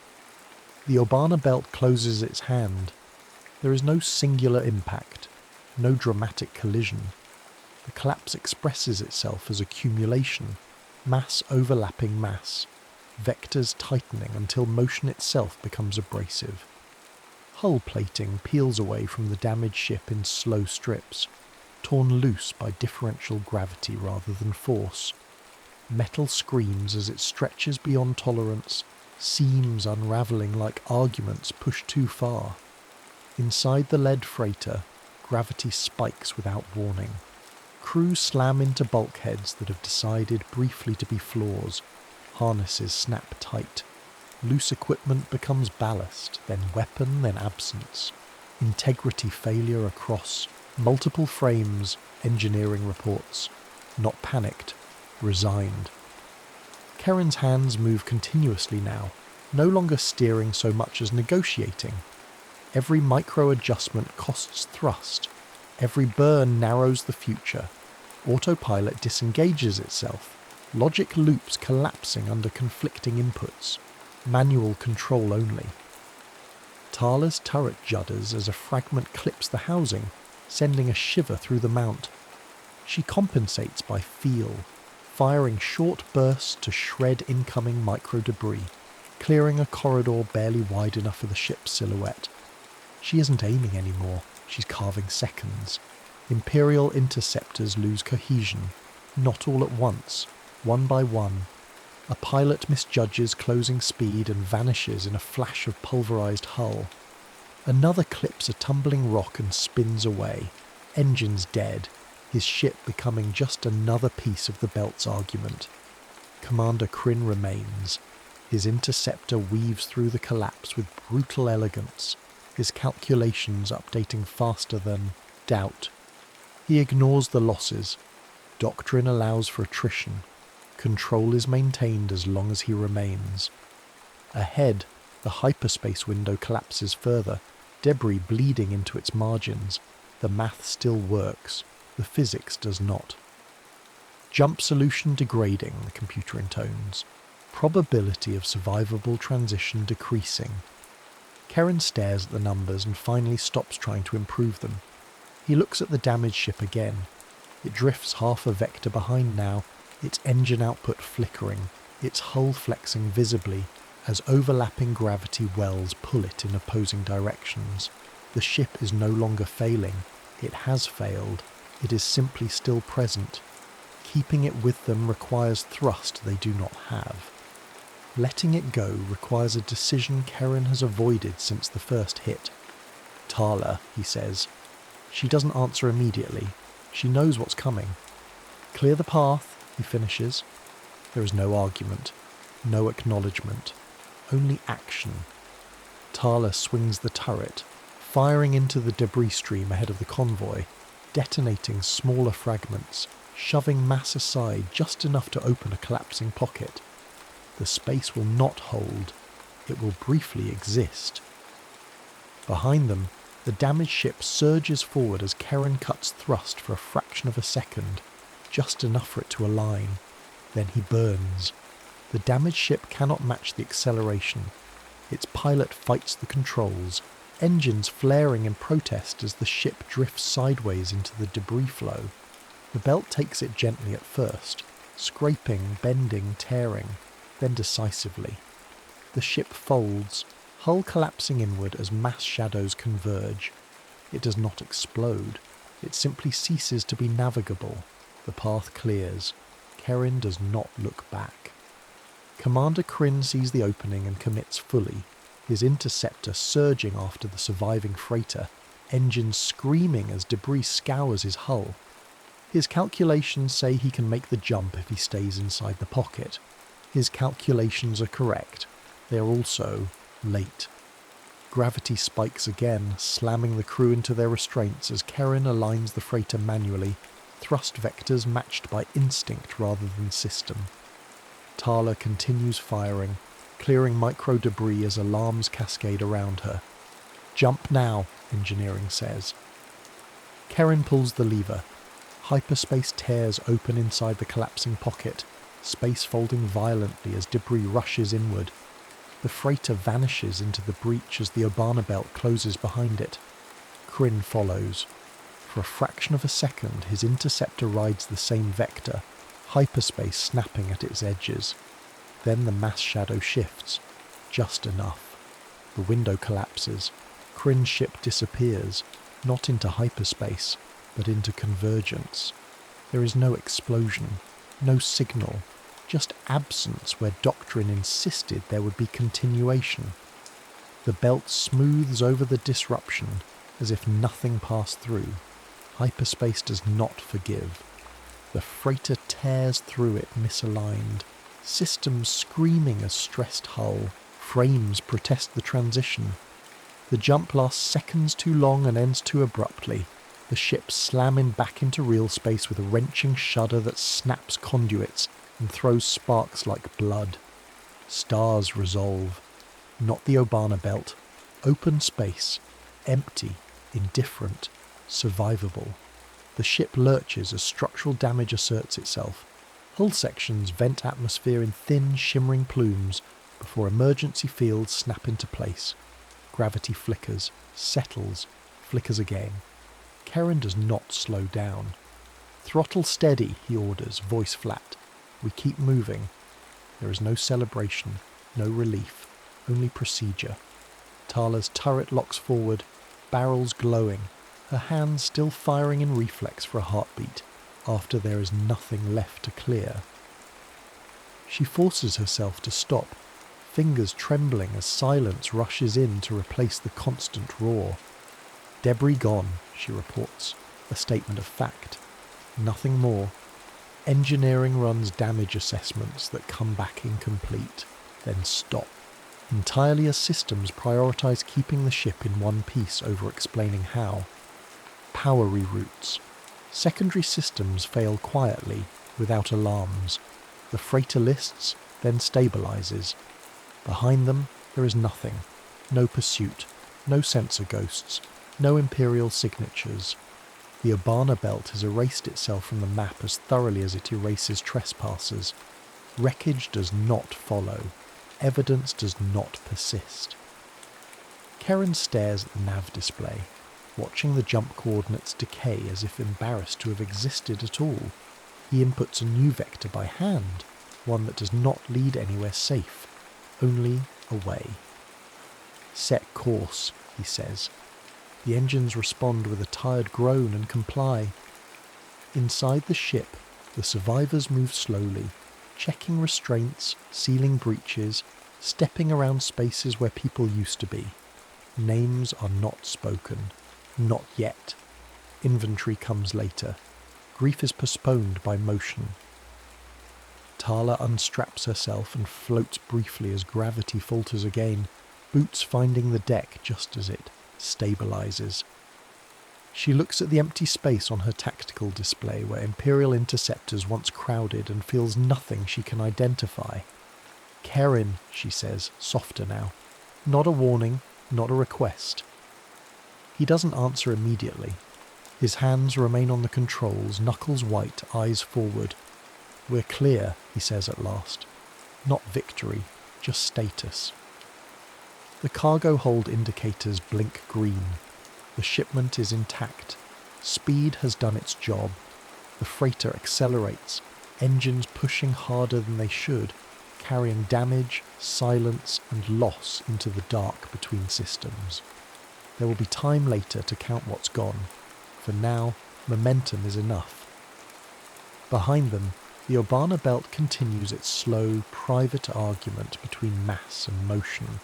The Obana belt closes its hand. There is no singular impact, no dramatic collision. The collapse expresses itself as accumulation, mass overlapping mass, vectors tightening until motion itself becomes abrasive. Hull plating peels away from the damaged ship in slow strips, torn loose by differential gravity rather than force. Metal screams as it stretches beyond tolerance, seams unravelling like arguments pushed too far. Inside the lead freighter, gravity spikes without warning. Crew slam into bulkheads that have decided briefly to be floors. Harnesses snap tight. Loose equipment becomes ballast, then weapon, then absence. Integrity failure across. Multiple frames, engineering reports. Not panicked, resigned. Karen's hands move continuously now, no longer steering so much as negotiating. Every micro-adjustment costs thrust. Every burn narrows the future. Autopilot disengages itself. Logic loops collapsing under conflicting inputs. Manual control only. Tala's turret judders as a fragment clips the housing, sending a shiver through the mount. She compensates by feel, firing short bursts to shred incoming micro-debris, clearing a corridor barely wide enough for the ship's silhouette. She isn't aiming anymore, she's carving seconds. Imperial interceptors lose cohesion, not all at once, one by one. A pilot misjudges closing speed and vanishes in a flash of pulverized hull. Another clips a tumbling rock and spins away, engines dead, his ship becoming just another piece of the belt's argument. Commander Kryn remains. His interceptor weaves through the collapse with brutal elegance, his calculations updating faster than doubt. He ignores the losses. Doctrine allows for attrition. Control is maintained as long as he remains. Ahead, the hyperspace window collapses further, debris bleeding into its margins. The math still works. The physics does not. Jump solution degrading, the computer intones. Probability of survivable transition decreasing. Karen stares at the numbers and finally stops trying to improve them. He looks at the damaged ship again. It drifts half a vector behind now, its engine output flickering, its hull flexing visibly as overlapping gravity wells pull it in opposing directions. The ship is no longer failing. It has failed. It is simply still present. Keeping it with them requires thrust they do not have. Letting it go requires a decision Karen has avoided since the first hit. Tala, he says. She doesn't answer immediately. She knows what's coming. Clear the path, he finishes. There is no argument, no acknowledgement, only action. Tala swings the turret, firing into the debris stream ahead of the convoy, detonating smaller fragments, shoving mass aside just enough to open a collapsing pocket. The space will not hold, it will briefly exist. Behind them, the damaged ship surges forward as Karen cuts thrust for a fraction of a second, just enough for it to align. Then he burns. The damaged ship cannot match the acceleration. Its pilot fights the controls, engines flaring in protest as the ship drifts sideways into the debris flow. The belt takes it gently at first, scraping, bending, tearing, then decisively. The ship folds, hull collapsing inward as mass shadows converge. It does not explode. It simply ceases to be navigable. The path clears. Karen does not look back. Commander Kryn sees the opening and commits fully, his interceptor surging after the surviving freighter, engines screaming as debris scours his hull. His calculations say he can make the jump if he stays inside the pocket. His calculations are correct. They are also late. Gravity spikes again, slamming the crew into their restraints as Karen aligns the freighter manually, thrust vectors matched by instinct rather than system. Tala continues firing, clearing micro-debris as alarms cascade around her. "Jump now," engineering says. Karen pulls the lever. Hyperspace tears open inside the collapsing pocket, space folding violently as debris rushes inward. The freighter vanishes into the breach as the Obana belt closes behind it. Kryn follows. For a fraction of a second, his interceptor rides the same vector, hyperspace snapping at its edges. Then the mass shadow shifts, just enough. The window collapses. Kryn's ship disappears, not into hyperspace, but into convergence. There is no explosion, no signal, just absence where doctrine insisted there would be continuation. The belt smooths over the disruption as if nothing passed through. Hyperspace does not forgive. The freighter tears through it misaligned, systems screaming as stressed hull, frames protest the transition. The jump lasts seconds too long and ends too abruptly, the ship slamming back into real space with a wrenching shudder that snaps conduits and throws sparks like blood. Stars resolve. Not the Obana belt. Open space. Empty. Indifferent. Survivable. The ship lurches as structural damage asserts itself. Hull sections vent atmosphere in thin, shimmering plumes before emergency fields snap into place. Gravity flickers, settles, flickers again. Karen does not slow down. "Throttle steady," he orders, voice flat. We keep moving. There is no celebration, no relief, only procedure. Tala's turret locks forward, barrels glowing, her hands still firing in reflex for a heartbeat, after there is nothing left to clear. She forces herself to stop, fingers trembling as silence rushes in to replace the constant roar. "Debris gone," she reports, a statement of fact. Nothing more. Engineering runs damage assessments that come back incomplete, then stop. Entirely as systems prioritise keeping the ship in one piece over explaining how. Power reroutes. Secondary systems fail quietly, without alarms. The freighter lists, then stabilises. Behind them, there is nothing. No pursuit, no sensor ghosts, no Imperial signatures. The Obana belt has erased itself from the map as thoroughly as it erases trespassers. Wreckage does not follow. Evidence does not persist. Karen stares at the nav display, watching the jump coordinates decay as if embarrassed to have existed at all. He inputs a new vector by hand, one that does not lead anywhere safe, only away. "Set course," he says. The engines respond with a tired groan and comply. Inside the ship, the survivors move slowly, checking restraints, sealing breaches, stepping around spaces where people used to be. Names are not spoken. Not yet. Inventory comes later. Grief is postponed by motion. Tala unstraps herself and floats briefly as gravity falters again, boots finding the deck just as it stabilizes. She looks at the empty space on her tactical display where Imperial interceptors once crowded and feels nothing she can identify. "Kerin," she says, softer now. Not a warning, not a request. He doesn't answer immediately. His hands remain on the controls, knuckles white, eyes forward. "We're clear," he says at last. Not victory, just status. The cargo hold indicators blink green. The shipment is intact. Speed has done its job. The freighter accelerates, engines pushing harder than they should, carrying damage, silence, and loss into the dark between systems. There will be time later to count what's gone. For now, momentum is enough. Behind them, the Obana belt continues its slow, private argument between mass and motion,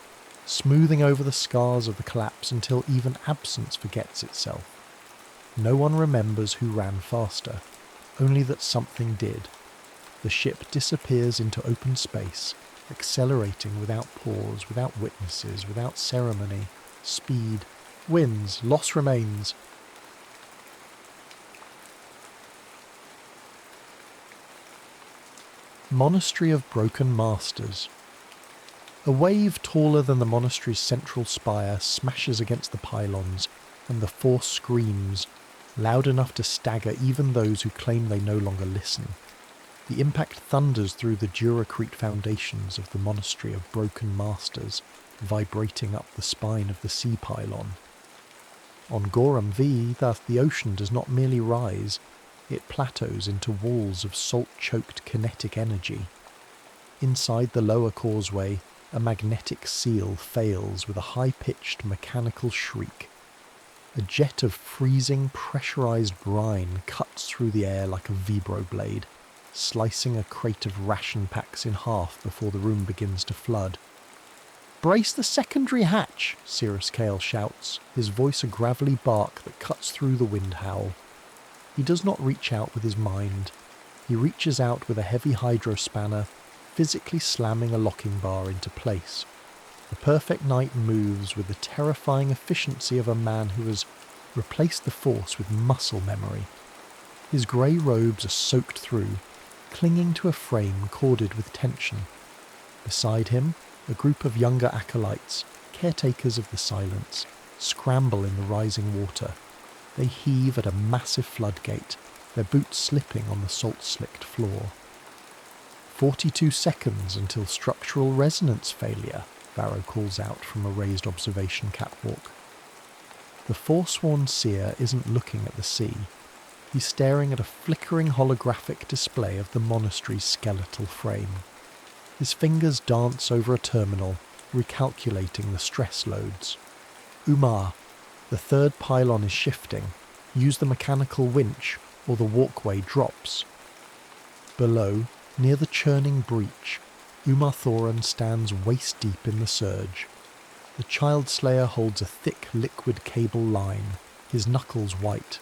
smoothing over the scars of the collapse until even absence forgets itself. No one remembers who ran faster, only that something did. The ship disappears into open space, accelerating without pause, without witnesses, without ceremony. Speed wins, loss remains. Monastery of Broken Masters. A wave taller than the monastery's central spire smashes against the pylons, and the force screams, loud enough to stagger even those who claim they no longer listen. The impact thunders through the Duracrete foundations of the Monastery of Broken Masters, vibrating up the spine of the sea pylon. On Gorum V, thus the ocean does not merely rise, it plateaus into walls of salt-choked kinetic energy. Inside the lower causeway, a magnetic seal fails with a high-pitched mechanical shriek. A jet of freezing, pressurized brine cuts through the air like a vibroblade, slicing a crate of ration packs in half before the room begins to flood. "Brace the secondary hatch," Cirrus Kale shouts, his voice a gravelly bark that cuts through the wind howl. He does not reach out with his mind. He reaches out with a heavy hydro spanner, physically slamming a locking bar into place. The perfect knight moves with the terrifying efficiency of a man who has replaced the force with muscle memory. His grey robes are soaked through, clinging to a frame corded with tension. Beside him, a group of younger acolytes, caretakers of the silence, scramble in the rising water. They heave at a massive floodgate, their boots slipping on the salt-slicked floor. 42 seconds until structural resonance failure, Varro calls out from a raised observation catwalk. The forsworn seer isn't looking at the sea. He's staring at a flickering holographic display of the monastery's skeletal frame. His fingers dance over a terminal, recalculating the stress loads. "Umar, the third pylon is shifting. Use the mechanical winch, or the walkway drops." Below, near the churning breach, Umar Thoran stands waist-deep in the surge. The Child Slayer holds a thick liquid cable line, his knuckles white.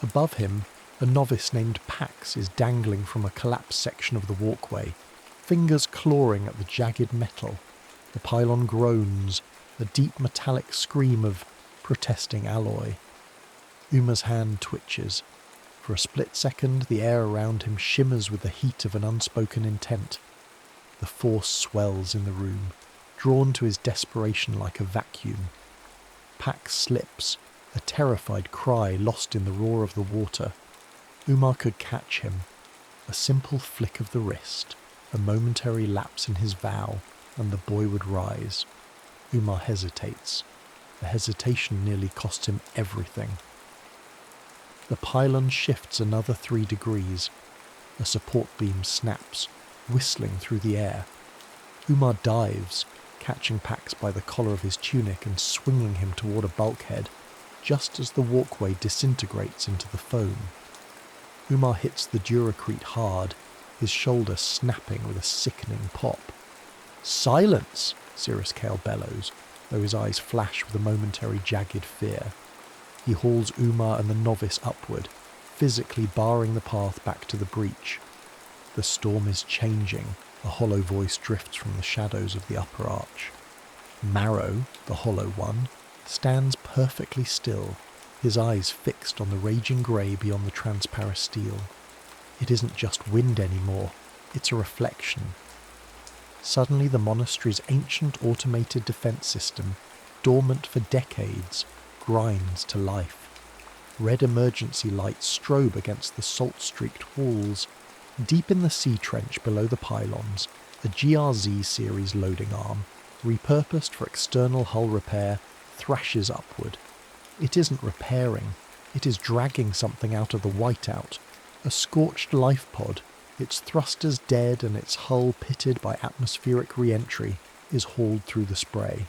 Above him, a novice named Pax is dangling from a collapsed section of the walkway, fingers clawing at the jagged metal. The pylon groans, a deep metallic scream of protesting alloy. Uma's hand twitches. For a split second, the air around him shimmers with the heat of an unspoken intent. The force swells in the room, drawn to his desperation like a vacuum. Pax slips, a terrified cry lost in the roar of the water. Umar could catch him. A simple flick of the wrist, a momentary lapse in his vow, and the boy would rise. Umar hesitates. The hesitation nearly cost him everything. The pylon shifts another 3 degrees. A support beam snaps, whistling through the air. Umar dives, catching Pax by the collar of his tunic and swinging him toward a bulkhead, just as the walkway disintegrates into the foam. Umar hits the Duracrete hard, his shoulder snapping with a sickening pop. "Silence!" Cirrus Kale bellows, though his eyes flash with a momentary jagged fear. He hauls Umar and the novice upward, physically barring the path back to the breach. The storm is changing, a hollow voice drifts from the shadows of the upper arch. Marrow, the hollow one, stands perfectly still, his eyes fixed on the raging grey beyond the transparent steel. It isn't just wind anymore, it's a reflection. Suddenly the monastery's ancient automated defence system, dormant for decades, grinds to life. Red emergency lights strobe against the salt-streaked walls. Deep in the sea trench below the pylons, a GRZ series loading arm, repurposed for external hull repair, thrashes upward. It isn't repairing, it is dragging something out of the whiteout. A scorched life pod, its thrusters dead and its hull pitted by atmospheric re-entry, is hauled through the spray.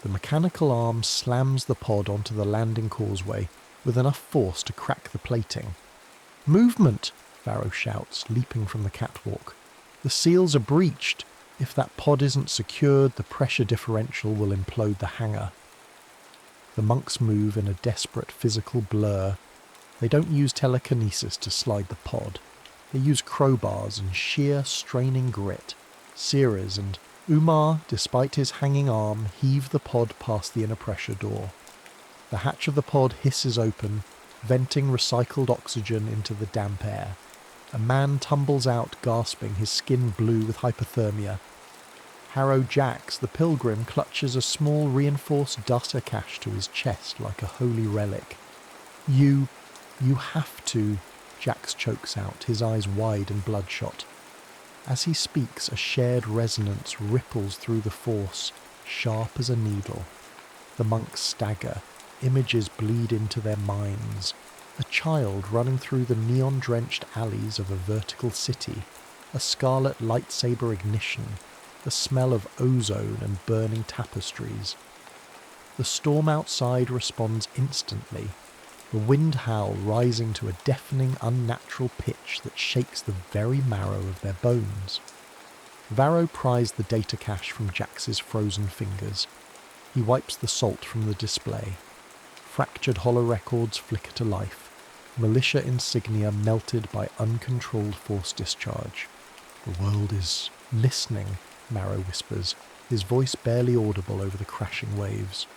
The mechanical arm slams the pod onto the landing causeway with enough force to crack the plating. "Movement!" Varro shouts, leaping from the catwalk. "The seals are breached. If that pod isn't secured, the pressure differential will implode the hangar." The monks move in a desperate physical blur. They don't use telekinesis to slide the pod. They use crowbars and sheer, straining grit. Ceres and Umar, despite his hanging arm, heave the pod past the inner pressure door. The hatch of the pod hisses open, venting recycled oxygen into the damp air. A man tumbles out, gasping, his skin blue with hypothermia. Harrow Jax, the pilgrim, clutches a small reinforced data cache to his chest like a holy relic. You have to," Jax chokes out, his eyes wide and bloodshot. As he speaks, a shared resonance ripples through the force, sharp as a needle. The monks stagger, images bleed into their minds. A child running through the neon-drenched alleys of a vertical city, a scarlet lightsaber ignition, the smell of ozone and burning tapestries. The storm outside responds instantly, the wind howl rising to a deafening, unnatural pitch that shakes the very marrow of their bones. Varro pries the data cache from Jax's frozen fingers. He wipes the salt from the display. Fractured holorecords flicker to life, militia insignia melted by uncontrolled force discharge. "The world is listening," Marrow whispers, his voice barely audible over the crashing waves.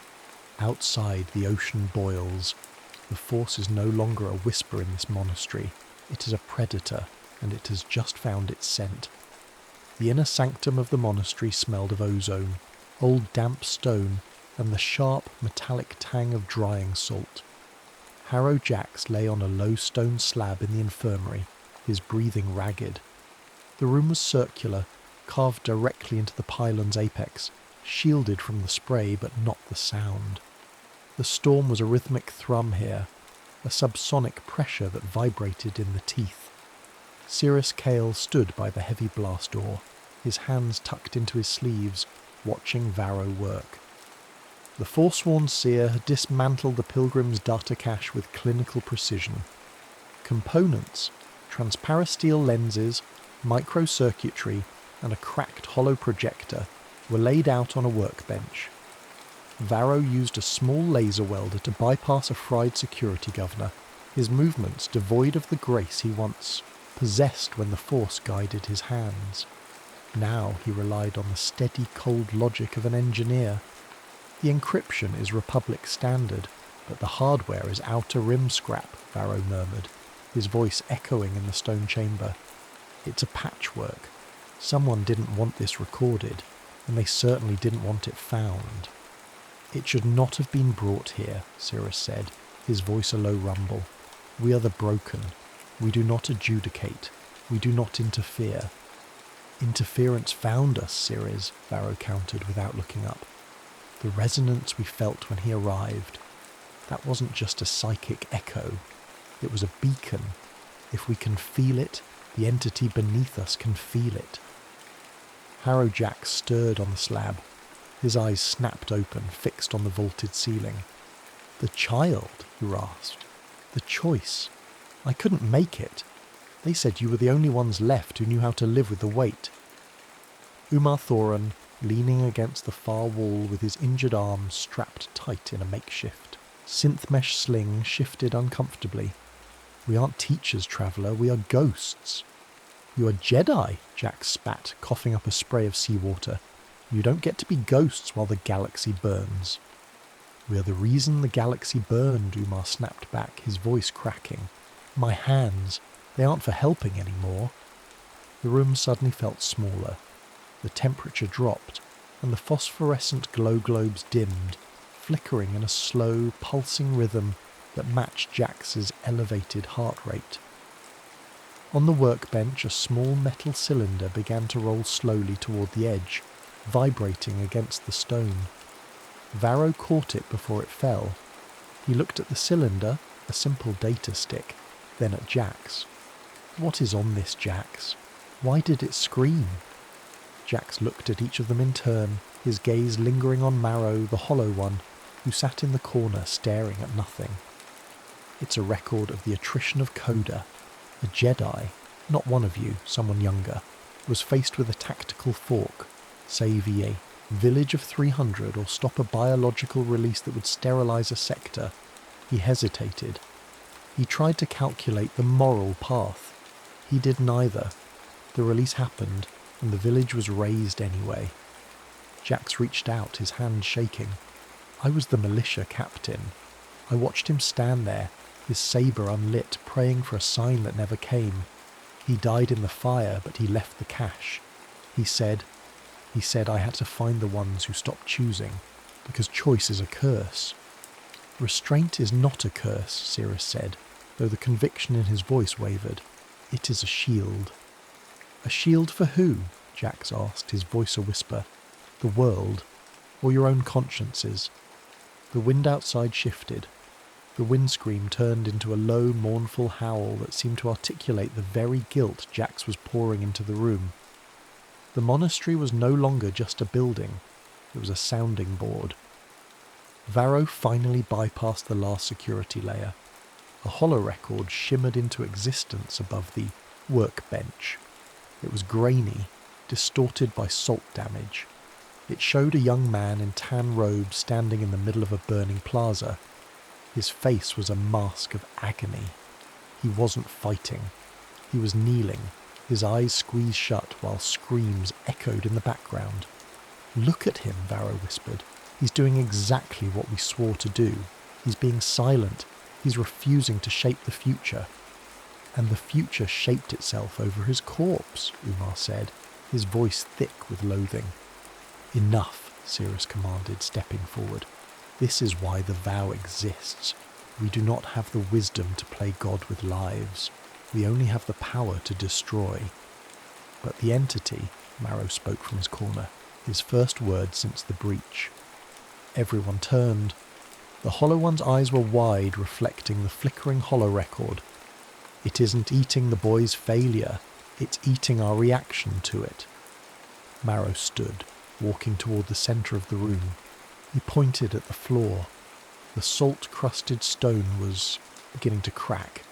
Outside, the ocean boils. The force is no longer a whisper in this monastery. It is a predator, and it has just found its scent. The inner sanctum of the monastery smelled of ozone, old damp stone, and the sharp, metallic tang of drying salt. Harrow Jax lay on a low stone slab in the infirmary, his breathing ragged. The room was circular, carved directly into the pylon's apex, shielded from the spray but not the sound. The storm was a rhythmic thrum here, a subsonic pressure that vibrated in the teeth. Cirrus Kale stood by the heavy blast door, his hands tucked into his sleeves, watching Varro work. The forsworn seer had dismantled the pilgrim's data cache with clinical precision. Components, transparasteel lenses, microcircuitry, and a cracked hollow projector were laid out on a workbench. Varro used a small laser welder to bypass a fried security governor, his movements devoid of the grace he once possessed when the force guided his hands. Now he relied on the steady, cold logic of an engineer. The encryption is Republic standard, but the hardware is outer rim scrap, Varro murmured, his voice echoing in the stone chamber. It's a patchwork. Someone didn't want this recorded, and they certainly didn't want it found. "It should not have been brought here," Cirrus said, his voice a low rumble. "We are the broken. We do not adjudicate. We do not interfere." "Interference found us, Cirrus," Varro countered without looking up. "The resonance we felt when he arrived. That wasn't just a psychic echo. It was a beacon. If we can feel it, the entity beneath us can feel it." Harrow Jax stirred on the slab. His eyes snapped open, fixed on the vaulted ceiling. "The child," he rasped. "The choice. I couldn't make it. They said you were the only ones left who knew how to live with the weight." Umar Thoran, leaning against the far wall with his injured arm strapped tight in a makeshift synth mesh sling, shifted uncomfortably. We aren't teachers, traveller, we are ghosts. You are Jedi, Jax spat, coughing up a spray of seawater. You don't get to be ghosts while the galaxy burns. We are the reason the galaxy burned, Umar snapped back, his voice cracking. My hands, they aren't for helping anymore. The room suddenly felt smaller. The temperature dropped, and the phosphorescent glow globes dimmed, flickering in a slow, pulsing rhythm that matched Jax's elevated heart rate. On the workbench, a small metal cylinder began to roll slowly toward the edge, vibrating against the stone. Varro caught it before it fell. He looked at the cylinder, a simple data stick, then at Jax. What is on this, Jax? Why did it scream? Jax looked at each of them in turn, his gaze lingering on Marrow, the hollow one, who sat in the corner staring at nothing. It's a record of the attrition of Coda. A Jedi, not one of you, someone younger, was faced with a tactical fork, save a village of 300 or stop a biological release that would sterilize a sector. He hesitated. He tried to calculate the moral path. He did neither. The release happened, and the village was razed anyway. Jax reached out, his hand shaking. I was the militia captain. I watched him stand there, his sabre unlit, praying for a sign that never came. He died in the fire, but he left the cache. He said I had to find the ones who stopped choosing, because choice is a curse. Restraint is not a curse, Cirrus said, though the conviction in his voice wavered. It is a shield. A shield for who? Jax asked, his voice a whisper. The world, or your own consciences. The wind outside shifted. The windscreen turned into a low, mournful howl that seemed to articulate the very guilt Jax was pouring into the room. The monastery was no longer just a building. It was a sounding board. Varro finally bypassed the last security layer. A holorecord shimmered into existence above the workbench. It was grainy, distorted by salt damage. It showed a young man in tan robes standing in the middle of a burning plaza. His face was a mask of agony. He wasn't fighting. He was kneeling, his eyes squeezed shut while screams echoed in the background. Look at him, Varro whispered. He's doing exactly what we swore to do. He's being silent. He's refusing to shape the future. And the future shaped itself over his corpse, Umar said, his voice thick with loathing. Enough, Cirrus commanded, stepping forward. This is why the vow exists. We do not have the wisdom to play God with lives. We only have the power to destroy. But the entity, Marrow spoke from his corner, his first word since the breach. Everyone turned. The Hollow One's eyes were wide, reflecting the flickering holorecord. It isn't eating the boy's failure, it's eating our reaction to it. Marrow stood, walking toward the centre of the room. He pointed at the floor. The salt-crusted stone was beginning to crack.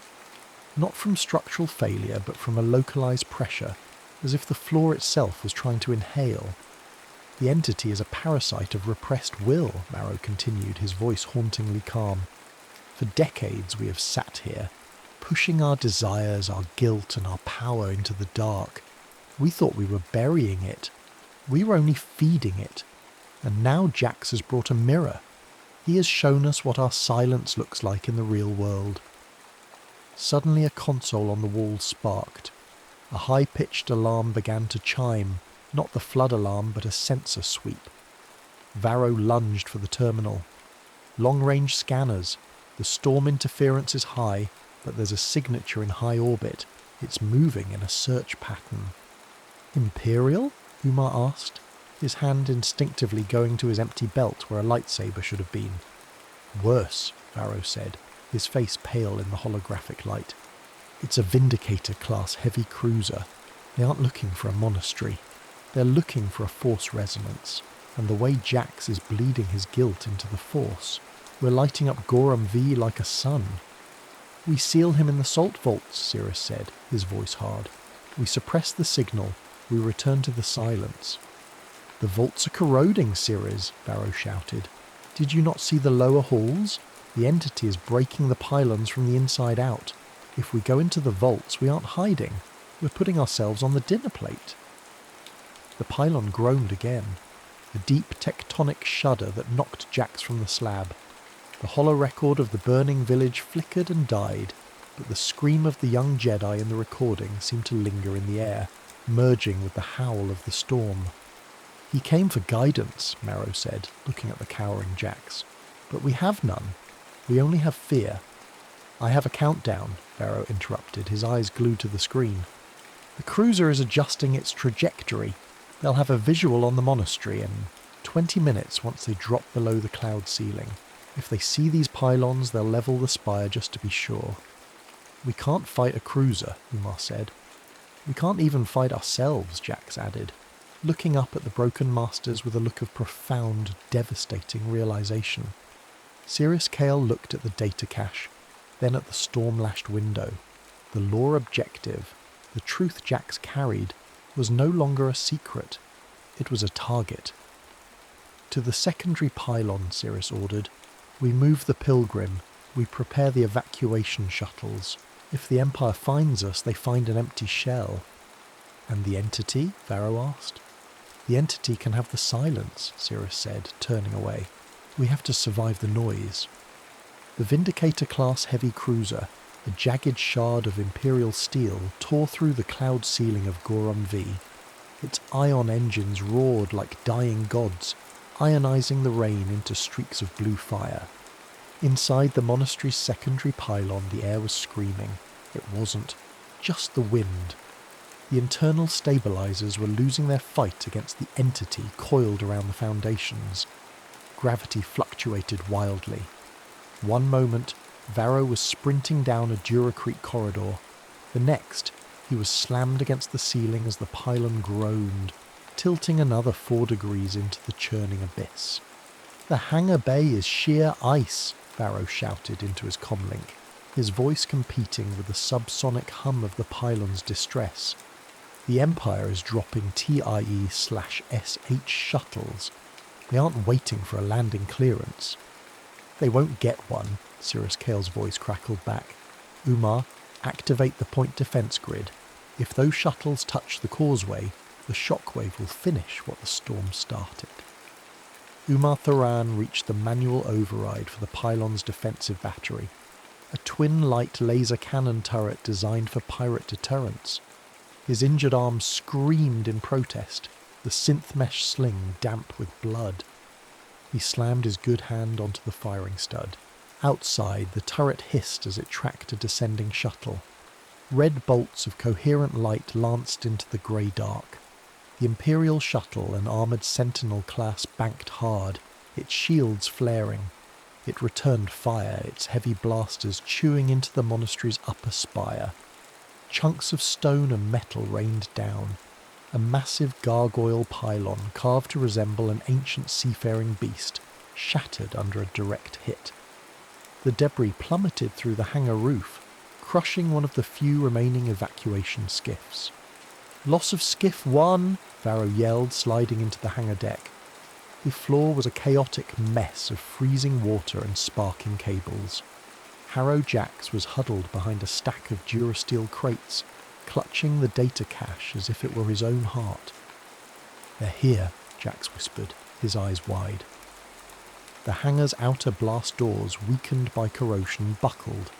Not from structural failure, but from a localised pressure, as if the floor itself was trying to inhale. The entity is a parasite of repressed will, Marrow continued, his voice hauntingly calm. For decades we have sat here, pushing our desires, our guilt and our power into the dark. We thought we were burying it. We were only feeding it. And now Jax has brought a mirror. He has shown us what our silence looks like in the real world. Suddenly a console on the wall sparked. A high-pitched alarm began to chime, not the flood alarm but a sensor sweep. Varro lunged for the terminal. Long-range scanners. The storm interference is high, but there's a signature in high orbit. It's moving in a search pattern. Imperial? Umar asked, his hand instinctively going to his empty belt where a lightsaber should have been. Worse, Varro said, his face pale in the holographic light. It's a Vindicator-class heavy cruiser. They aren't looking for a monastery. They're looking for a force resonance, and the way Jax is bleeding his guilt into the force, we're lighting up Gorham V like a sun. We seal him in the salt vaults, Cirrus said, his voice hard. We suppress the signal. We return to the silence. The vaults are corroding, Cirrus, Varro shouted. Did you not see the lower halls? The entity is breaking the pylons from the inside out. If we go into the vaults, we aren't hiding. We're putting ourselves on the dinner plate. The pylon groaned again, a deep tectonic shudder that knocked Jax from the slab. The hollow record of the burning village flickered and died, but the scream of the young Jedi in the recording seemed to linger in the air, merging with the howl of the storm. "He came for guidance," Marrow said, looking at the cowering Jax. "But we have none. We only have fear." "I have a countdown," Varro interrupted, his eyes glued to the screen. "The cruiser is adjusting its trajectory. They'll have a visual on the Monastery in 20 minutes once they drop below the cloud ceiling. If they see these pylons, they'll level the spire just to be sure." "We can't fight a cruiser," Umar said. "We can't even fight ourselves," Jax added, looking up at the broken masters with a look of profound, devastating realization. Sirius Kale looked at the data cache, then at the storm-lashed window. The lore objective, the truth Jax carried, was no longer a secret. It was a target. "To the secondary pylon," Sirius ordered. "We move the Pilgrim. We prepare the evacuation shuttles. If the Empire finds us, they find an empty shell." "And the entity?" Varro asked. "The entity can have the silence," Sirius said, turning away. "We have to survive the noise." The Vindicator-class heavy cruiser, a jagged shard of Imperial steel, tore through the cloud ceiling of Gorum V. Its ion engines roared like dying gods, ionizing the rain into streaks of blue fire. Inside the Monastery's secondary pylon, the air was screaming. It wasn't just the wind. The internal stabilizers were losing their fight against the entity coiled around the foundations. Gravity fluctuated wildly. One moment, Varro was sprinting down a Duracrete corridor. The next, he was slammed against the ceiling as the pylon groaned, tilting another 4 degrees into the churning abyss. "The hangar bay is sheer ice," Varro shouted into his comlink, his voice competing with the subsonic hum of the pylon's distress. "The Empire is dropping TIE/SH shuttles. They aren't waiting for a landing clearance." "They won't get one," Sirius Kale's voice crackled back. "Umar, activate the point defense grid. If those shuttles touch the causeway, the shockwave will finish what the storm started." Umar Thoran reached the manual override for the pylon's defensive battery, a twin-light laser cannon turret designed for pirate deterrence. His injured arm screamed in protest, the synth mesh sling damp with blood. He slammed his good hand onto the firing stud. Outside, the turret hissed as it tracked a descending shuttle. Red bolts of coherent light lanced into the grey dark. The Imperial shuttle, an armoured Sentinel class, banked hard, its shields flaring. It returned fire, its heavy blasters chewing into the Monastery's upper spire. Chunks of stone and metal rained down. A massive gargoyle pylon, carved to resemble an ancient seafaring beast, shattered under a direct hit. The debris plummeted through the hangar roof, crushing one of the few remaining evacuation skiffs. "Loss of Skiff 1!" Varro yelled, sliding into the hangar deck. The floor was a chaotic mess of freezing water and sparking cables. Harrow Jax was huddled behind a stack of Durasteel crates, clutching the data cache as if it were his own heart. "They're here," Jax whispered, his eyes wide. The hangar's outer blast doors, weakened by corrosion, buckled.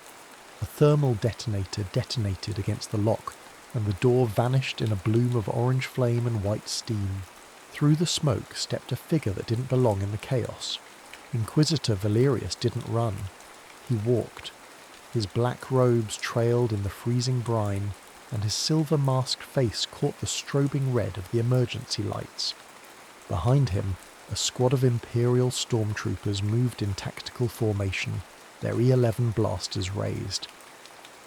A thermal detonator detonated against the lock, and the door vanished in a bloom of orange flame and white steam. Through the smoke stepped a figure that didn't belong in the chaos. Inquisitor Valerius didn't run. He walked. His black robes trailed in the freezing brine, and his silver-masked face caught the strobing red of the emergency lights. Behind him, a squad of Imperial stormtroopers moved in tactical formation, their E-11 blasters raised.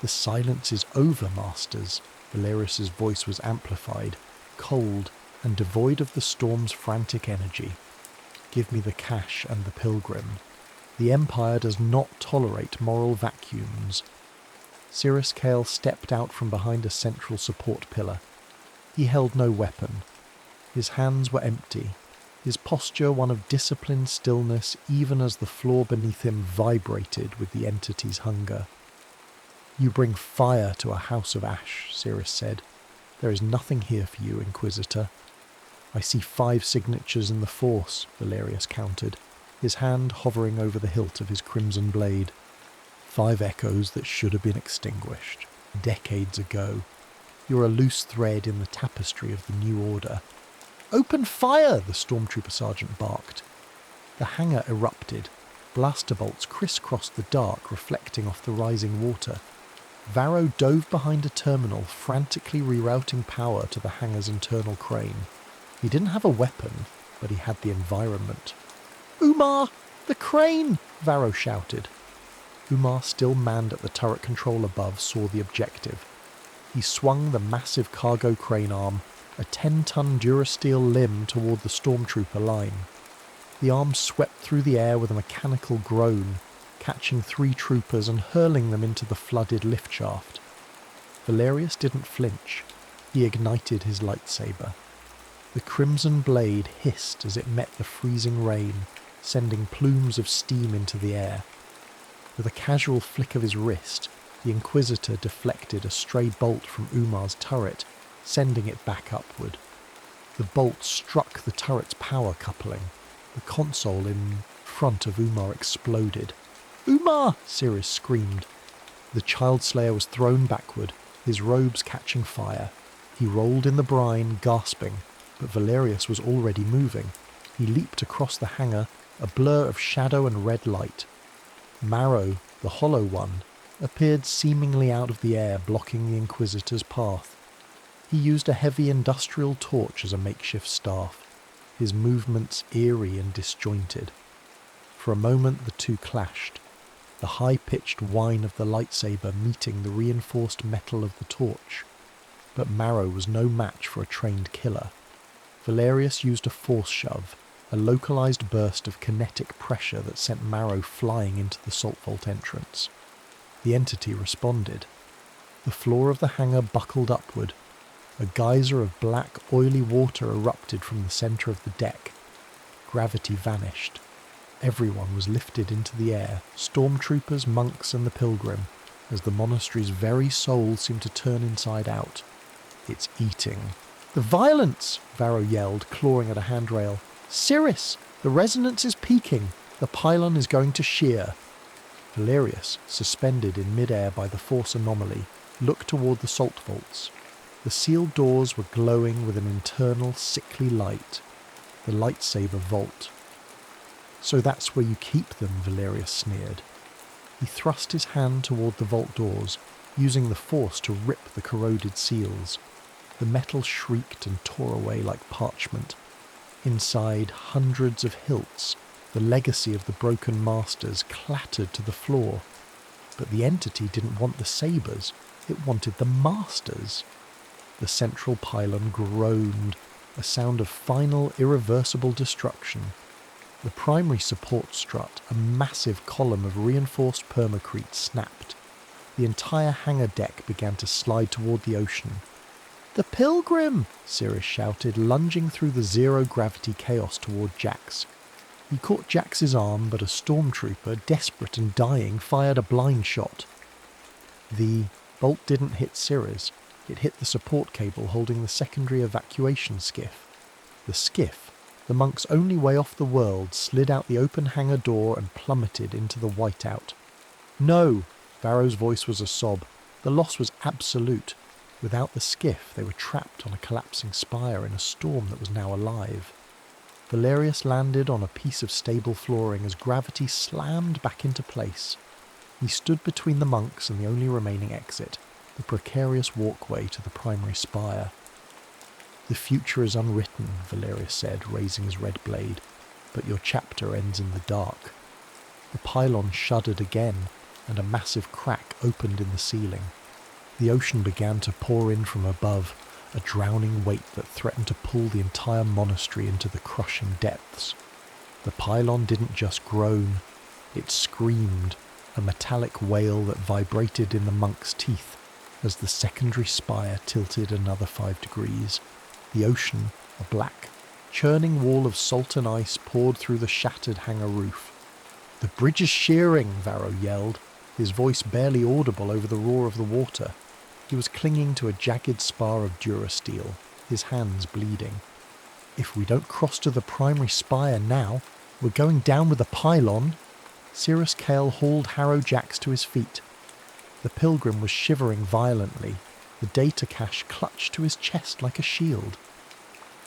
"The silence is over, Masters." Valerius's voice was amplified, cold, and devoid of the storm's frantic energy. "Give me the cache and the Pilgrim. The Empire does not tolerate moral vacuums." Sirius Kale stepped out from behind a central support pillar. He held no weapon. His hands were empty, his posture one of disciplined stillness even as the floor beneath him vibrated with the entity's hunger. "You bring fire to a house of ash," Cirrus said. "There is nothing here for you, Inquisitor." "I see 5 signatures in the Force," Valerius countered, his hand hovering over the hilt of his crimson blade. 5 echoes that should have been extinguished, decades ago. You're a loose thread in the tapestry of the New Order. "Open fire!" the stormtrooper sergeant barked. The hangar erupted. Blaster bolts crisscrossed the dark, reflecting off the rising water. Varro dove behind a terminal, frantically rerouting power to the hangar's internal crane. He didn't have a weapon, but he had the environment. "Umar! The crane!" Varro shouted. Umar, still manned at the turret control above, saw the objective. He swung the massive cargo crane arm, a 10-ton Durasteel limb, toward the stormtrooper line. The arm swept through the air with a mechanical groan, catching 3 troopers and hurling them into the flooded lift shaft. Valerius didn't flinch. He ignited his lightsaber. The crimson blade hissed as it met the freezing rain, sending plumes of steam into the air. With a casual flick of his wrist, the Inquisitor deflected a stray bolt from Umar's turret, sending it back upward. The bolt struck the turret's power coupling. The console in front of Umar exploded. "Umar!" Cirrus screamed. The Child Slayer was thrown backward, his robes catching fire. He rolled in the brine, gasping, but Valerius was already moving. He leaped across the hangar, a blur of shadow and red light. Marrow, the Hollow One, appeared seemingly out of the air, blocking the Inquisitor's path. He used a heavy industrial torch as a makeshift staff, his movements eerie and disjointed. For a moment the two clashed, the high-pitched whine of the lightsaber meeting the reinforced metal of the torch. But Marrow was no match for a trained killer. Valerius used a force shove, a localized burst of kinetic pressure that sent Marrow flying into the salt vault entrance. The entity responded. The floor of the hangar buckled upward. A geyser of black, oily water erupted from the centre of the deck. Gravity vanished. Everyone was lifted into the air, stormtroopers, monks and the pilgrim, as the monastery's very soul seemed to turn inside out. "It's eating." "The violence!" Varro yelled, clawing at a handrail. "Cirrus! The resonance is peaking. The pylon is going to shear." Valerius, suspended in mid-air by the force anomaly, looked toward the salt vaults. The sealed doors were glowing with an internal, sickly light. The lightsaber vault. "So that's where you keep them," Valerius sneered. He thrust his hand toward the vault doors, using the force to rip the corroded seals. The metal shrieked and tore away like parchment. Inside, hundreds of hilts, the legacy of the broken masters, clattered to the floor. But the entity didn't want the sabers, it wanted the masters. The central pylon groaned, a sound of final, irreversible destruction. The primary support strut, a massive column of reinforced permacrete, snapped. The entire hangar deck began to slide toward the ocean. "The Pilgrim!" Cirrus shouted, lunging through the zero-gravity chaos toward Jax. He caught Jax's arm, but a stormtrooper, desperate and dying, fired a blind shot. The bolt didn't hit Cirrus. It hit the support cable holding the secondary evacuation skiff. The skiff, the monk's only way off the world, slid out the open hangar door and plummeted into the whiteout. "No!" Varro's voice was a sob. The loss was absolute. Without the skiff, they were trapped on a collapsing spire in a storm that was now alive. Valerius landed on a piece of stable flooring as gravity slammed back into place. He stood between the monks and the only remaining exit, the precarious walkway to the primary spire. "The future is unwritten," Valerius said, raising his red blade, "but your chapter ends in the dark." The pylon shuddered again, and a massive crack opened in the ceiling. The ocean began to pour in from above, a drowning weight that threatened to pull the entire monastery into the crushing depths. The pylon didn't just groan, it screamed, a metallic wail that vibrated in the monk's teeth as the secondary spire tilted another 5 degrees. The ocean, a black, churning wall of salt and ice, poured through the shattered hangar roof. "The bridge is shearing!" Varro yelled. his voice barely audible over the roar of the water. He was clinging to a jagged spar of durasteel, his hands bleeding. "If we don't cross to the primary spire now, we're going down with the pylon." Cirrus Kale hauled Harrow Jax to his feet. The pilgrim was shivering violently, the data cache clutched to his chest like a shield.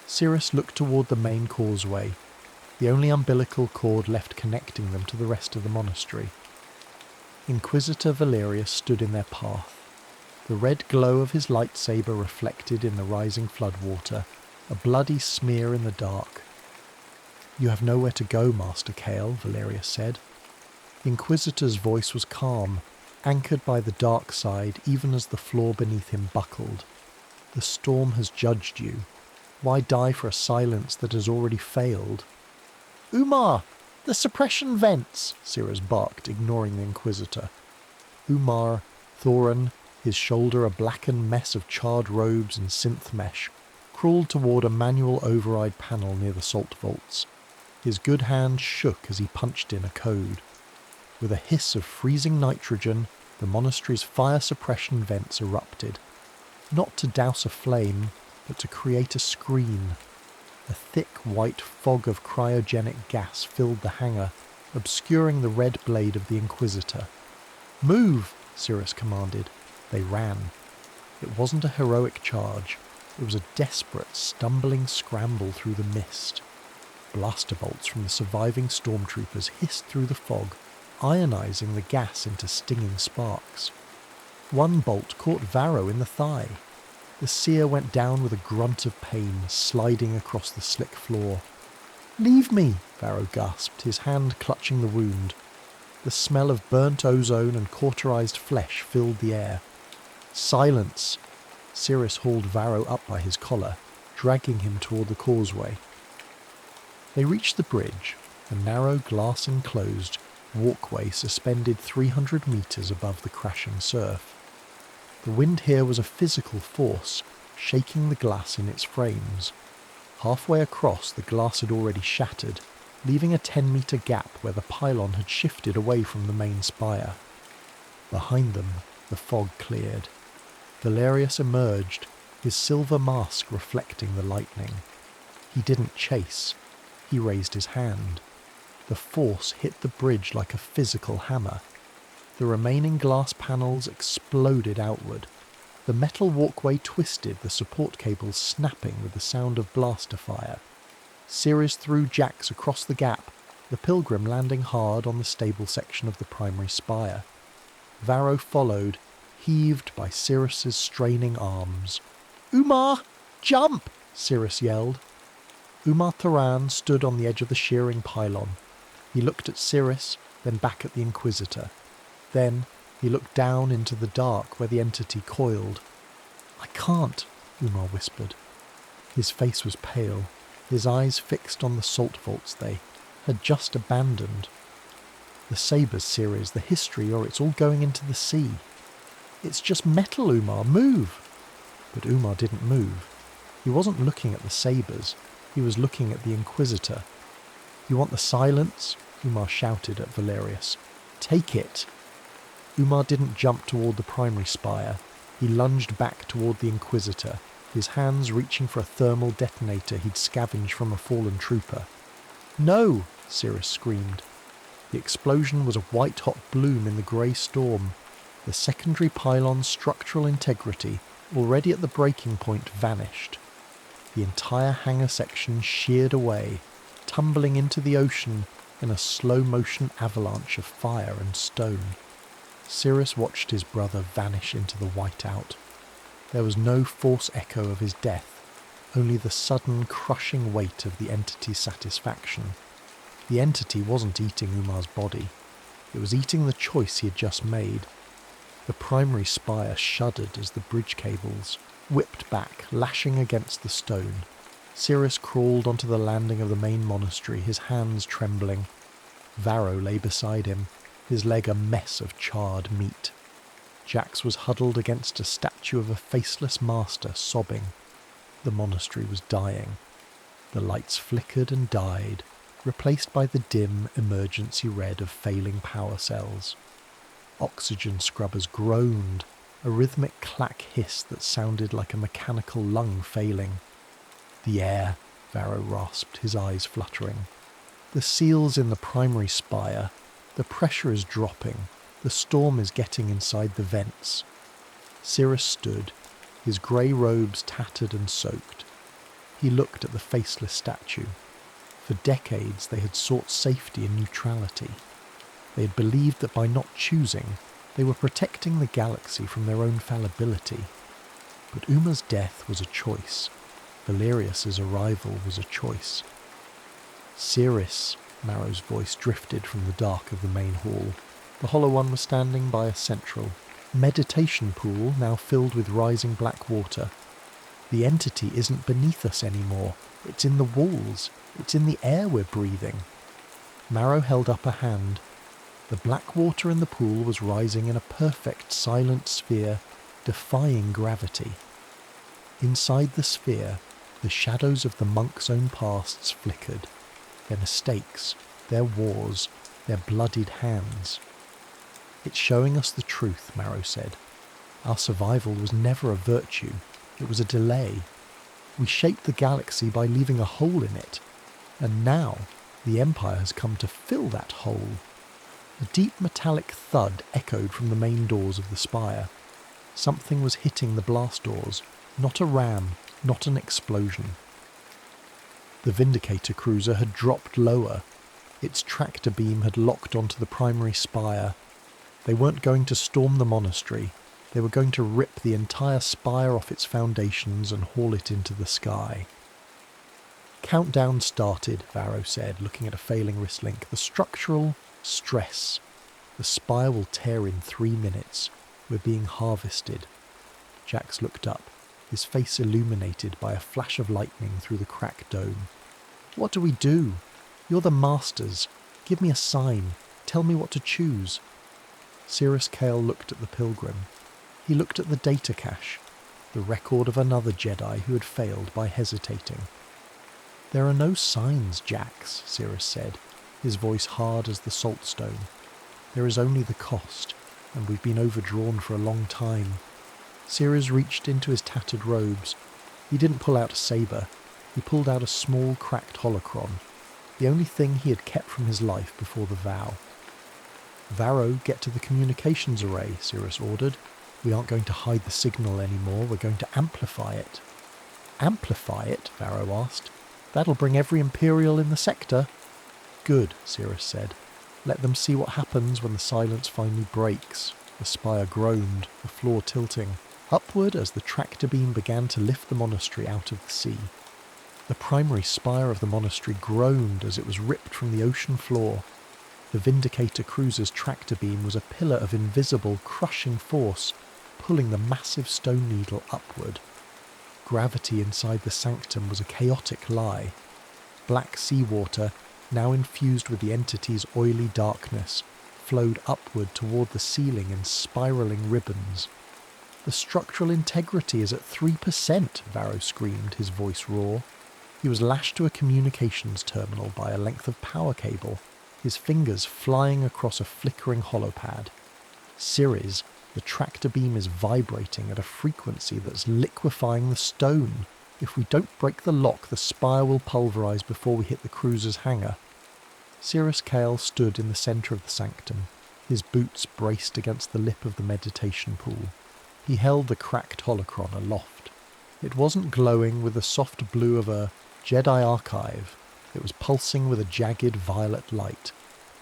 Cirrus looked toward the main causeway, the only umbilical cord left connecting them to the rest of the monastery. Inquisitor Valerius stood in their path, the red glow of his lightsaber reflected in the rising floodwater, a bloody smear in the dark. "You have nowhere to go, Master Kale," Valerius said. The Inquisitor's voice was calm, anchored by the dark side even as the floor beneath him buckled. "The storm has judged you. Why die for a silence that has already failed?" "Umar! The suppression vents!" Cirrus barked, ignoring the Inquisitor. Umar, Thorin, his shoulder a blackened mess of charred robes and synth mesh, crawled toward a manual override panel near the salt vaults. His good hand shook as he punched in a code. With a hiss of freezing nitrogen, the monastery's fire suppression vents erupted, not to douse a flame, but to create a screen. A thick white fog of cryogenic gas filled the hangar, obscuring the red blade of the Inquisitor. "Move!" Cirrus commanded. They ran. It wasn't a heroic charge. It was a desperate, stumbling scramble through the mist. Blaster bolts from the surviving stormtroopers hissed through the fog, ionizing the gas into stinging sparks. One bolt caught Varro in the thigh. The seer went down with a grunt of pain, sliding across the slick floor. "Leave me!" Varro gasped, his hand clutching the wound. The smell of burnt ozone and cauterized flesh filled the air. "Silence!" Cirrus hauled Varro up by his collar, dragging him toward the causeway. They reached the bridge, a narrow glass-enclosed walkway suspended 300 meters above the crashing surf. The wind here was a physical force, shaking the glass in its frames. Halfway across, the glass had already shattered, leaving a 10-meter gap where the pylon had shifted away from the main spire. Behind them, the fog cleared. Valerius emerged, his silver mask reflecting the lightning. He didn't chase. He raised his hand. The force hit the bridge like a physical hammer. The remaining glass panels exploded outward. The metal walkway twisted, the support cables snapping with the sound of blaster fire. Cirrus threw Jax across the gap, the pilgrim landing hard on the stable section of the primary spire. Varro followed, heaved by Cirrus's straining arms. "Umar! Jump!" Cirrus yelled. Umar Thoran stood on the edge of the shearing pylon. He looked at Cirrus, then back at the Inquisitor. Then he looked down into the dark where the entity coiled. "I can't," Umar whispered. His face was pale, his eyes fixed on the salt vaults they had just abandoned. "The sabers series, the history, or it's all going into the sea." "It's just metal, Umar, move!" But Umar didn't move. He wasn't looking at the sabers, he was looking at the Inquisitor. "You want the silence?" Umar shouted at Valerius. "Take it!" Umar didn't jump toward the primary spire. He lunged back toward the Inquisitor, his hands reaching for a thermal detonator he'd scavenged from a fallen trooper. "No!" Cirrus screamed. The explosion was a white-hot bloom in the grey storm. The secondary pylon's structural integrity, already at the breaking point, vanished. The entire hangar section sheared away, tumbling into the ocean in a slow-motion avalanche of fire and stone. Cirrus watched his brother vanish into the whiteout. There was no force echo of his death, only the sudden crushing weight of the entity's satisfaction. The entity wasn't eating Umar's body. It was eating the choice he had just made. The primary spire shuddered as the bridge cables whipped back, lashing against the stone. Cirrus crawled onto the landing of the main monastery, his hands trembling. Varro lay beside him, his leg a mess of charred meat. Jax was huddled against a statue of a faceless master, sobbing. The monastery was dying. The lights flickered and died, replaced by the dim emergency red of failing power cells. Oxygen scrubbers groaned, a rhythmic clack hiss that sounded like a mechanical lung failing. "The air," Varro rasped, his eyes fluttering. "The seals in the primary spire. The pressure is dropping. The storm is getting inside the vents." Cirrus stood, his grey robes tattered and soaked. He looked at the faceless statue. For decades they had sought safety and neutrality. They had believed that by not choosing, they were protecting the galaxy from their own fallibility. But Uma's death was a choice. Valerius's arrival was a choice. "Cirrus," Marrow's voice drifted from the dark of the main hall. The Hollow One was standing by a central meditation pool now filled with rising black water. "The entity isn't beneath us anymore. It's in the walls. It's in the air we're breathing." Marrow held up a hand. The black water in the pool was rising in a perfect silent sphere, defying gravity. Inside the sphere, the shadows of the monks' own pasts flickered. Their mistakes, their wars, their bloodied hands. "It's showing us the truth," Marrow said. "Our survival was never a virtue. It was a delay. We shaped the galaxy by leaving a hole in it. And now, the Empire has come to fill that hole." A deep metallic thud echoed from the main doors of the spire. Something was hitting the blast doors, not a ram, not an explosion. The Vindicator cruiser had dropped lower. Its tractor beam had locked onto the primary spire. They weren't going to storm the monastery. They were going to rip the entire spire off its foundations and haul it into the sky. "Countdown started," Varro said, looking at a failing wrist link. "The structural stress. The spire will tear in 3 minutes. We're being harvested." Jax looked up, his face illuminated by a flash of lightning through the cracked dome. "What do we do? You're the masters. Give me a sign. Tell me what to choose." Cirrus Kale looked at the pilgrim. He looked at the data cache, the record of another Jedi who had failed by hesitating. "There are no signs, Jax," Cirrus said, his voice hard as the saltstone. "There is only the cost, and we've been overdrawn for a long time." Cirrus reached into his tattered robes. He didn't pull out a saber. He pulled out a small, cracked holocron, the only thing he had kept from his life before the vow. "Varro, get to the communications array," Cirrus ordered. "We aren't going to hide the signal anymore. We're going to amplify it." "Amplify it?" Varro asked. "That'll bring every Imperial in the sector." "Good," Cirrus said. "Let them see what happens when the silence finally breaks." The spire groaned, the floor tilting upward as the tractor beam began to lift the monastery out of the sea. The primary spire of the monastery groaned as it was ripped from the ocean floor. The Vindicator cruiser's tractor beam was a pillar of invisible, crushing force, pulling the massive stone needle upward. Gravity inside the sanctum was a chaotic lie. Black seawater, now infused with the entity's oily darkness, flowed upward toward the ceiling in spiralling ribbons. "The structural integrity is at 3%, Varro screamed, his voice raw. He was lashed to a communications terminal by a length of power cable, his fingers flying across a flickering holopad. "Cirrus, the tractor beam is vibrating at a frequency that's liquefying the stone. If we don't break the lock, the spire will pulverize before we hit the cruiser's hangar." Cirrus Kale stood in the centre of the sanctum, his boots braced against the lip of the meditation pool. He held the cracked holocron aloft. It wasn't glowing with the soft blue of a Jedi archive. It was pulsing with a jagged violet light,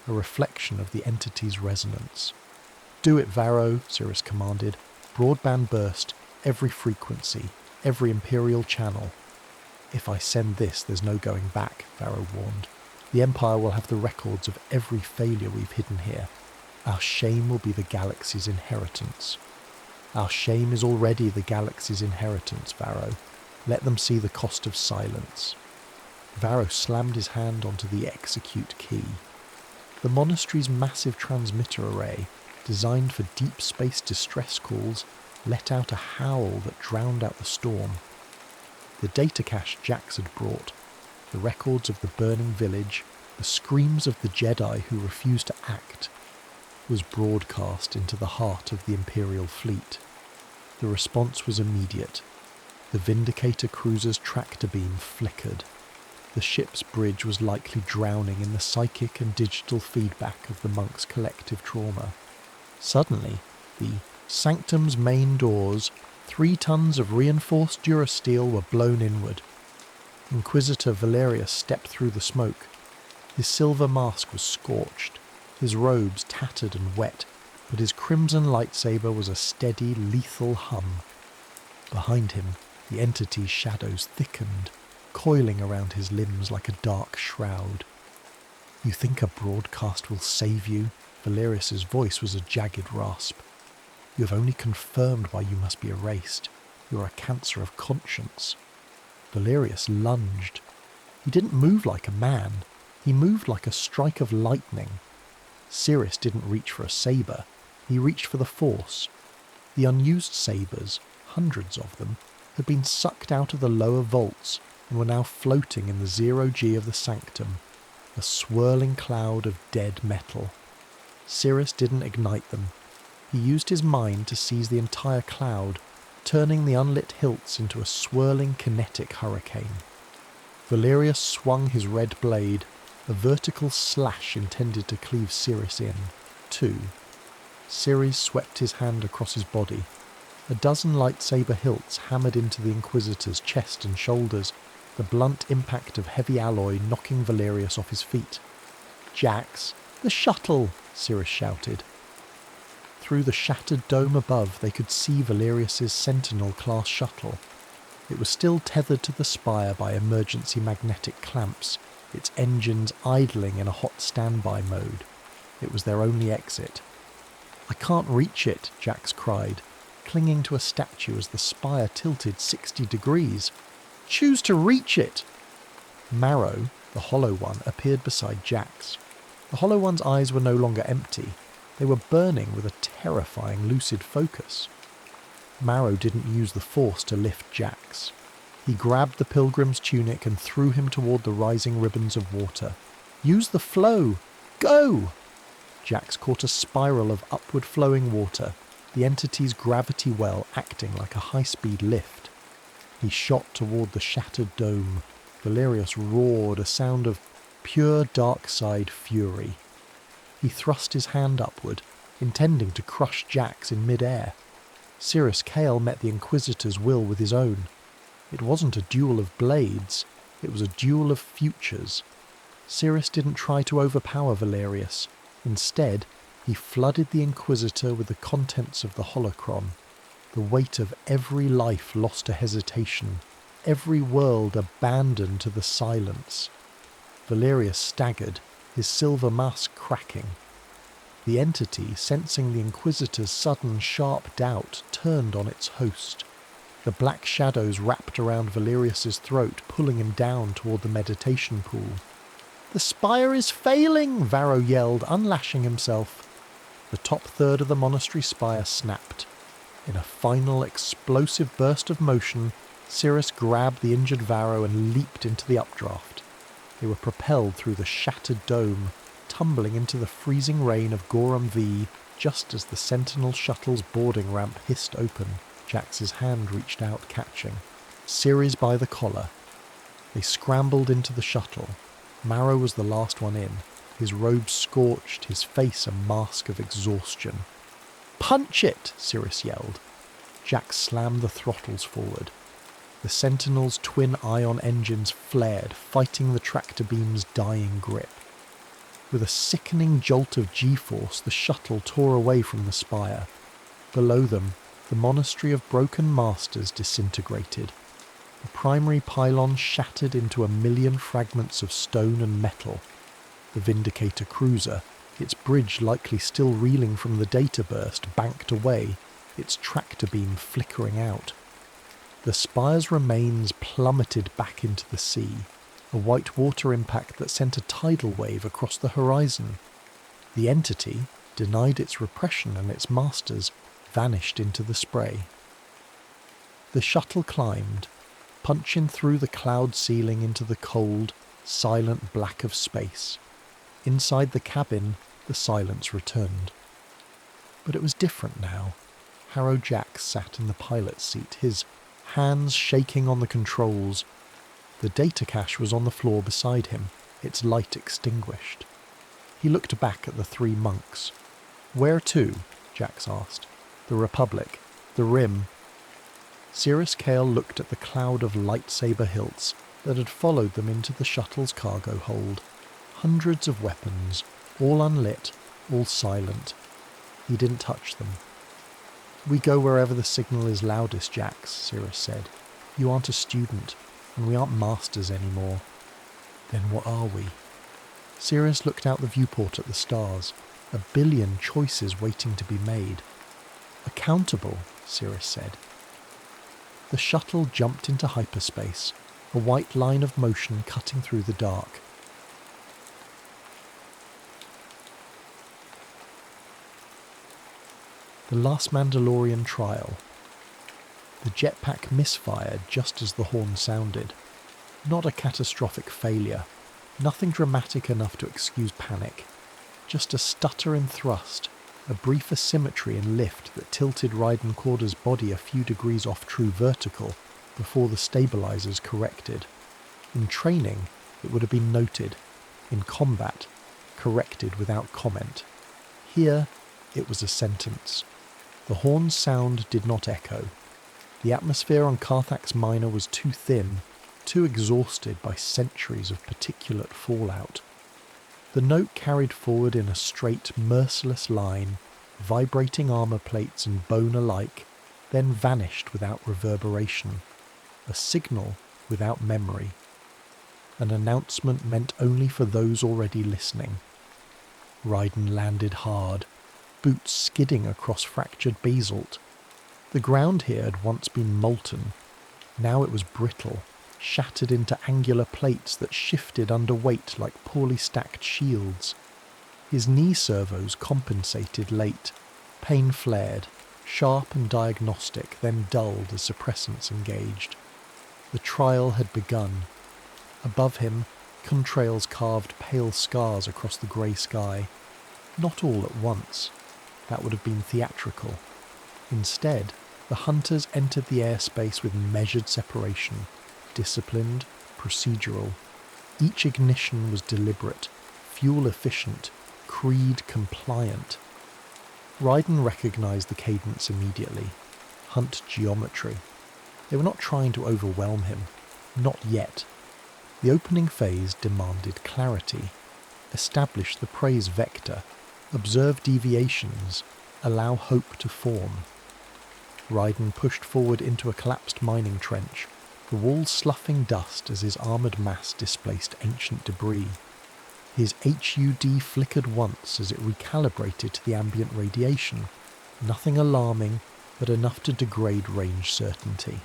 a reflection of the entity's resonance. "Do it, Varro," Cirrus commanded. "Broadband burst, every frequency, every Imperial channel." "If I send this, there's no going back," Varro warned. "The Empire will have the records of every failure we've hidden here. Our shame will be the galaxy's inheritance." "Our shame is already the galaxy's inheritance, Varro. Let them see the cost of silence." Varro slammed his hand onto the execute key. The monastery's massive transmitter array, designed for deep space distress calls, let out a howl that drowned out the storm. The data cache Jax had brought, the records of the burning village, the screams of the Jedi who refused to act. was broadcast into the heart of the Imperial fleet. The response was immediate. The Vindicator cruiser's tractor beam flickered. The ship's bridge was likely drowning in the psychic and digital feedback of the monks' collective trauma. Suddenly, the Sanctum's main doors, 3 tons of reinforced durasteel, were blown inward. Inquisitor Valerius stepped through the smoke. His silver mask was scorched, his robes tattered and wet, but his crimson lightsaber was a steady, lethal hum. Behind him, the entity's shadows thickened, coiling around his limbs like a dark shroud. "You think a broadcast will save you?" Valerius's voice was a jagged rasp. "You have only confirmed why you must be erased. You are a cancer of conscience." Valerius lunged. He didn't move like a man. He moved like a strike of lightning. Cirrus didn't reach for a saber. He reached for the Force. The unused sabers, hundreds of them, had been sucked out of the lower vaults and were now floating in the 0G of the Sanctum, a swirling cloud of dead metal. Cirrus didn't ignite them. He used his mind to seize the entire cloud, turning the unlit hilts into a swirling kinetic hurricane. Valerius swung his red blade, a vertical slash intended to cleave Cirrus in. 2. Cirrus swept his hand across his body. A dozen lightsaber hilts hammered into the Inquisitor's chest and shoulders, the blunt impact of heavy alloy knocking Valerius off his feet. "Jax, the shuttle!" Cirrus shouted. Through the shattered dome above, they could see Valerius's Sentinel-class shuttle. It was still tethered to the spire by emergency magnetic clamps, its engines idling in a hot standby mode. It was their only exit. "I can't reach it," Jax cried, clinging to a statue as the spire tilted 60 degrees. "Choose to reach it!" Marrow, the Hollow One, appeared beside Jax. The Hollow One's eyes were no longer empty. They were burning with a terrifying lucid focus. Marrow didn't use the Force to lift Jax. He grabbed the pilgrim's tunic and threw him toward the rising ribbons of water. "Use the flow! Go!" Jax caught a spiral of upward-flowing water, the entity's gravity well acting like a high-speed lift. He shot toward the shattered dome. Valerius roared, a sound of pure dark-side fury. He thrust his hand upward, intending to crush Jax in mid-air. Cirrus Kale met the Inquisitor's will with his own. It wasn't a duel of blades, it was a duel of futures. Cirrus didn't try to overpower Valerius. Instead, he flooded the Inquisitor with the contents of the holocron, the weight of every life lost to hesitation, every world abandoned to the silence. Valerius staggered, his silver mask cracking. The entity, sensing the Inquisitor's sudden, sharp doubt, turned on its host. The black shadows wrapped around Valerius's throat, pulling him down toward the meditation pool. "The spire is failing!" Varro yelled, unlashing himself. The top third of the monastery spire snapped. In a final explosive burst of motion, Cirrus grabbed the injured Varro and leaped into the updraft. They were propelled through the shattered dome, tumbling into the freezing rain of Gorum V just as the Sentinel shuttle's boarding ramp hissed open. Jax's hand reached out, catching. Cirrus by the collar. They scrambled into the shuttle. Marrow was the last one in, his robes scorched, his face a mask of exhaustion. "Punch it!" Cirrus yelled. Jax slammed the throttles forward. The Sentinel's twin ion engines flared, fighting the tractor beam's dying grip. With a sickening jolt of G-force, the shuttle tore away from the spire. Below them, the Monastery of Broken Masters disintegrated. The primary pylon shattered into a million fragments of stone and metal. The Vindicator cruiser, its bridge likely still reeling from the data burst, banked away, its tractor beam flickering out. The spire's remains plummeted back into the sea, a white water impact that sent a tidal wave across the horizon. The entity, denied its repression and its masters, vanished into the spray. The shuttle climbed, punching through the cloud ceiling into the cold, silent black of space. Inside the cabin, the silence returned. But it was different now. Harrow Jack sat in the pilot's seat, his hands shaking on the controls. The data cache was on the floor beside him, its light extinguished. He looked back at the three monks. "Where to?" Jax asked. "The Republic. The Rim." Cirrus Kale looked at the cloud of lightsaber hilts that had followed them into the shuttle's cargo hold. Hundreds of weapons, all unlit, all silent. He didn't touch them. "We go wherever the signal is loudest, Jax," Cirrus said. "You aren't a student, and we aren't masters anymore." "Then what are we?" Cirrus looked out the viewport at the stars, a billion choices waiting to be made. "Accountable," Cirrus said. The shuttle jumped into hyperspace, a white line of motion cutting through the dark. The last Mandalorian trial. The jetpack misfired just as the horn sounded. Not a catastrophic failure, nothing dramatic enough to excuse panic. Just a stutter in thrust, a brief asymmetry in lift that tilted Raiden Korda's body a few degrees off true vertical before the stabilizers corrected. In training, it would have been noted. In combat, corrected without comment. Here, it was a sentence. The horn's sound did not echo. The atmosphere on Carthax Minor was too thin, too exhausted by centuries of particulate fallout. The note carried forward in a straight, merciless line, vibrating armour plates and bone alike, then vanished without reverberation. A signal without memory. An announcement meant only for those already listening. Raiden landed hard, boots skidding across fractured basalt. The ground here had once been molten. Now it was brittle, shattered into angular plates that shifted under weight like poorly stacked shields. His knee servos compensated late. Pain flared, sharp and diagnostic, then dulled as suppressants engaged. The trial had begun. Above him, contrails carved pale scars across the grey sky. Not all at once. That would have been theatrical. Instead, the hunters entered the airspace with measured separation, disciplined, procedural. Each ignition was deliberate, fuel efficient, creed compliant. Raiden recognised the cadence immediately. Hunt geometry. They were not trying to overwhelm him. Not yet. The opening phase demanded clarity. Establish the praise vector. Observe deviations. Allow hope to form. Raiden pushed forward into a collapsed mining trench, the walls sloughing dust as his armoured mass displaced ancient debris. His HUD flickered once as it recalibrated to the ambient radiation. Nothing alarming, but enough to degrade range certainty.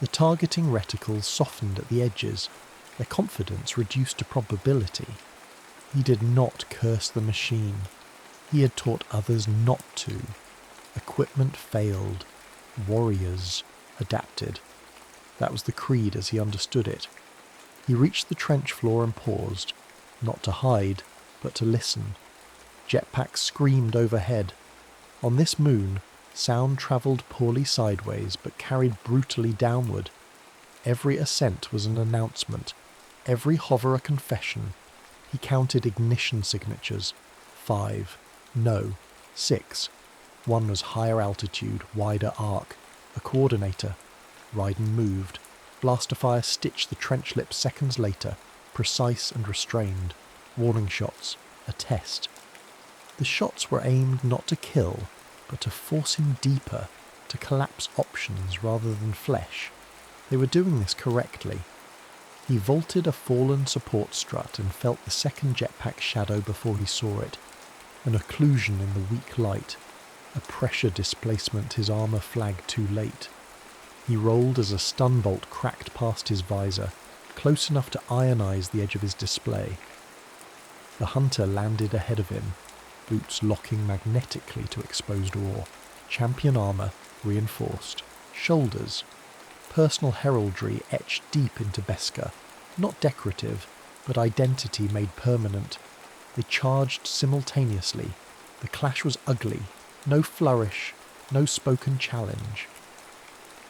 The targeting reticles softened at the edges, their confidence reduced to probability. He did not curse the machine. He had taught others not to. Equipment failed. Warriors adapted. That was the creed as he understood it. He reached the trench floor and paused, not to hide, but to listen. Jetpacks screamed overhead. On this moon, sound travelled poorly sideways but carried brutally downward. Every ascent was an announcement, every hover a confession. He counted ignition signatures. 5. No. 6. One was higher altitude, wider arc. A coordinator. Raiden moved. Blaster fire stitched the trench lip seconds later, precise and restrained. Warning shots. A test. The shots were aimed not to kill, but to force him deeper, to collapse options rather than flesh. They were doing this correctly. He vaulted a fallen support strut and felt the second jetpack shadow before he saw it. An occlusion in the weak light. A pressure displacement his armour flagged too late. He rolled as a stun bolt cracked past his visor, close enough to ionize the edge of his display. The hunter landed ahead of him, boots locking magnetically to exposed ore. Champion armour, reinforced. Shoulders. Personal heraldry etched deep into Beskar. Not decorative, but identity made permanent. They charged simultaneously. The clash was ugly, no flourish, no spoken challenge.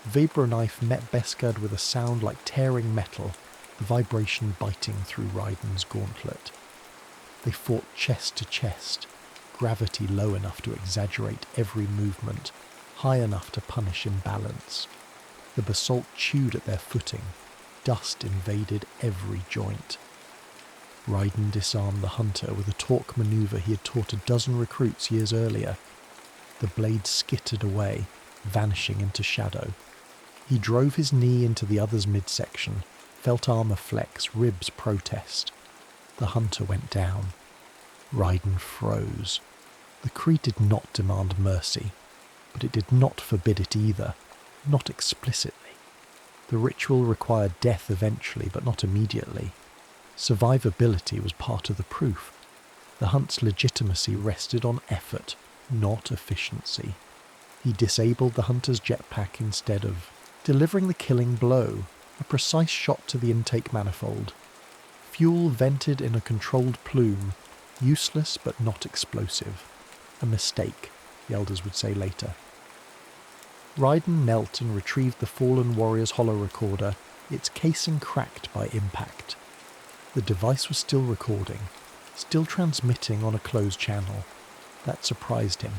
Vibraknife met Beskard with a sound like tearing metal, the vibration biting through Raiden's gauntlet. They fought chest to chest, gravity low enough to exaggerate every movement, high enough to punish imbalance. The basalt chewed at their footing, dust invaded every joint. Raiden disarmed the hunter with a torque maneuver he had taught a dozen recruits years earlier. The blade skittered away, vanishing into shadow. He drove his knee into the other's midsection, felt armor flex, ribs protest. The hunter went down. Raiden froze. The creed did not demand mercy, but it did not forbid it either, not explicitly. The ritual required death eventually, but not immediately. Survivability was part of the proof. The hunt's legitimacy rested on effort, not efficiency. He disabled the hunter's jetpack instead of delivering the killing blow, a precise shot to the intake manifold. Fuel vented in a controlled plume, useless but not explosive. A mistake, the elders would say later. Raiden knelt and retrieved the fallen warrior's holorecorder, its casing cracked by impact. The device was still recording, still transmitting on a closed channel. That surprised him.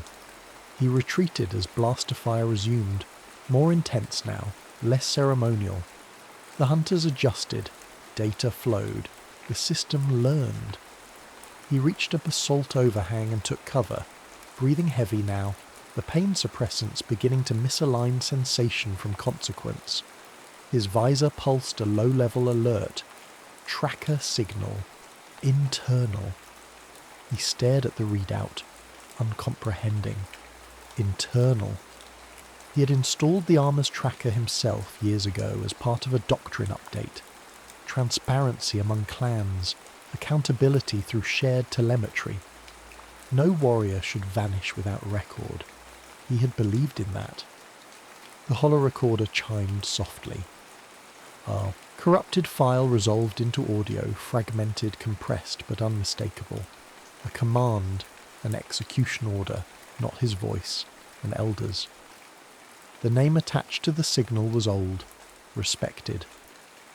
He retreated as blaster fire resumed, more intense now, less ceremonial. The hunters adjusted, data flowed, the system learned. He reached a basalt overhang and took cover, breathing heavy now, the pain suppressants beginning to misalign sensation from consequence. His visor pulsed a low-level alert. Tracker signal. Internal. He stared at the readout, uncomprehending. Internal. He had installed the armor's tracker himself years ago as part of a doctrine update. Transparency among clans, accountability through shared telemetry. No warrior should vanish without record. He had believed in that. The holorecorder chimed softly. A corrupted file resolved into audio, fragmented, compressed, but unmistakable. A command, an execution order, not his voice, an elder's. The name attached to the signal was old, respected.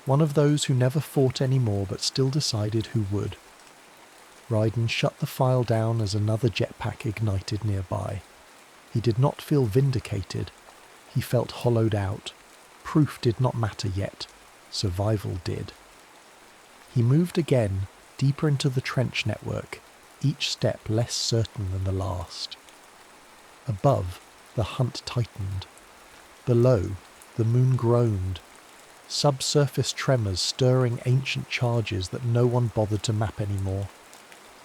One of those who never fought anymore but still decided who would. Raiden shut the file down as another jetpack ignited nearby. He did not feel vindicated. He felt hollowed out. Proof did not matter yet. Survival did. He moved again, deeper into the trench network, each step less certain than the last. Above, the hunt tightened. Below, the moon groaned. Subsurface tremors stirring ancient charges that no one bothered to map anymore.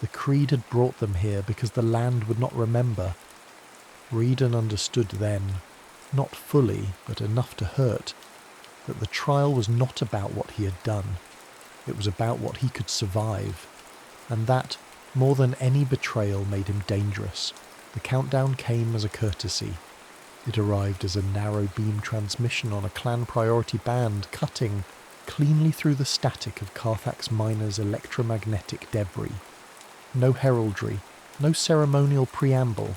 The creed had brought them here because the land would not remember. Raiden understood then, not fully, but enough to hurt, that the trial was not about what he had done. It was about what he could survive. And that, more than any betrayal, made him dangerous. The countdown came as a courtesy. It arrived as a narrow beam transmission on a clan priority band, cutting cleanly through the static of Carthax Minor's electromagnetic debris. No heraldry, no ceremonial preamble,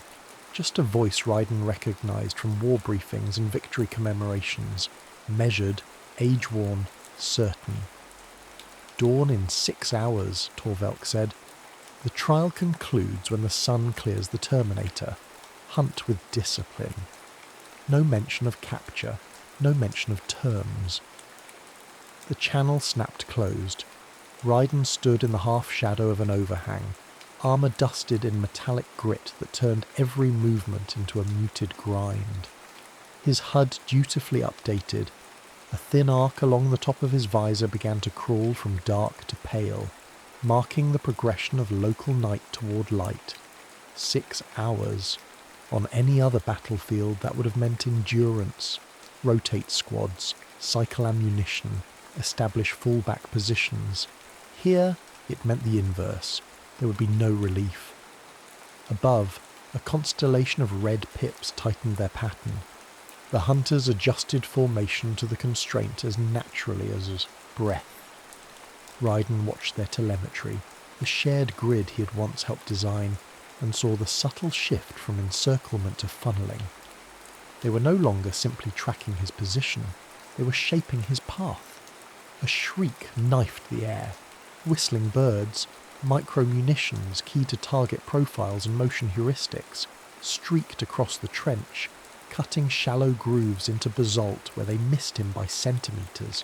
just a voice Raiden recognized from war briefings and victory commemorations, measured, age-worn, certain. Dawn in 6 hours, Torvelk said. The trial concludes when the sun clears the Terminator. Hunt with discipline. No mention of capture, no mention of terms. The channel snapped closed. Raiden stood in the half-shadow of an overhang, armour dusted in metallic grit that turned every movement into a muted grind. His HUD dutifully updated. A thin arc along the top of his visor began to crawl from dark to pale, marking the progression of local night toward light. 6 hours. On any other battlefield that would have meant endurance, rotate squads, cycle ammunition, establish fallback positions. Here, it meant the inverse. There would be no relief. Above, a constellation of red pips tightened their pattern. The hunters adjusted formation to the constraint as naturally as breath. Raiden watched their telemetry, the shared grid he had once helped design, and saw the subtle shift from encirclement to funneling. They were no longer simply tracking his position, they were shaping his path. A shriek knifed the air. Whistling birds, micro-munitions key to target profiles and motion heuristics, streaked across the trench, cutting shallow grooves into basalt where they missed him by centimetres.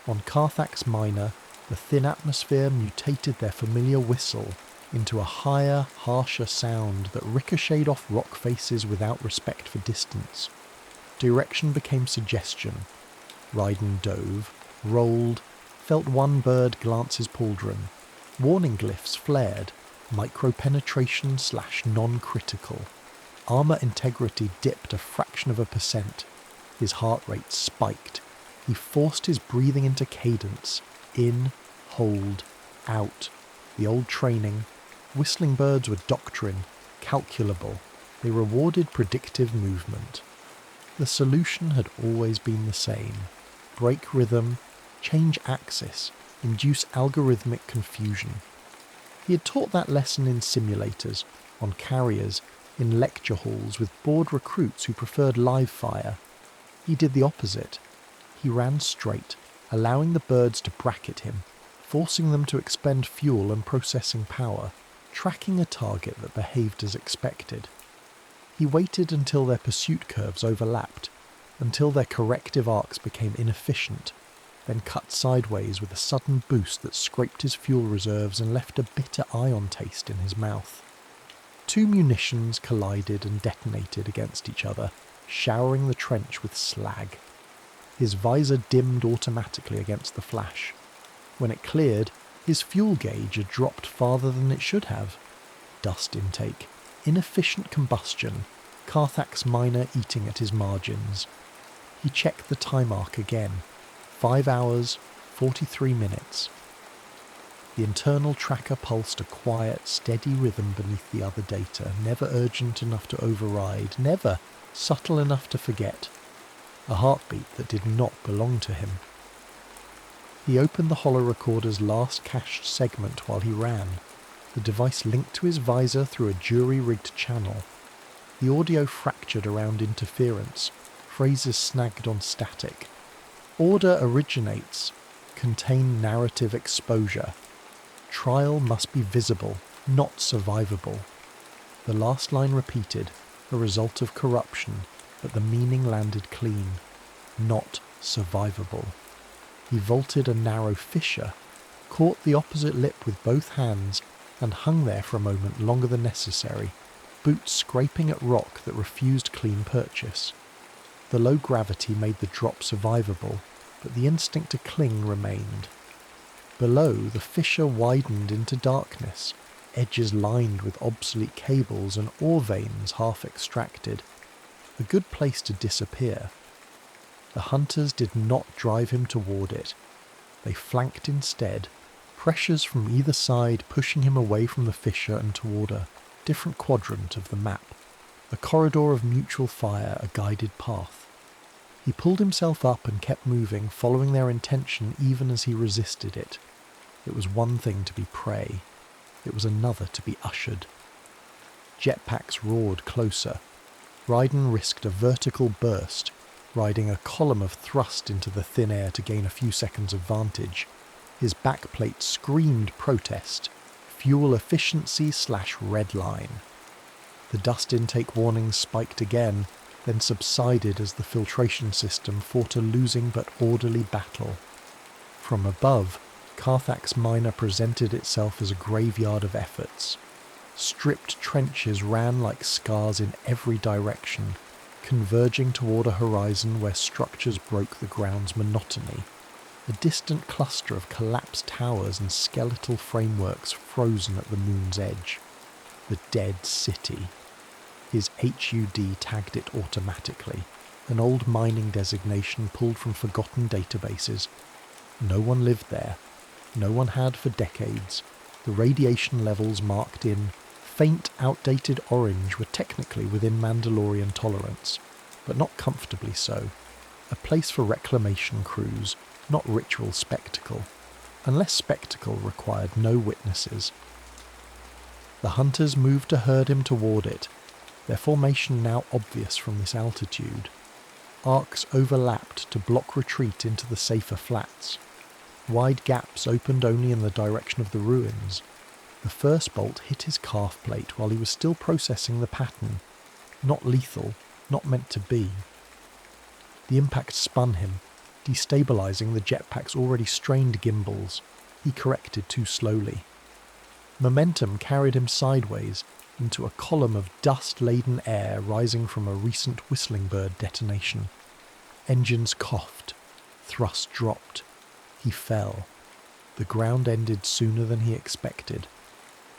On Carthax Minor, the thin atmosphere mutated their familiar whistle into a higher, harsher sound that ricocheted off rock faces without respect for distance. Direction became suggestion. Raiden dove, rolled, felt one bird glance his pauldron. Warning glyphs flared, micro-penetration / non-critical. Armour integrity dipped a fraction of a percent. His heart rate spiked. He forced his breathing into cadence. In, hold, out. The old training. Whistling birds were doctrine, calculable. They rewarded predictive movement. The solution had always been the same. Break rhythm, change axis, induce algorithmic confusion. He had taught that lesson in simulators, on carriers, in lecture halls with bored recruits who preferred live fire. He did the opposite. He ran straight, allowing the birds to bracket him, forcing them to expend fuel and processing power, tracking a target that behaved as expected. He waited until their pursuit curves overlapped, until their corrective arcs became inefficient, then cut sideways with a sudden boost that scraped his fuel reserves and left a bitter ion taste in his mouth. 2 munitions collided and detonated against each other, showering the trench with slag. His visor dimmed automatically against the flash. When it cleared, his fuel gauge had dropped farther than it should have. Dust intake, inefficient combustion, Carthax Minor eating at his margins. He checked the time arc again. 5 hours, 43 minutes. The internal tracker pulsed a quiet, steady rhythm beneath the other data, never urgent enough to override, never subtle enough to forget. A heartbeat that did not belong to him. He opened the holorecorder's last cached segment while he ran. The device linked to his visor through a jury-rigged channel. The audio fractured around interference, phrases snagged on static. Order originates. Contain narrative exposure. Trial must be visible, not survivable. The last line repeated, a result of corruption, but the meaning landed clean. Not survivable. He vaulted a narrow fissure, caught the opposite lip with both hands, and hung there for a moment longer than necessary, boots scraping at rock that refused clean purchase. The low gravity made the drop survivable, but the instinct to cling remained. Below, the fissure widened into darkness, edges lined with obsolete cables and ore veins half extracted. A good place to disappear. The hunters did not drive him toward it. They flanked instead, pressures from either side pushing him away from the fissure and toward a different quadrant of the map. A corridor of mutual fire, a guided path. He pulled himself up and kept moving, following their intention even as he resisted it. It was one thing to be prey. It was another to be ushered. Jetpacks roared closer. Raiden risked a vertical burst, riding a column of thrust into the thin air to gain a few seconds of vantage. His backplate screamed protest. Fuel efficiency / redline. The dust intake warnings spiked again, then subsided as the filtration system fought a losing but orderly battle. From above, Carthax Minor presented itself as a graveyard of efforts. Stripped trenches ran like scars in every direction, converging toward a horizon where structures broke the ground's monotony. A distant cluster of collapsed towers and skeletal frameworks frozen at the moon's edge. The dead city. His HUD tagged it automatically, an old mining designation pulled from forgotten databases. No one lived there. No one had for decades. The radiation levels marked in faint, outdated orange were technically within Mandalorian tolerance, but not comfortably so. A place for reclamation crews, not ritual spectacle, unless spectacle required no witnesses. The hunters moved to herd him toward it, their formation now obvious from this altitude. Arcs overlapped to block retreat into the safer flats. Wide gaps opened only in the direction of the ruins. The first bolt hit his calf plate while he was still processing the pattern. Not lethal, not meant to be. The impact spun him, destabilizing the jetpack's already strained gimbals. He corrected too slowly. Momentum carried him sideways into a column of dust-laden air rising from a recent whistling bird detonation. Engines coughed. Thrust dropped. He fell. The ground ended sooner than he expected.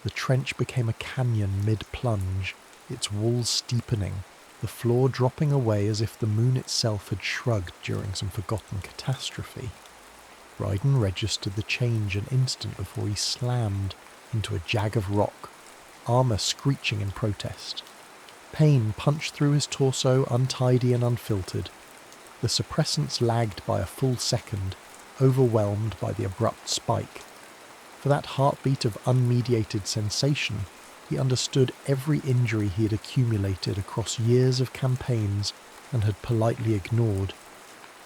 The trench became a canyon mid-plunge, its walls steepening, the floor dropping away as if the moon itself had shrugged during some forgotten catastrophe. Ryden registered the change an instant before he slammed into a jag of rock, armour screeching in protest. Pain punched through his torso, untidy and unfiltered. The suppressants lagged by a full second, overwhelmed by the abrupt spike. For that heartbeat of unmediated sensation, he understood every injury he had accumulated across years of campaigns and had politely ignored.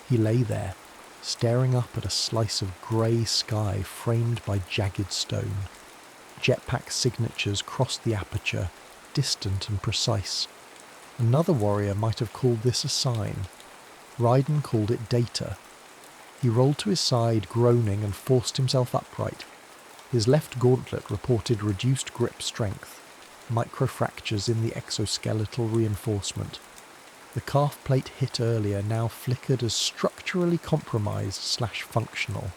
He lay there, staring up at a slice of grey sky framed by jagged stone. Jetpack signatures crossed the aperture, distant and precise. Another warrior might have called this a sign. Ryden called it data. He rolled to his side, groaning, and forced himself upright. His left gauntlet reported reduced grip strength, microfractures in the exoskeletal reinforcement. The calf plate hit earlier now flickered as structurally compromised/functional.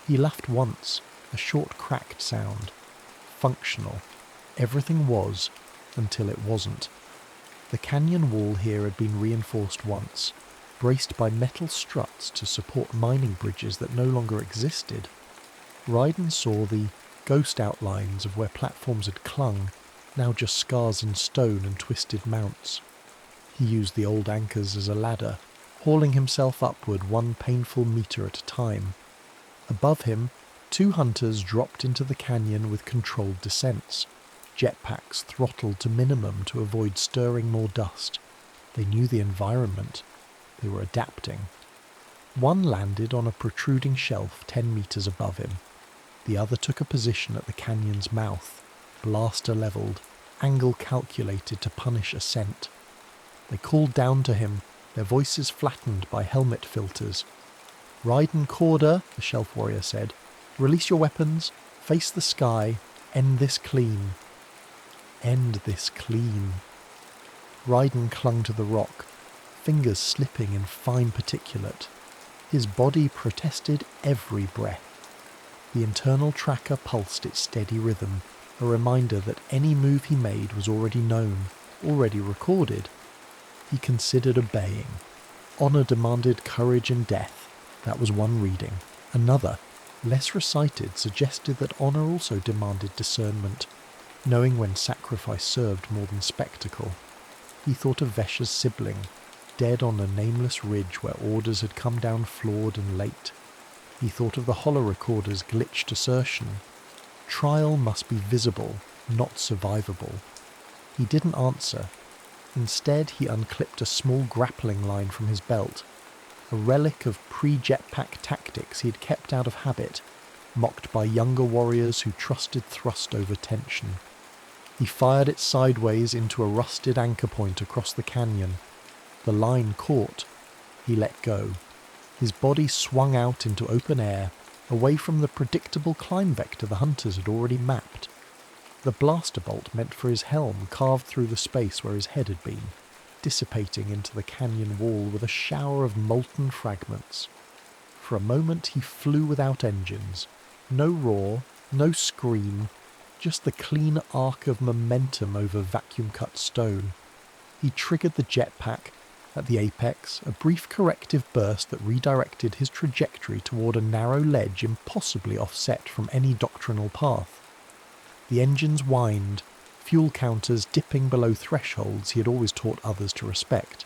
He laughed once, a short cracked sound. Functional. Everything was, until it wasn't. The canyon wall here had been reinforced once, braced by metal struts to support mining bridges that no longer existed. Ryden saw the ghost outlines of where platforms had clung, now just scars in stone and twisted mounts. He used the old anchors as a ladder, hauling himself upward one painful metre at a time. Above him, 2 hunters dropped into the canyon with controlled descents, jetpacks throttled to minimum to avoid stirring more dust. They knew the environment. They were adapting. One landed on a protruding shelf 10 metres above him. The other took a position at the canyon's mouth, blaster levelled, angle calculated to punish ascent. They called down to him, their voices flattened by helmet filters. "Ryden Corder," the shelf warrior said. "Release your weapons, face the sky, end this clean." End this clean. Ryden clung to the rock, fingers slipping in fine particulate. His body protested every breath. The internal tracker pulsed its steady rhythm, a reminder that any move he made was already known, already recorded. He considered obeying. Honour demanded courage and death. That was one reading. Another, less recited, suggested that honour also demanded discernment, knowing when sacrifice served more than spectacle. He thought of Vesha's sibling, dead on a nameless ridge where orders had come down flawed and late. He thought of the holorecorder's glitched assertion. Trial must be visible, not survivable. He didn't answer. Instead, he unclipped a small grappling line from his belt, a relic of pre-jetpack tactics he had kept out of habit, mocked by younger warriors who trusted thrust over tension. He fired it sideways into a rusted anchor point across the canyon. The line caught. He let go. His body swung out into open air, away from the predictable climb vector the hunters had already mapped. The blaster bolt meant for his helm carved through the space where his head had been, dissipating into the canyon wall with a shower of molten fragments. For a moment he flew without engines. No roar, no scream, just the clean arc of momentum over vacuum-cut stone. He triggered the jetpack. At the apex, a brief corrective burst that redirected his trajectory toward a narrow ledge impossibly offset from any doctrinal path. The engines whined, fuel counters dipping below thresholds he had always taught others to respect.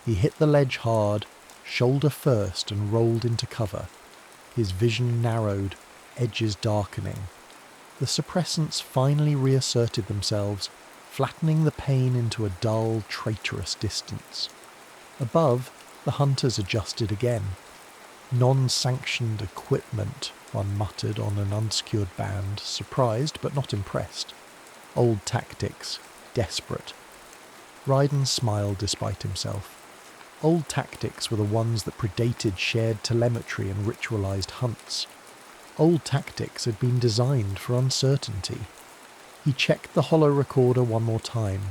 He hit the ledge hard, shoulder first, and rolled into cover. His vision narrowed, edges darkening. The suppressants finally reasserted themselves, flattening the pain into a dull, traitorous distance. Above, the hunters adjusted again. Non-sanctioned equipment, one muttered on an unsecured band, surprised but not impressed. Old tactics, desperate. Ryden smiled despite himself. Old tactics were the ones that predated shared telemetry and ritualized hunts. Old tactics had been designed for uncertainty. He checked the holo recorder one more time.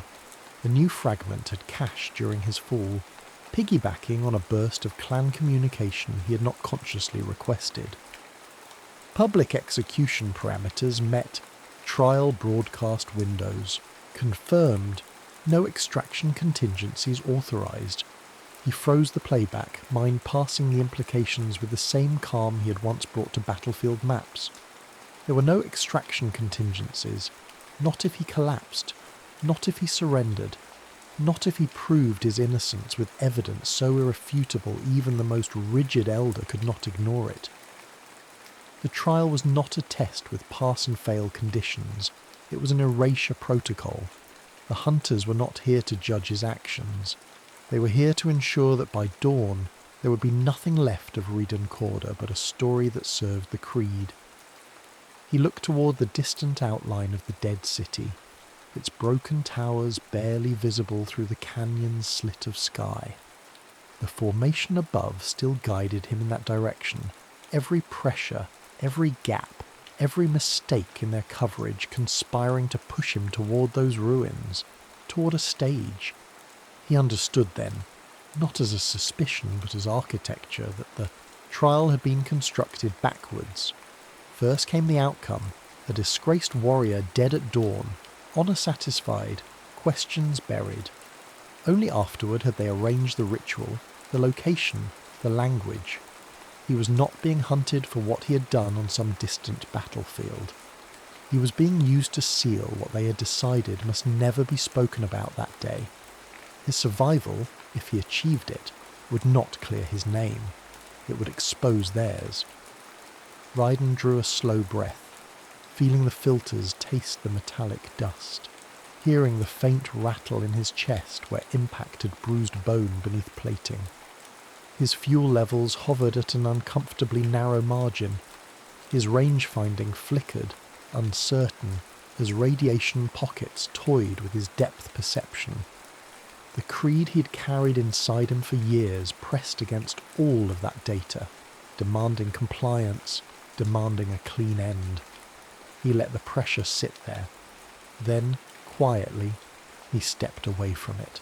The new fragment had cached during his fall, piggybacking on a burst of clan communication he had not consciously requested. Public execution parameters met. Trial broadcast windows. Confirmed. No extraction contingencies authorized. He froze the playback, mind parsing the implications with the same calm he had once brought to battlefield maps. There were no extraction contingencies. Not if he collapsed. Not if he surrendered. Not if he proved his innocence with evidence so irrefutable even the most rigid elder could not ignore it. The trial was not a test with pass and fail conditions. It was an erasure protocol. The hunters were not here to judge his actions. They were here to ensure that by dawn there would be nothing left of Redline Corda but a story that served the creed. He looked toward the distant outline of the dead city, its broken towers barely visible through the canyon's slit of sky. The formation above still guided him in that direction, every pressure, every gap, every mistake in their coverage conspiring to push him toward those ruins, toward a stage. He understood then, not as a suspicion but as architecture, that the trial had been constructed backwards. First came the outcome, a disgraced warrior dead at dawn, honour satisfied, questions buried. Only afterward had they arranged the ritual, the location, the language. He was not being hunted for what he had done on some distant battlefield. He was being used to seal what they had decided must never be spoken about that day. His survival, if he achieved it, would not clear his name. It would expose theirs. Ryden drew a slow breath, feeling the filters taste the metallic dust, hearing the faint rattle in his chest where impact had bruised bone beneath plating. His fuel levels hovered at an uncomfortably narrow margin. His range-finding flickered, uncertain, as radiation pockets toyed with his depth perception. The creed he'd carried inside him for years pressed against all of that data, demanding compliance, demanding a clean end. He let the pressure sit there. Then, quietly, he stepped away from it.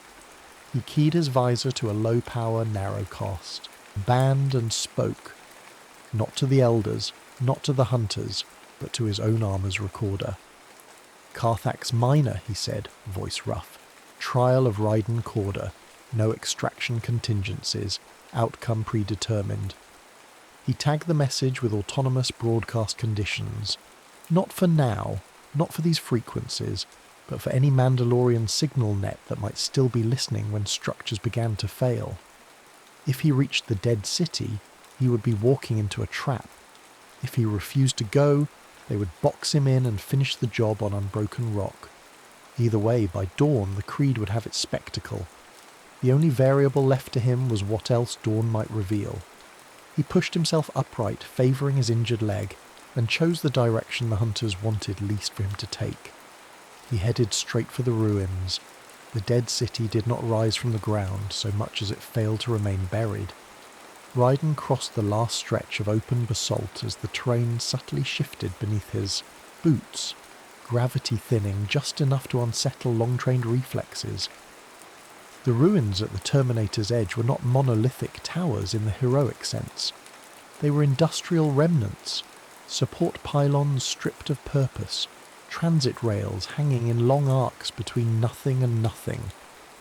He keyed his visor to a low-power narrowcast, banned and spoke, not to the elders, not to the hunters, but to his own armor's recorder. "Carthax Minor," he said, voice rough. "Trial of Redline Corda. No extraction contingencies. Outcome predetermined." He tagged the message with autonomous broadcast conditions. Not for now, not for these frequencies, but for any Mandalorian signal net that might still be listening when structures began to fail. If he reached the dead city, he would be walking into a trap. If he refused to go, they would box him in and finish the job on unbroken rock. Either way, by dawn, the creed would have its spectacle. The only variable left to him was what else dawn might reveal. He pushed himself upright, favouring his injured leg, and chose the direction the hunters wanted least for him to take. He headed straight for the ruins. The dead city did not rise from the ground so much as it failed to remain buried. Ryden crossed the last stretch of open basalt as the terrain subtly shifted beneath his boots, gravity thinning just enough to unsettle long-trained reflexes. The ruins at the Terminator's edge were not monolithic towers in the heroic sense. They were industrial remnants, support pylons stripped of purpose, transit rails hanging in long arcs between nothing and nothing,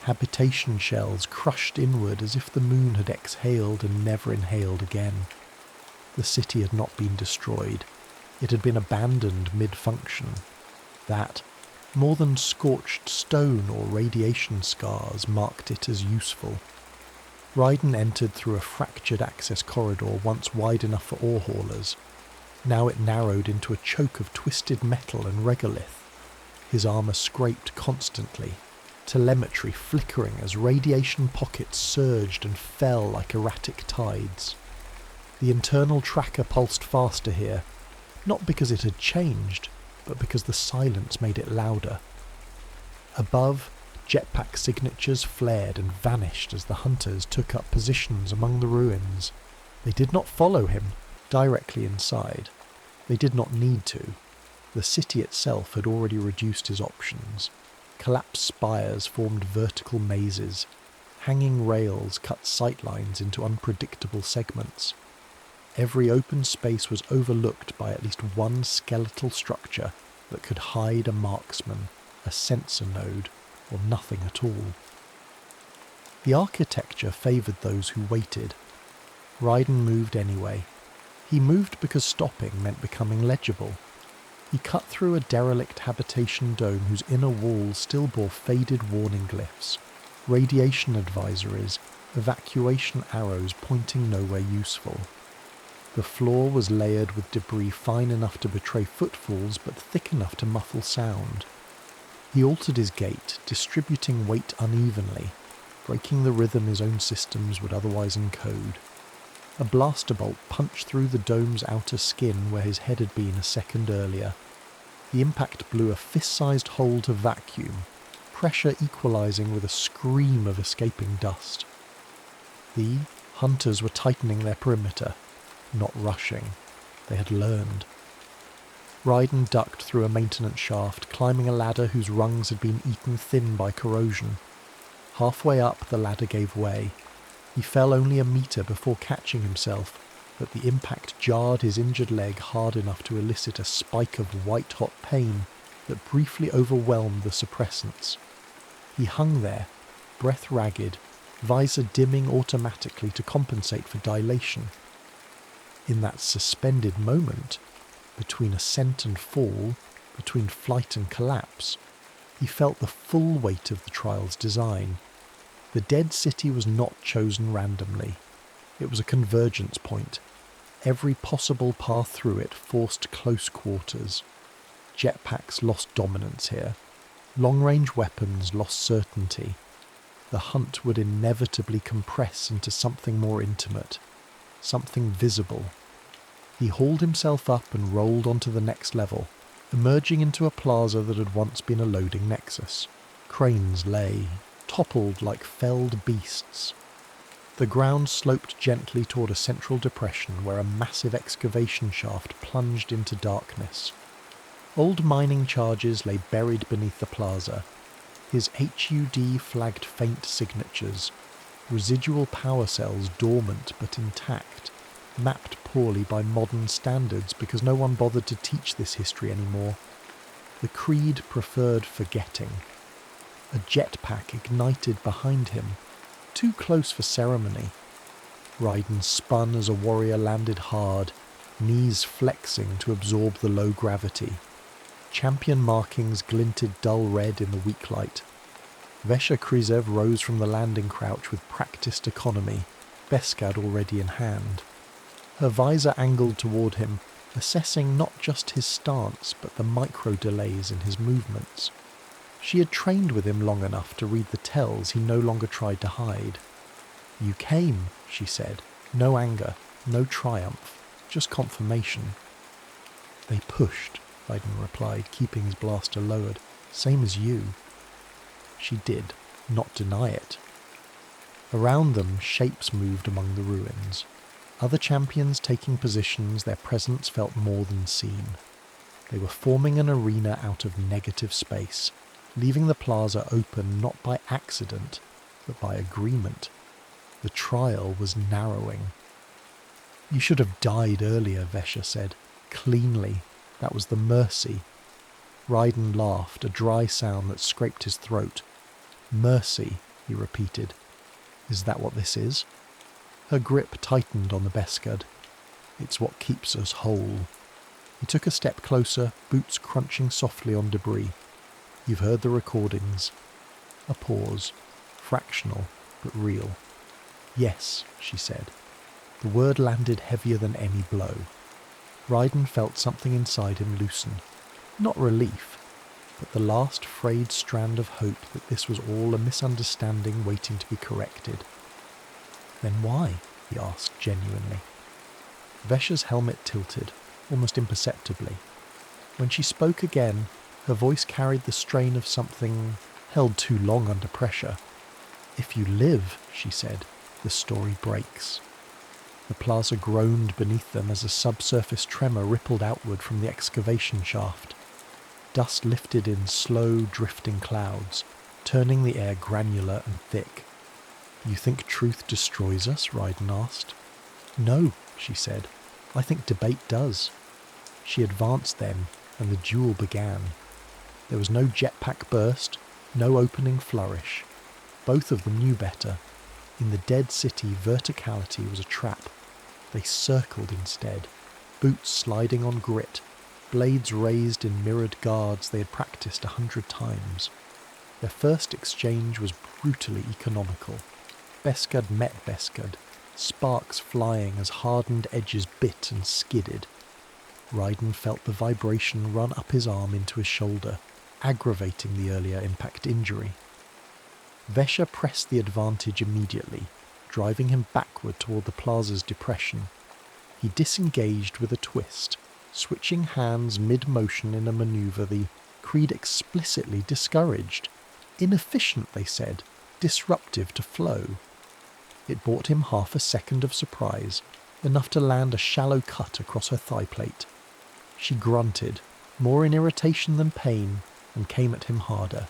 habitation shells crushed inward as if the moon had exhaled and never inhaled again. The city had not been destroyed. It had been abandoned mid-function. That, more than scorched stone or radiation scars, marked it as useful. Ryden entered through a fractured access corridor once wide enough for ore haulers. Now it narrowed into a choke of twisted metal and regolith. His armour scraped constantly, telemetry flickering as radiation pockets surged and fell like erratic tides. The internal tracker pulsed faster here, not because it had changed, but because the silence made it louder. Above, jetpack signatures flared and vanished as the hunters took up positions among the ruins. They did not follow him directly inside. They did not need to. The city itself had already reduced his options. Collapsed spires formed vertical mazes. Hanging rails cut sightlines into unpredictable segments. Every open space was overlooked by at least one skeletal structure that could hide a marksman, a sensor node, or nothing at all. The architecture favoured those who waited. Raiden moved anyway. He moved because stopping meant becoming legible. He cut through a derelict habitation dome whose inner walls still bore faded warning glyphs, radiation advisories, evacuation arrows pointing nowhere useful. The floor was layered with debris fine enough to betray footfalls but thick enough to muffle sound. He altered his gait, distributing weight unevenly, breaking the rhythm his own systems would otherwise encode. A blaster bolt punched through the dome's outer skin where his head had been a second earlier. The impact blew a fist-sized hole to vacuum, pressure equalizing with a scream of escaping dust. The hunters were tightening their perimeter, not rushing. They had learned. Raiden ducked through a maintenance shaft, climbing a ladder whose rungs had been eaten thin by corrosion. Halfway up, the ladder gave way. He fell only a metre before catching himself, but the impact jarred his injured leg hard enough to elicit a spike of white-hot pain that briefly overwhelmed the suppressants. He hung there, breath ragged, visor dimming automatically to compensate for dilation. In that suspended moment, between ascent and fall, between flight and collapse, he felt the full weight of the trial's design. The dead city was not chosen randomly. It was a convergence point. Every possible path through it forced close quarters. Jetpacks lost dominance here. Long-range weapons lost certainty. The hunt would inevitably compress into something more intimate, something visible. He hauled himself up and rolled onto the next level, emerging into a plaza that had once been a loading nexus. Cranes lay, toppled like felled beasts. The ground sloped gently toward a central depression where a massive excavation shaft plunged into darkness. Old mining charges lay buried beneath the plaza. His HUD flagged faint signatures, residual power cells dormant but intact, mapped poorly by modern standards because no one bothered to teach this history anymore. The creed preferred forgetting. A jetpack ignited behind him, too close for ceremony. Raiden spun as a warrior landed hard, knees flexing to absorb the low gravity. Champion markings glinted dull red in the weak light. Vesha Krizev rose from the landing crouch with practiced economy, Beskad already in hand. Her visor angled toward him, assessing not just his stance but the micro-delays in his movements. She had trained with him long enough to read the tells he no longer tried to hide. "You came," she said. No anger, no triumph, just confirmation. "They pushed," Raiden replied, keeping his blaster lowered. "Same as you." She did not deny it. Around them, shapes moved among the ruins. Other champions taking positions, their presence felt more than seen. They were forming an arena out of negative space, leaving the plaza open not by accident, but by agreement. The trial was narrowing. "You should have died earlier," Vesha said. "Cleanly. That was the mercy." Raiden laughed, a dry sound that scraped his throat. "Mercy," he repeated. "Is that what this is?" Her grip tightened on the Beskad. "It's what keeps us whole." He took a step closer, boots crunching softly on debris. "You've heard the recordings." A pause, fractional but real. "Yes," she said. The word landed heavier than any blow. Raiden felt something inside him loosen. Not relief, but the last frayed strand of hope that this was all a misunderstanding waiting to be corrected. Then why? He asked genuinely. Vesha's helmet tilted, almost imperceptibly. When she spoke again, her voice carried the strain of something held too long under pressure. "If you live," she said, "the story breaks." The plaza groaned beneath them as a subsurface tremor rippled outward from the excavation shaft. Dust lifted in slow, drifting clouds, turning the air granular and thick. "You think truth destroys us?" Raiden asked. "No," she said. "I think debate does." She advanced then, and the duel began. There was no jetpack burst, no opening flourish. Both of them knew better. In the dead city, verticality was a trap. They circled instead, boots sliding on grit, blades raised in mirrored guards they had practiced 100 times. Their first exchange was brutally economical. Beskar met Beskar, sparks flying as hardened edges bit and skidded. Raiden felt the vibration run up his arm into his shoulder, aggravating the earlier impact injury. Vesha pressed the advantage immediately, driving him backward toward the plaza's depression. He disengaged with a twist, switching hands mid-motion in a maneuver the Creed explicitly discouraged. Inefficient, they said, disruptive to flow. It bought him half a second of surprise, enough to land a shallow cut across her thigh plate. She grunted, more in irritation than pain, and came at him harder.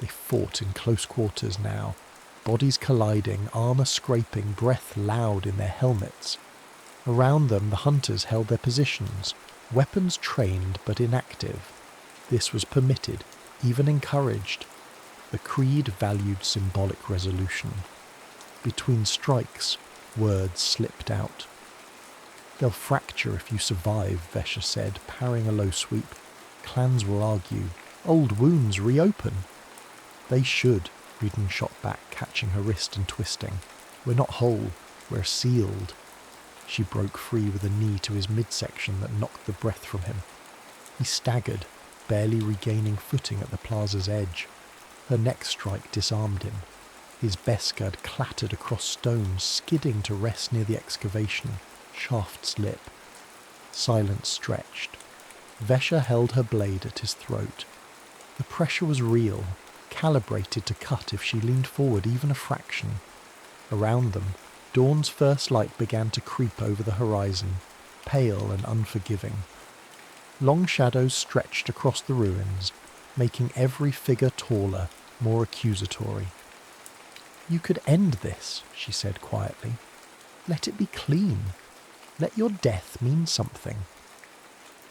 They fought in close quarters now, bodies colliding, armour scraping, breath loud in their helmets. Around them the hunters held their positions, weapons trained but inactive. This was permitted, even encouraged. The Creed valued symbolic resolution. Between strikes, words slipped out. "They'll fracture if you survive," Vesha said, parrying a low sweep. "Clans will argue. Old wounds reopen." "They should," Raiden shot back, catching her wrist and twisting. "We're not whole. We're sealed." She broke free with a knee to his midsection that knocked the breath from him. He staggered, barely regaining footing at the plaza's edge. Her next strike disarmed him. His Beskar clattered across stones, skidding to rest near the excavation, shaft's lip. Silence stretched. Vesha held her blade at his throat. The pressure was real, calibrated to cut if she leaned forward even a fraction. Around them, dawn's first light began to creep over the horizon, pale and unforgiving. Long shadows stretched across the ruins, making every figure taller, more accusatory. "You could end this," she said quietly. "Let it be clean. Let your death mean something."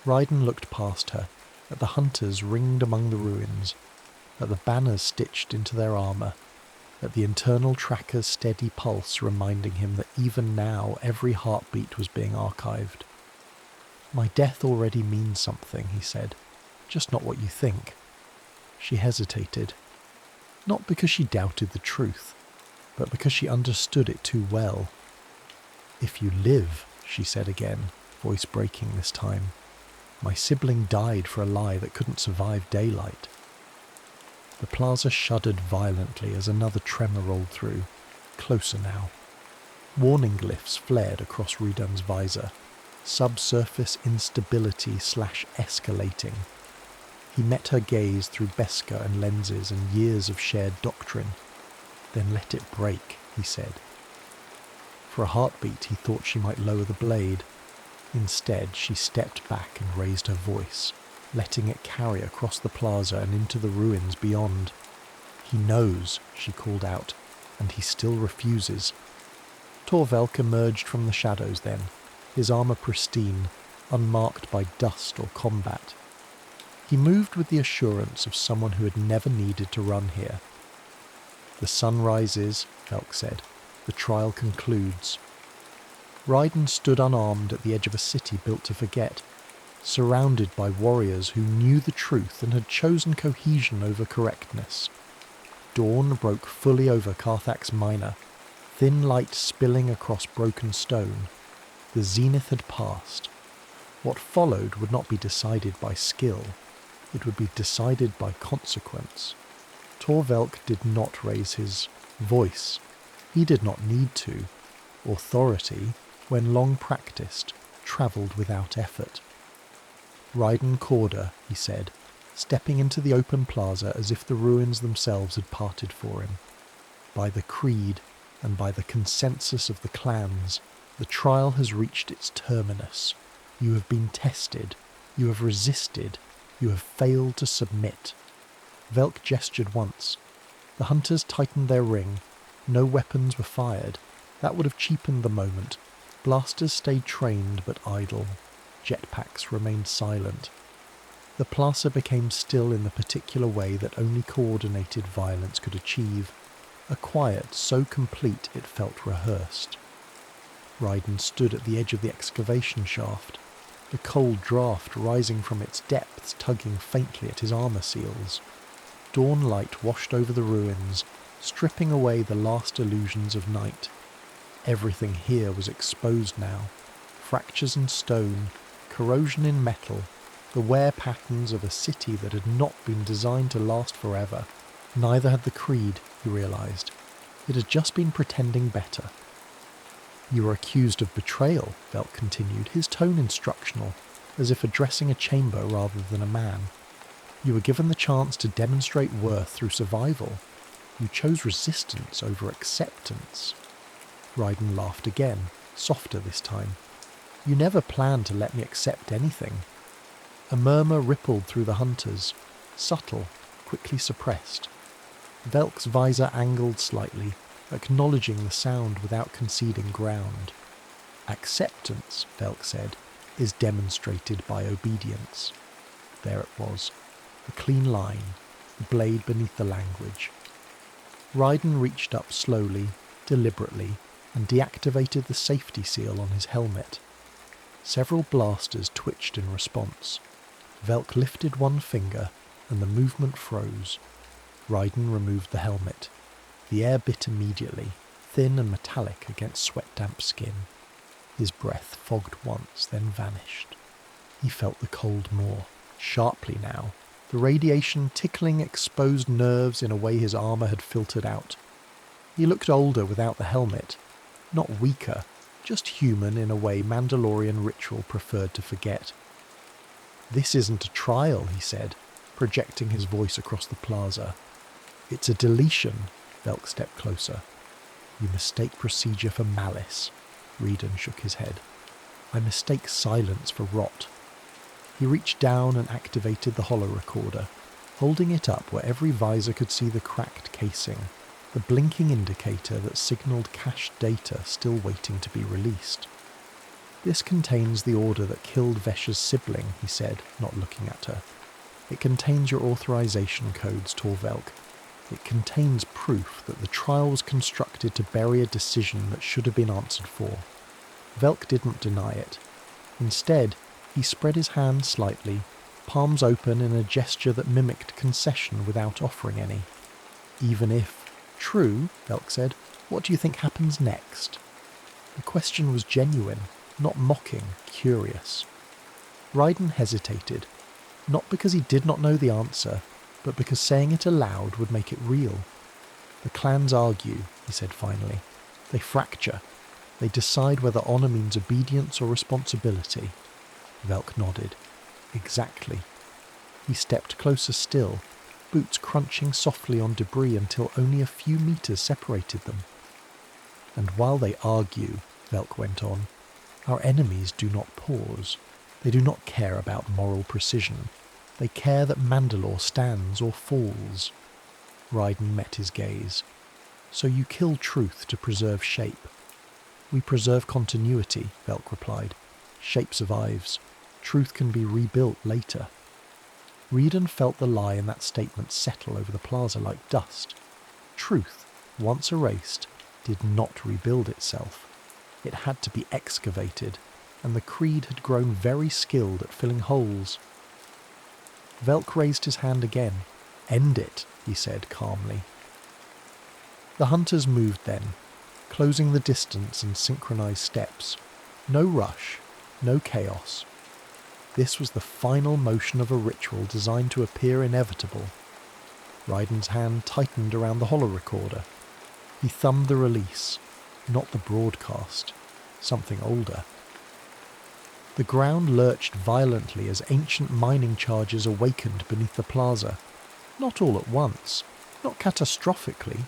Raiden looked past her, at the hunters ringed among the ruins, at the banners stitched into their armour, at the internal tracker's steady pulse reminding him that even now every heartbeat was being archived. "My death already means something," he said, "just not what you think." She hesitated, not because she doubted the truth, but because she understood it too well. "If you live," she said again, voice breaking this time. "My sibling died for a lie that couldn't survive daylight." The plaza shuddered violently as another tremor rolled through, closer now. Warning glyphs flared across Raiden's visor, subsurface instability/escalating. He met her gaze through Beskar and lenses and years of shared doctrine. "Then let it break," he said. For a heartbeat he thought she might lower the blade. Instead, she stepped back and raised her voice, letting it carry across the plaza and into the ruins beyond. "He knows," she called out, "and he still refuses." Torvelk emerged from the shadows then, his armour pristine, unmarked by dust or combat. He moved with the assurance of someone who had never needed to run here. "The sun rises," Velk said. "The trial concludes." Raiden stood unarmed at the edge of a city built to forget, surrounded by warriors who knew the truth and had chosen cohesion over correctness. Dawn broke fully over Carthax Minor, thin light spilling across broken stone. The zenith had passed. What followed would not be decided by skill, it would be decided by consequence. Torvelk did not raise his voice. He did not need to. Authority, when long practiced, travelled without effort. Raiden Korda, he said, stepping into the open plaza as if the ruins themselves had parted for him. By the creed, and by the consensus of the clans, the trial has reached its terminus. You have been tested. You have resisted. You have failed to submit. Velk gestured once. The hunters tightened their ring. No weapons were fired. That would have cheapened the moment. Blasters stayed trained but idle. Jetpacks remained silent. The plaza became still in the particular way that only coordinated violence could achieve, a quiet so complete it felt rehearsed. Raiden stood at the edge of the excavation shaft, the cold draught rising from its depths tugging faintly at his armour seals. Dawn light washed over the ruins, stripping away the last illusions of night. Everything here was exposed now. Fractures in stone, corrosion in metal, the wear patterns of a city that had not been designed to last forever. Neither had the Creed, he realised. It had just been pretending better. You were accused of betrayal, Velk continued, his tone instructional, as if addressing a chamber rather than a man. You were given the chance to demonstrate worth through survival. You chose resistance over acceptance. Raiden laughed again, softer this time. You never planned to let me accept anything. A murmur rippled through the hunters, subtle, quickly suppressed. Velk's visor angled slightly, acknowledging the sound without conceding ground. Acceptance, Velk said, is demonstrated by obedience. There it was, a clean line, the blade beneath the language. Raiden reached up slowly, deliberately, and deactivated the safety seal on his helmet. Several blasters twitched in response. Velk lifted one finger, and the movement froze. Raiden removed the helmet. The air bit immediately, thin and metallic against sweat-damp skin. His breath fogged once, then vanished. He felt the cold more, sharply now, the radiation tickling exposed nerves in a way his armour had filtered out. He looked older without the helmet, not weaker, just human in a way Mandalorian ritual preferred to forget. This isn't a trial, he said, projecting his voice across the plaza. It's a deletion. Velk stepped closer. You mistake procedure for malice. Raiden shook his head. I mistake silence for rot. He reached down and activated the holo-recorder, holding it up where every visor could see the cracked casing, the blinking indicator that signalled cached data still waiting to be released. This contains the order that killed Vesha's sibling, he said, not looking at her. It contains your authorization codes, Torvelk. It contains proof that the trial was constructed to bury a decision that should have been answered for. Velk didn't deny it. Instead, he spread his hand slightly, palms open in a gesture that mimicked concession without offering any. Even if true, Velk said, what do you think happens next? The question was genuine, not mocking, curious. Raiden hesitated, not because he did not know the answer, but because saying it aloud would make it real. The clans argue, he said finally. They fracture. They decide whether honour means obedience or responsibility. Velk nodded. Exactly. He stepped closer still, boots crunching softly on debris until only a few meters separated them. And while they argue, Velk went on, our enemies do not pause. They do not care about moral precision. They care that Mandalore stands or falls. Raiden met his gaze. So you kill truth to preserve shape. We preserve continuity, Velk replied. Shape survives. Truth can be rebuilt later. Raiden felt the lie in that statement settle over the plaza like dust. Truth, once erased, did not rebuild itself. It had to be excavated, and the Creed had grown very skilled at filling holes. Velk raised his hand again. End it, he said calmly. The hunters moved then, closing the distance in synchronized steps. No rush, no chaos. This was the final motion of a ritual designed to appear inevitable. Raiden's hand tightened around the holorecorder. He thumbed the release, not the broadcast, something older. The ground lurched violently as ancient mining charges awakened beneath the plaza. Not all at once, not catastrophically,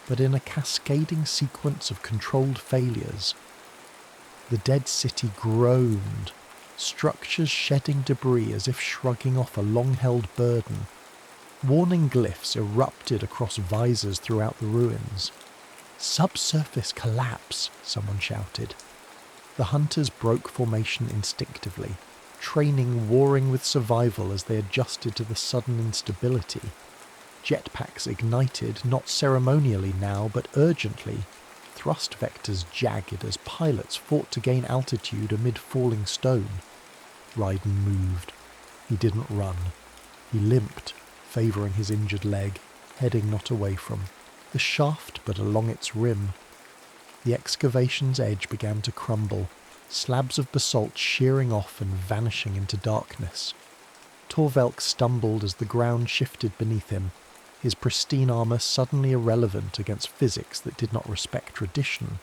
but in a cascading sequence of controlled failures. The dead city groaned, structures shedding debris as if shrugging off a long-held burden. Warning glyphs erupted across visors throughout the ruins. "Subsurface collapse," someone shouted. The hunters broke formation instinctively, training warring with survival as they adjusted to the sudden instability. Jetpacks ignited, not ceremonially now, but urgently, thrust vectors jagged as pilots fought to gain altitude amid falling stone. Raiden moved. He didn't run. He limped, favouring his injured leg, heading not away from the shaft but along its rim. The excavation's edge began to crumble, slabs of basalt shearing off and vanishing into darkness. Torvelk stumbled as the ground shifted beneath him, his pristine armour suddenly irrelevant against physics that did not respect tradition.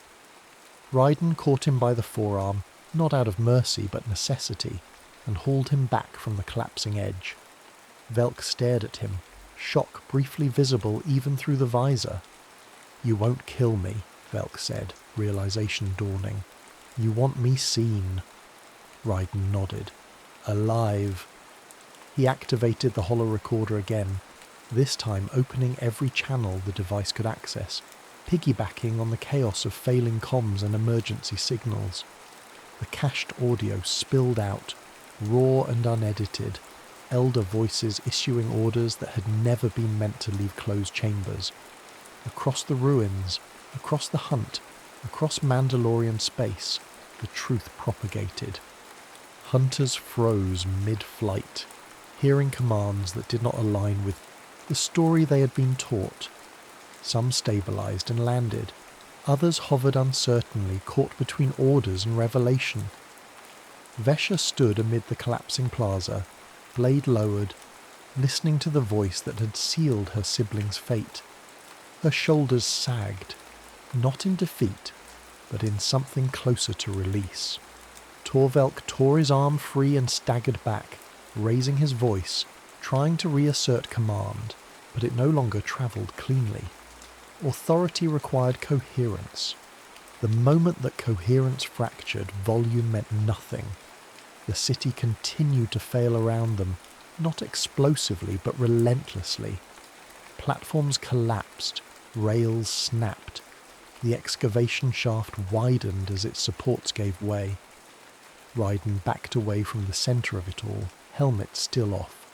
Raiden caught him by the forearm, not out of mercy but necessity, and hauled him back from the collapsing edge. Velk stared at him, shock briefly visible even through the visor. "You won't kill me," Velk said, realization dawning. "You want me seen." Raiden nodded. "Alive." He activated the holorecorder again, this time opening every channel the device could access, piggybacking on the chaos of failing comms and emergency signals. The cached audio spilled out, raw and unedited, elder voices issuing orders that had never been meant to leave closed chambers. Across the ruins, across the hunt, across Mandalorian space, the truth propagated. Hunters froze mid-flight, hearing commands that did not align with the story they had been taught. Some stabilized and landed. Others hovered uncertainly, caught between orders and revelation. Vesha stood amid the collapsing plaza, blade lowered, listening to the voice that had sealed her sibling's fate. Her shoulders sagged, not in defeat, but in something closer to release. Torvelk tore his arm free and staggered back, raising his voice, trying to reassert command, but it no longer travelled cleanly. Authority required coherence. The moment that coherence fractured, volume meant nothing. The city continued to fail around them, not explosively but relentlessly. Platforms collapsed, rails snapped. The excavation shaft widened as its supports gave way. Raiden backed away from the centre of it all, helmet still off,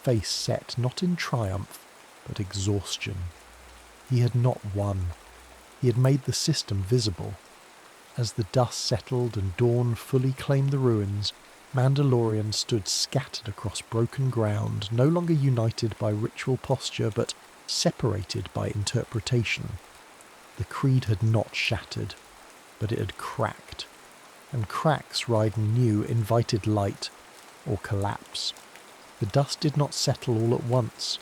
face set not in triumph, but exhaustion. He had not won. He had made the system visible. As the dust settled and dawn fully claimed the ruins, Mandalorians stood scattered across broken ground, no longer united by ritual posture, but separated by interpretation. The creed had not shattered, but it had cracked. And cracks, Raiden knew, invited light, or collapse. The dust did not settle all at once.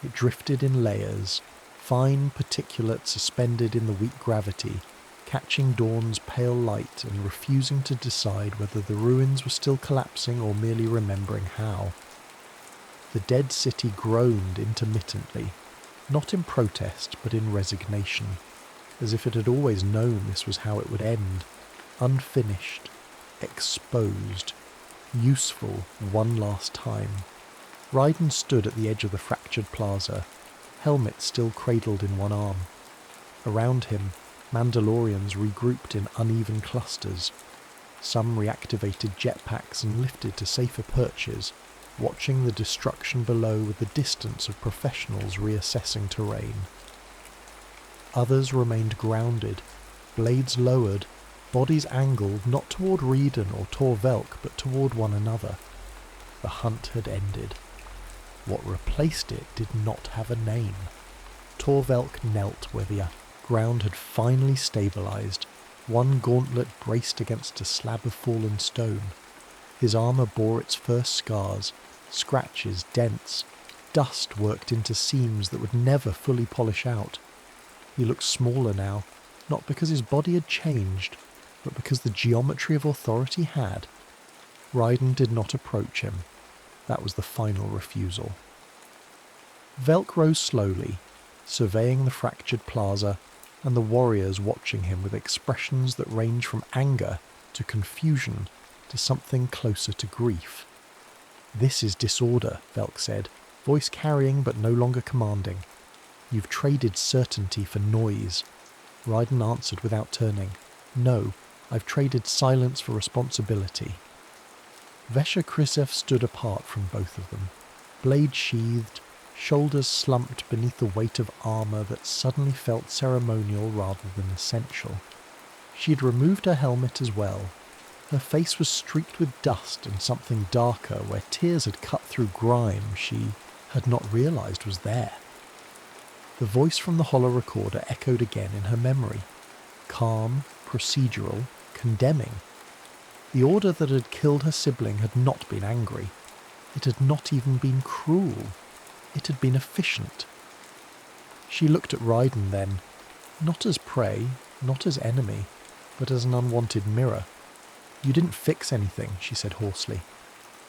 It drifted in layers, fine particulate suspended in the weak gravity, catching dawn's pale light and refusing to decide whether the ruins were still collapsing or merely remembering how. The dead city groaned intermittently, not in protest but in resignation, as if it had always known this was how it would end, unfinished, exposed, useful one last time. Raiden stood at the edge of the fractured plaza, helmet still cradled in one arm. Around him, Mandalorians regrouped in uneven clusters. Some reactivated jetpacks and lifted to safer perches, watching the destruction below with the distance of professionals reassessing terrain. Others remained grounded, blades lowered, bodies angled not toward Raiden or Torvelk but toward one another. The hunt had ended. What replaced it did not have a name. Torvelk knelt where the ground had finally stabilized, one gauntlet braced against a slab of fallen stone. His armour bore its first scars, scratches, dents, dust worked into seams that would never fully polish out. He looked smaller now, not because his body had changed, but because the geometry of authority had. Raiden did not approach him. That was the final refusal. Velk rose slowly, surveying the fractured plaza, and the warriors watching him with expressions that range from anger to confusion to something closer to grief. "This is disorder," Velk said, voice carrying but no longer commanding. "You've traded certainty for noise." Raiden answered without turning. "No, I've traded silence for responsibility." Vesha Krisev stood apart from both of them, blade sheathed, shoulders slumped beneath the weight of armour that suddenly felt ceremonial rather than essential. She had removed her helmet as well. Her face was streaked with dust and something darker where tears had cut through grime she had not realised was there. The voice from the holo recorder echoed again in her memory. Calm, procedural, condemning. The order that had killed her sibling had not been angry. It had not even been cruel. It had been efficient. She looked at Raiden then, not as prey, not as enemy, but as an unwanted mirror. "You didn't fix anything," she said hoarsely.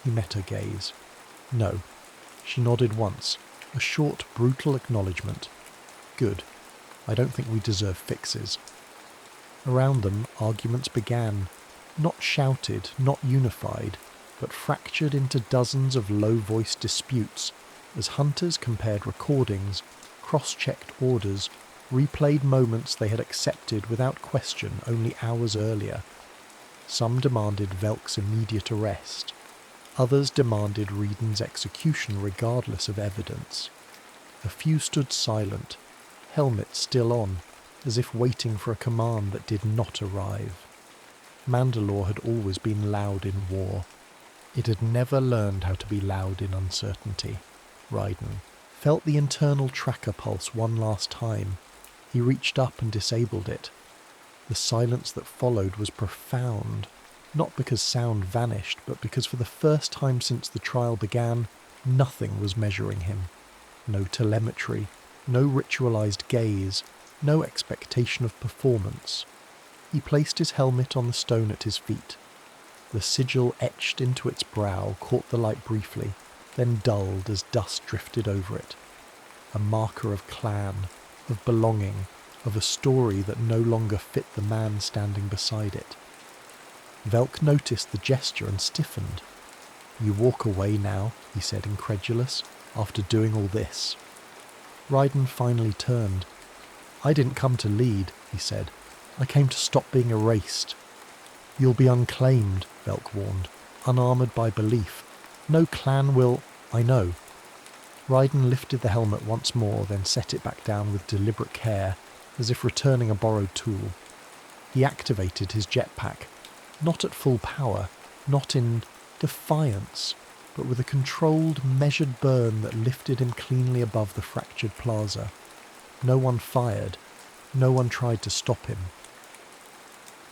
He met her gaze. "No." She nodded once, a short, brutal acknowledgement. "Good. I don't think we deserve fixes." Around them, arguments began, not shouted, not unified, but fractured into dozens of low-voiced disputes as hunters compared recordings, cross-checked orders, replayed moments they had accepted without question only hours earlier. Some demanded Velk's immediate arrest. Others demanded Raiden's execution regardless of evidence. A few stood silent, helmets still on, as if waiting for a command that did not arrive. Mandalore had always been loud in war. It had never learned how to be loud in uncertainty. Raiden felt the internal tracker pulse one last time. He reached up and disabled it. The silence that followed was profound, not because sound vanished, but because for the first time since the trial began, nothing was measuring him. No telemetry, no ritualized gaze, no expectation of performance. He placed his helmet on the stone at his feet. The sigil etched into its brow caught the light briefly, then dulled as dust drifted over it. A marker of clan, of belonging, of a story that no longer fit the man standing beside it. Velk noticed the gesture and stiffened. "You walk away now," he said, incredulous, "after doing all this." Raiden finally turned. "I didn't come to lead," he said. "I came to stop being erased." "You'll be unclaimed," Velk warned, unarmoured by belief. "No clan will—" "I know." Raiden lifted the helmet once more, then set it back down with deliberate care, as if returning a borrowed tool. He activated his jetpack, not at full power, not in defiance, but with a controlled, measured burn that lifted him cleanly above the fractured plaza. No one fired. No one tried to stop him.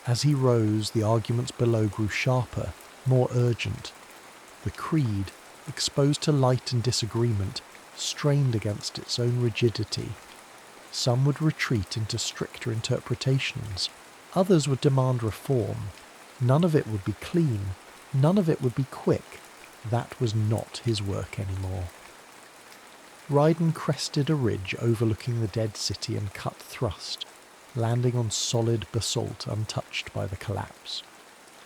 As he rose, the arguments below grew sharper, more urgent. The creed, exposed to light and disagreement, strained against its own rigidity. Some would retreat into stricter interpretations. Others would demand reform. None of it would be clean. None of it would be quick. That was not his work anymore. Raiden crested a ridge overlooking the dead city and cut thrust, landing on solid basalt untouched by the collapse.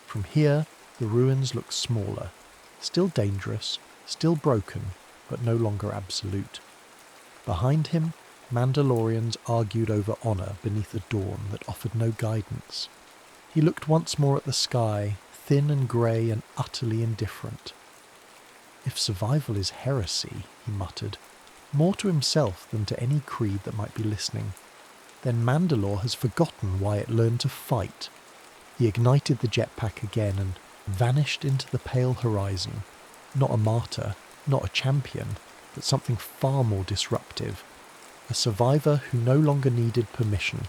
From here, the ruins looked smaller, still dangerous, still broken, but no longer absolute. Behind him, Mandalorians argued over honour beneath a dawn that offered no guidance. He looked once more at the sky, thin and grey and utterly indifferent. "If survival is heresy," he muttered, more to himself than to any creed that might be listening, then Mandalore has forgotten why it learned to fight. He ignited the jetpack again and vanished into the pale horizon, not a martyr, not a champion, but something far more disruptive. A survivor who no longer needed permission,